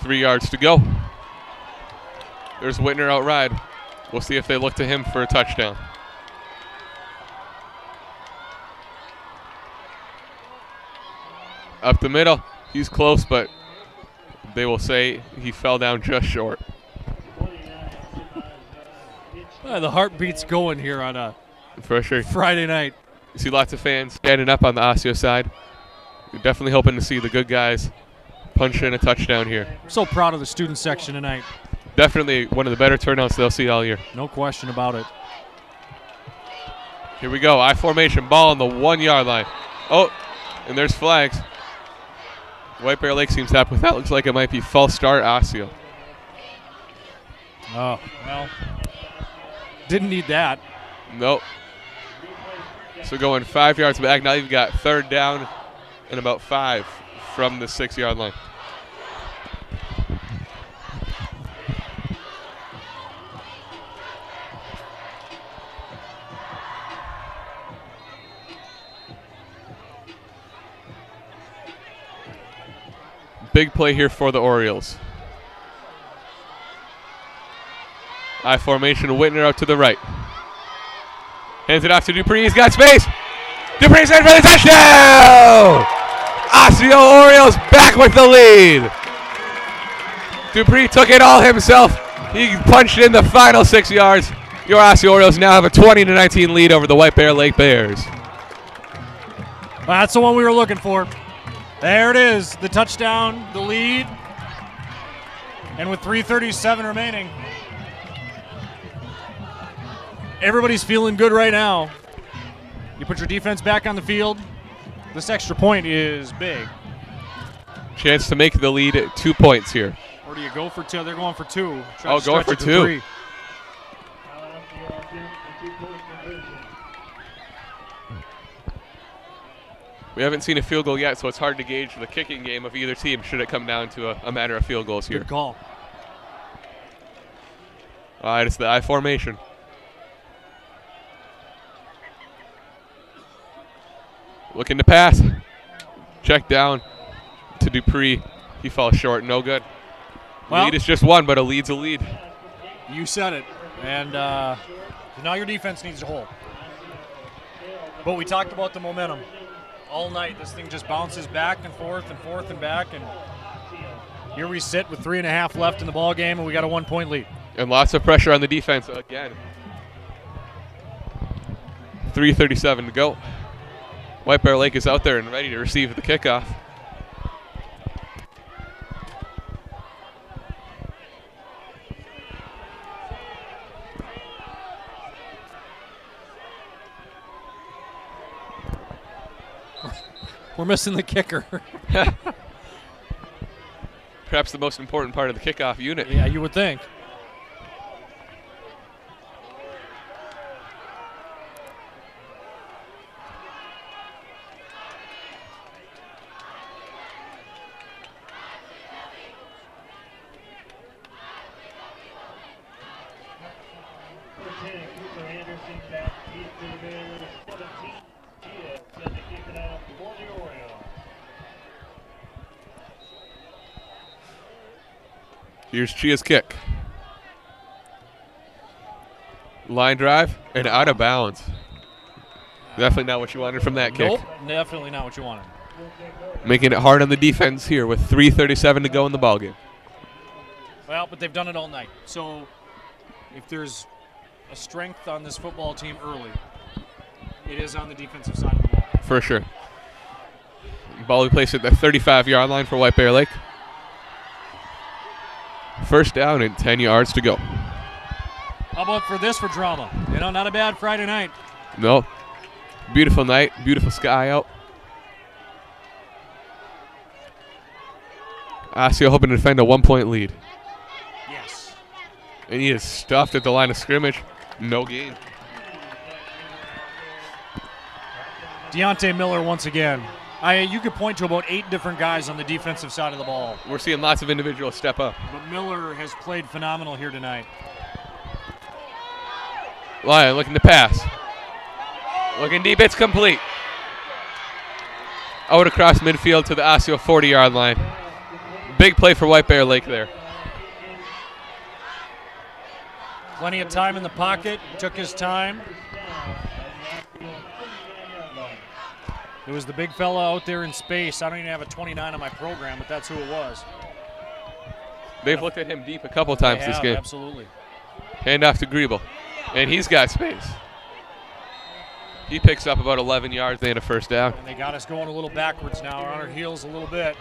3 yards to go. There's Whitner out ride. We'll see if they look to him for a touchdown. Up the middle. He's close, but they will say he fell down just short. The heartbeat's going here on a For sure. Friday night. You see lots of fans standing up on the Osseo side. We're definitely hoping to see the good guys punch in a touchdown here. So proud of the student section tonight. Definitely one of the better turnouts they'll see all year. No question about it. Here we go. I formation, ball on the 1 yard line. Oh, and there's flags. White Bear Lake seems happy with that. Looks like it might be false start Osseo. Oh, well, didn't need that. Nope. So going 5 yards back. Now you've got third down and about 5 from the 6 yard line. Big play here for the Orioles. I formation, Whitner out to the right. Hands it off to Dupree. He's got space. Dupree's in for the touchdown! Osseo Orioles back with the lead. Dupree took it all himself. He punched in the final 6 yards. Your Osseo Orioles now have a 20-19 lead over the White Bear Lake Bears. Well, that's the one we were looking for. There it is, the touchdown, the lead. And with 3:37 remaining, everybody's feeling good right now. You put your defense back on the field. This extra point is big. Chance to make the lead at 2 points here. Or do you go for 2? They're going for 2. Oh, going for 2. We haven't seen a field goal yet, so it's hard to gauge the kicking game of either team should it come down to a matter of field goals here. Good call. All right, it's the I formation. Looking to pass. Check down to Dupree. He falls short. No good. Well, lead is just one, but a lead's a lead. You said it. And now your defense needs to hold. But we talked about the momentum. All night, this thing just bounces back and forth and back. And here we sit with 3.5 left in the ball game, and we got a 1 point lead. And lots of pressure on the defense again. 3:37 to go. White Bear Lake is out there and ready to receive the kickoff. We're missing the kicker. Perhaps the most important part of the kickoff unit. Yeah, you would think. Here's Chia's kick. Line drive and out of bounds. Definitely not what you wanted from that kick. Nope, definitely not what you wanted. Making it hard on the defense here with 3:37 to go in the ballgame. Well, but they've done it all night. So if there's a strength on this football team early, it is on the defensive side of the ball. For sure. Ball we place at the 35-yard line for White Bear Lake. First down and 10 yards to go. How about for this for drama? You know, not a bad Friday night. No. Beautiful night, beautiful sky out. Osseo hoping to defend a 1 point lead. Yes. And he is stuffed at the line of scrimmage. No gain. Deontay Miller once again. You could point to about 8 different guys on the defensive side of the ball. We're seeing lots of individuals step up. But Miller has played phenomenal here tonight. Lyon looking to pass. Looking deep, it's complete. Out across midfield to the Osseo 40-yard line. Big play for White Bear Lake there. Plenty of time in the pocket, took his time. It was the big fella out there in space. I don't even have a 29 on my program, but that's who it was. They've looked at him deep a couple times this game. Absolutely. Hand off to Griebel. And he's got space. He picks up about 11 yards and a first down. And they got us going a little backwards now. We're on our heels a little bit.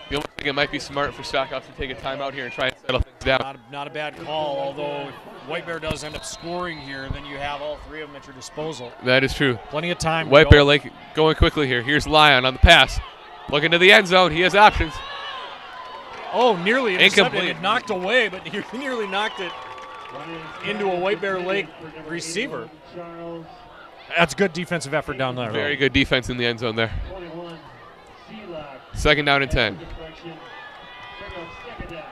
You almost think it might be smart for Stockhouse to take a timeout here and try and settle things down. Not a bad call, although if White Bear does end up scoring here, then you have all three of them at your disposal. That is true. Plenty of time to White go. Bear Lake going quickly here. Here's Lyon on the pass. Looking to the end zone. He has options. Oh, nearly intercepted. Incomplete. It knocked away, but he nearly knocked it into a White Bear Lake receiver. That's good defensive effort down there. Very good defense in the end zone there. 21, Sealock. 2nd down and 10. Deflection. Bring up 2nd down.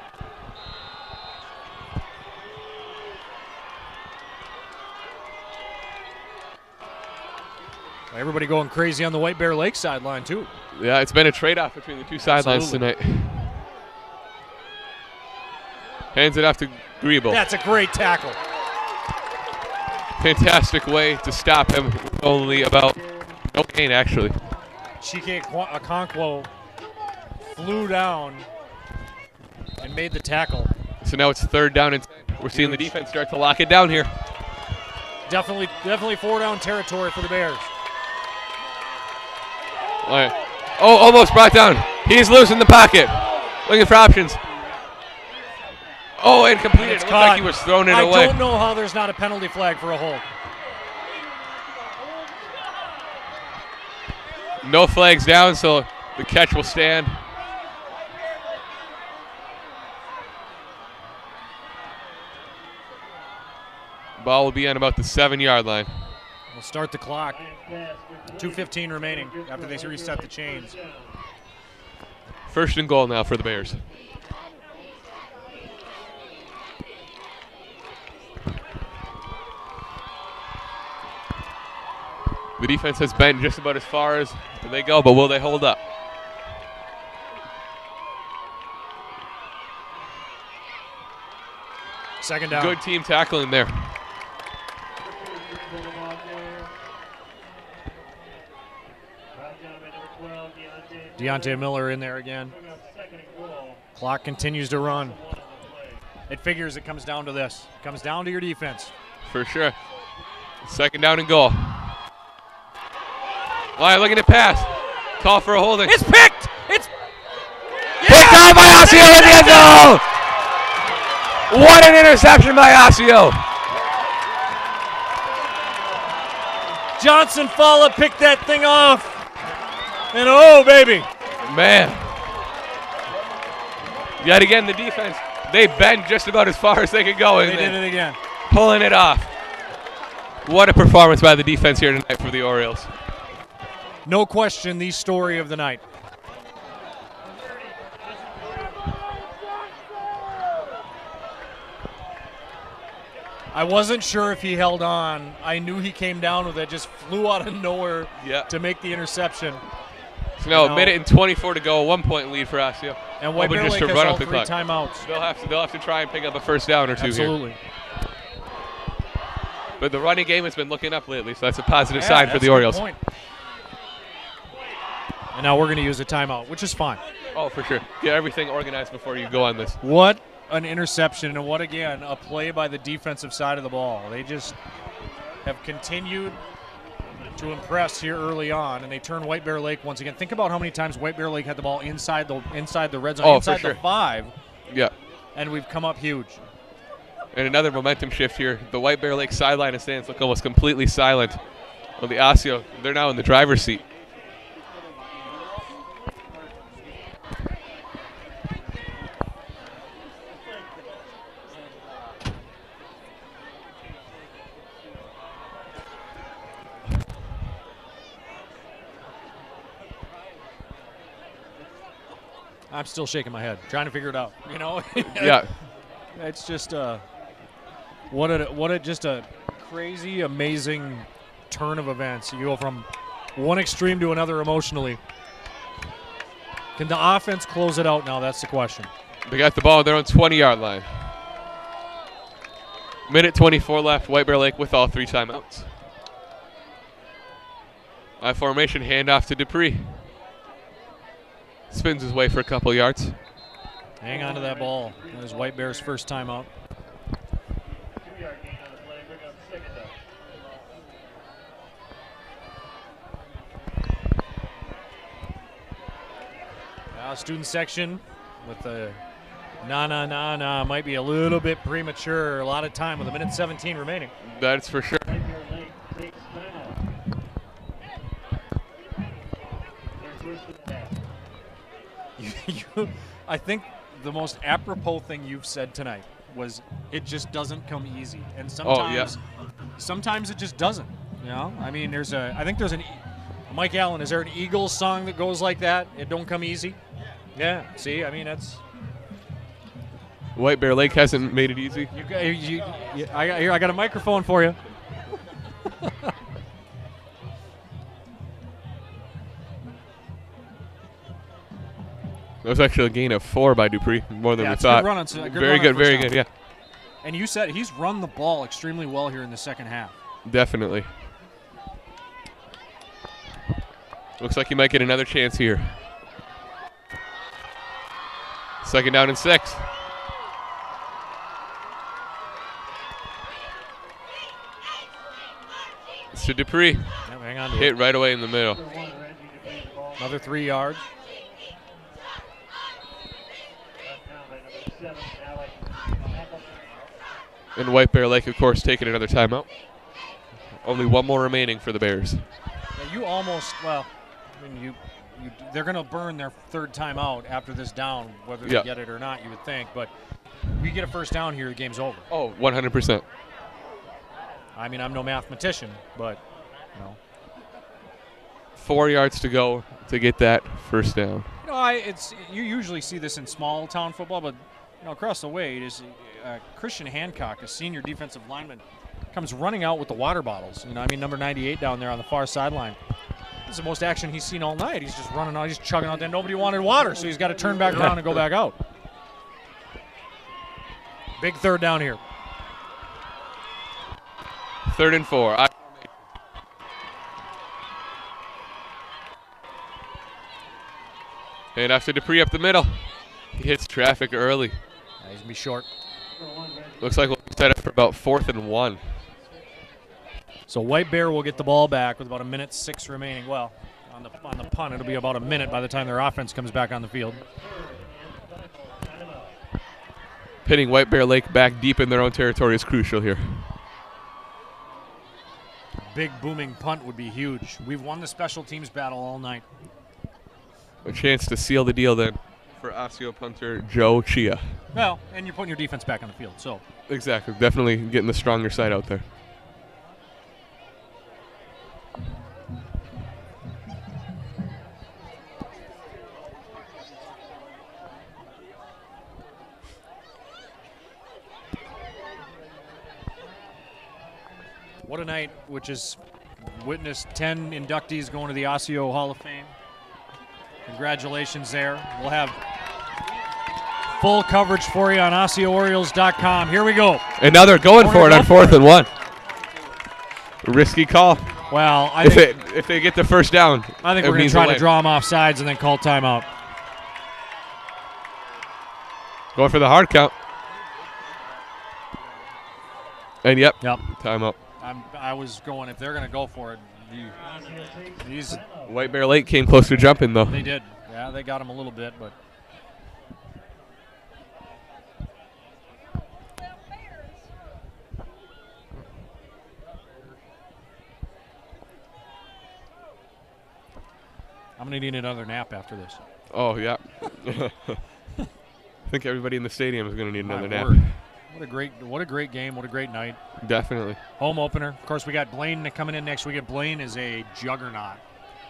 Everybody going crazy on the White Bear Lake sideline, too. Yeah, it's been a trade-off between the two sidelines Absolutely. tonight. Hands it off to Griebel. That's a great tackle. Fantastic way to stop him. Only about no gain, actually. Chike Okonkwo flew down and made the tackle. So now it's 3rd down and 10. We're seeing the defense start to lock it down here. Definitely 4-down territory for the Bears. All right. Oh, almost brought down. He's loose in the pocket. Looking for options. Oh, incomplete. It It's looked caught. like he was throwing it I away. don't know how there's not a penalty flag for a hold. No flags down, so the catch will stand. Ball will be on about the 7-yard line. We'll start the clock. 2:15 remaining after they reset the chains. 1st and goal now for the Bears. The defense has been just about as far as they go, but will they hold up? Second down. Good team tackling there. Deontay Miller in there again. Clock continues to run. It figures it comes down to this. It comes down to your defense. For sure. 2nd down and goal. Lyon looking to pass. Call for a holding. It's picked! It's Picked off by Osseo in the end zone! What an interception by Osseo! Johnson Falla picked that thing off. And oh, baby. Man. Yet again, the defense, they bent just about as far as they could go. They did it again. Pulling it off. What a performance by the defense here tonight for the Orioles. No question, the story of the night. I wasn't sure if he held on. I knew he came down with it, just flew out of nowhere to make the interception. So now a minute and 24 to go, a 1-point lead for Osseo. And White Bear Lake has all 3 timeouts. They'll have to try and pick up a 1st down or 2 Absolutely. here. But the running game has been looking up lately, so that's a positive sign for the Orioles. Point. And now we're going to use a timeout, which is fine. Oh, for sure. Get everything organized before you go on this. What an interception, and what, again, a play by the defensive side of the ball. They just have continued to impress here early on, and they turn White Bear Lake once again. Think about how many times White Bear Lake had the ball inside the red zone, inside the 5. Yeah. And we've come up huge. And another momentum shift here. The White Bear Lake sideline and stands look almost completely silent. Well, the Osseo, they're now in the driver's seat. I'm still shaking my head, trying to figure it out. You know, Yeah. It's just what a crazy, amazing turn of events. You go from one extreme to another emotionally. Can the offense close it out now? That's the question. They got the ball on their own 20-yard line. Minute 24 left. White Bear Lake with all 3 timeouts. Formation handoff to Dupree. Spins his way for a couple yards. Hang on to that ball. That was White Bear's first timeout. 2-yard gain on the play. Bring up 2nd down. Student section with the Nah. Might be a little bit premature. A lot of time with 1:17 remaining. That's for sure. White Bear Lake takes timeout. Their first of the half. I think the most apropos thing you've said tonight was it just doesn't come easy, and sometimes it just doesn't. You know, I mean, I think there's Mike Allen. Is there an Eagles song that goes like that? It don't come easy. Yeah. See, I mean that's. White Bear Lake hasn't made it easy. I got a microphone for you. That was actually a gain of 4 by Dupree, more than we it's thought. Good run on, good very run on good, first very down. good, yeah. And you said he's run the ball extremely well here in the second half. Definitely. Looks like he might get another chance here. 2nd down and 6. It's to Dupree. Yep, hang on to Hit it. right away in the middle. Another 3 yards. And White Bear Lake, of course, taking another timeout. Only 1 more remaining for the Bears. Yeah, you almost, well, I mean, they're going to burn their 3rd timeout after this down, whether they get it or not, you would think. But we get a first down here, the game's over. Oh, 100%. I mean, I'm no mathematician, but, you know. 4 yards to go to get that first down. You know, you usually see this in small town football, but you know, across the way, it is Christian Hancock, a senior defensive lineman, comes running out with the water bottles. You know, I mean, number 98 down there on the far sideline. This is the most action he's seen all night. He's just running out, he's chugging out there. Nobody wanted water, so he's got to turn back around and go back out. Big 3rd down here. 3rd and 4. And after Dupree up the middle, he hits traffic early. He's going to be short. Looks like we'll be set up for about 4th and 1. So White Bear will get the ball back with about 1:06 remaining. Well, on the punt, it'll be about a minute by the time their offense comes back on the field. Pitting White Bear Lake back deep in their own territory is crucial here. Big booming punt would be huge. We've won the special teams battle all night. A chance to seal the deal then for Osseo punter Joe Chia. Well, and you're putting your defense back on the field, so. Exactly. Definitely getting the stronger side out there. What a night, which has witnessed 10 inductees going to the Osseo Hall of Fame. Congratulations there. We'll have full coverage for you on OsseoOrioles.com. Here we go. And now they're going for it on 4th and 1. Risky call. Well, if they get the first down, I think we're going to try to draw them off sides and then call timeout. Going for the hard count. And yep. Timeout. I was going, if they're going to go for it, White Bear Lake came close to jumping, though. They did. Yeah, they got him a little bit, but. I'm going to need another nap after this. Oh, yeah. I think everybody in the stadium is going to need another nap. Word. What a great game. What a great night. Definitely. Home opener. Of course, we got Blaine coming in next week. Blaine is a juggernaut.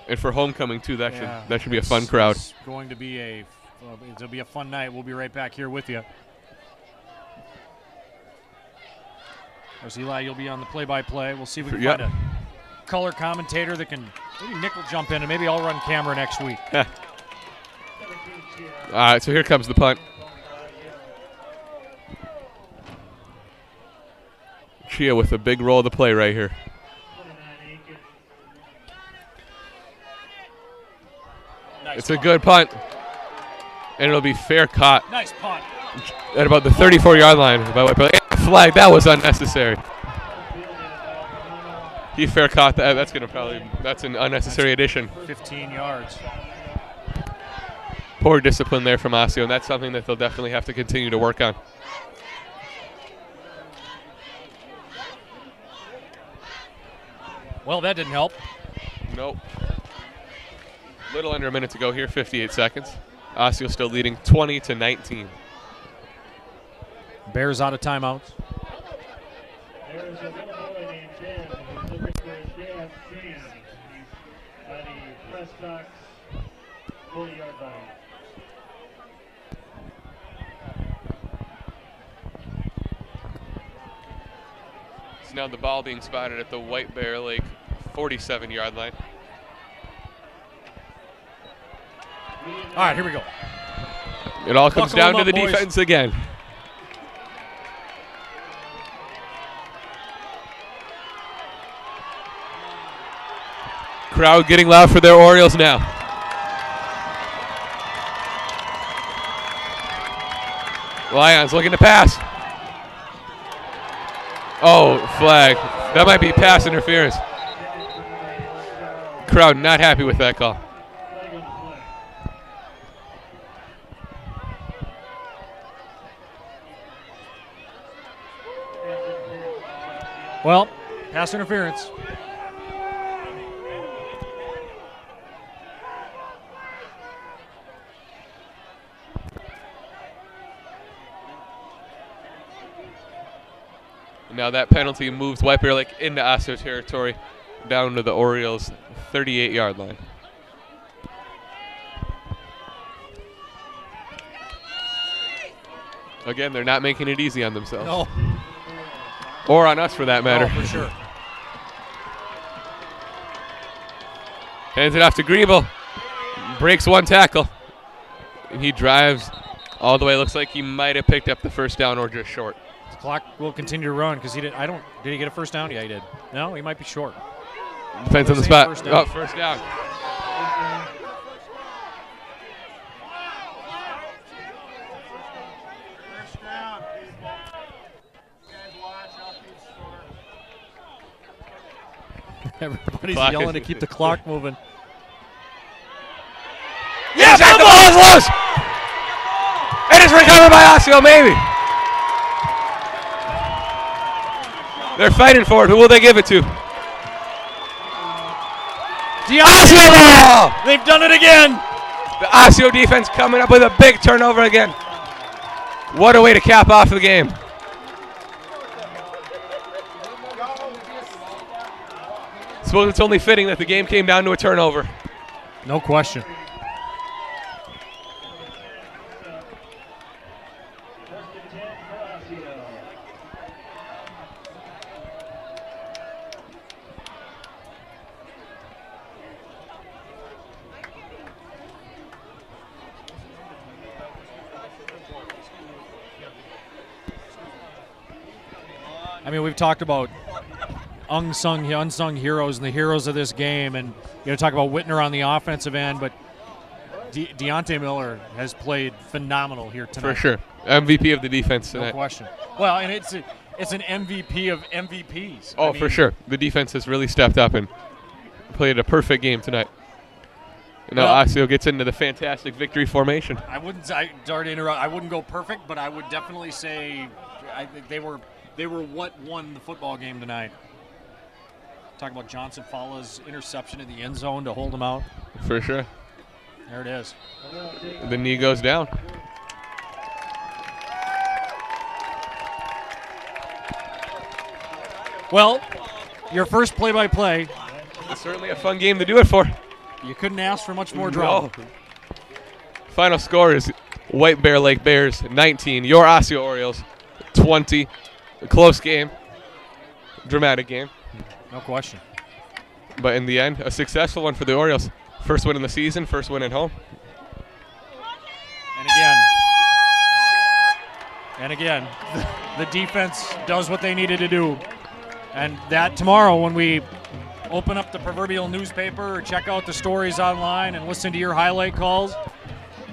And for homecoming, too, that should be a fun crowd. It's going to be it'll be a fun night. We'll be right back here with you. There's Eli. You'll be on the play-by-play. We'll see if we can find a color commentator that can maybe Nick will jump in, and maybe I'll run camera next week. All right, so here comes the punt. Chia with a big roll of the play right here. Nice it's punt. a good punt. And it'll be fair caught. Nice punt. At about the 34-yard line. Flag, that was unnecessary. He fair caught that. That's an unnecessary addition. 15 yards. Poor discipline there from Osseo, and that's something that they'll definitely have to continue to work on. Well, that didn't help. Nope. Little under a minute to go here, 58 seconds. Osseo still leading 20-19. Bears out of timeouts. There's a little boy named Ben who's looking for his dad, Sam. He's by the press box, 40-yard line. So now the ball being spotted at the White Bear Lake 47-yard line. All right, here we go. It all comes Buckle down them to the up, boys. defense again. Crowd getting loud for their Orioles now. Lions looking to pass. Oh, flag. That might be pass interference. Crowd not happy with that call. Well, pass interference. Now that penalty moves White Bear Lake into Osseo territory, down to the Orioles' 38-yard line. Again, they're not making it easy on themselves. No. Or on us, for that matter. Oh, for sure. Hands it off to Griebel. Breaks one tackle. And he drives all the way. Looks like he might have picked up the first down or just short. The clock will continue to run because he did. Did he get a first down? Yeah, he did. No, he might be short. Depends on the Say spot. first down. Oh, first down. First down, people. You guys watch, I'll keep score. Everybody's Clock yelling is- to keep the clock moving. Yes, and the ball is loose. It is recovered by Osseo, maybe. They're fighting for it. Who will they give it to? Osseo ball! They've done it again. The Osseo defense coming up with a big turnover again. What a way to cap off the game. Suppose it's only fitting that the game came down to a turnover. No question. First and 10 for Osseo. I mean, we've talked about unsung heroes and the heroes of this game, and talk about Whitner on the offensive end, but Deontay Miller has played phenomenal here tonight. For sure. MVP of the defense No tonight. question. Well, and it's an MVP of MVPs. Oh, I mean, for sure. The defense has really stepped up and played a perfect game tonight. And now Well- Osseo gets into the fantastic victory formation. I wouldn't go perfect, but I would definitely say they were what won the football game tonight. Talk about Johnson Falla's interception in the end zone to hold him out. For sure. There it is. The knee goes down. Well, your first play-by-play, It's certainly a fun game to do it for. you couldn't ask for much more drama. No. Final score is White Bear Lake Bears 19, your Osseo Orioles 20. A close game, dramatic game, No question. but in the end, a successful one for the Orioles. First win in the season, first win at home. And again, the defense does what they needed to do. And that tomorrow when we open up the proverbial newspaper or check out the stories online and listen to your highlight calls,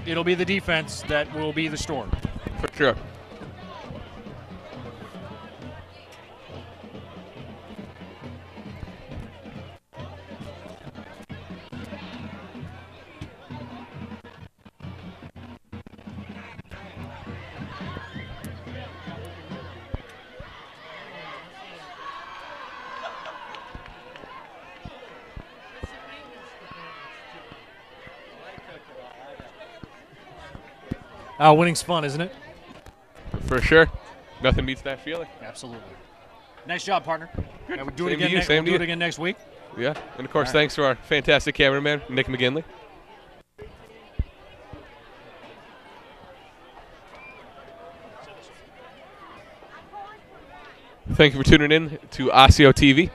it'll be the defense that will be the story. For sure. Winning's fun, isn't it? For sure. Nothing beats that feeling. Absolutely. Nice job, partner. Yeah, we'll do Same it to again. you, We'll same to do it you. again next week. Yeah. And of course, All right. thanks to our fantastic cameraman, Nick McGinley. Thank you for tuning in to Osseo TV.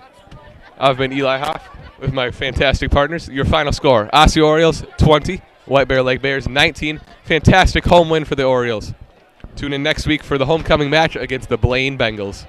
I've been Eli Hoff with my fantastic partners. Your final score, Osseo Orioles 20, White Bear Lake Bears 19. Fantastic home win for the Orioles. Tune in next week for the homecoming match against the Blaine Bengals.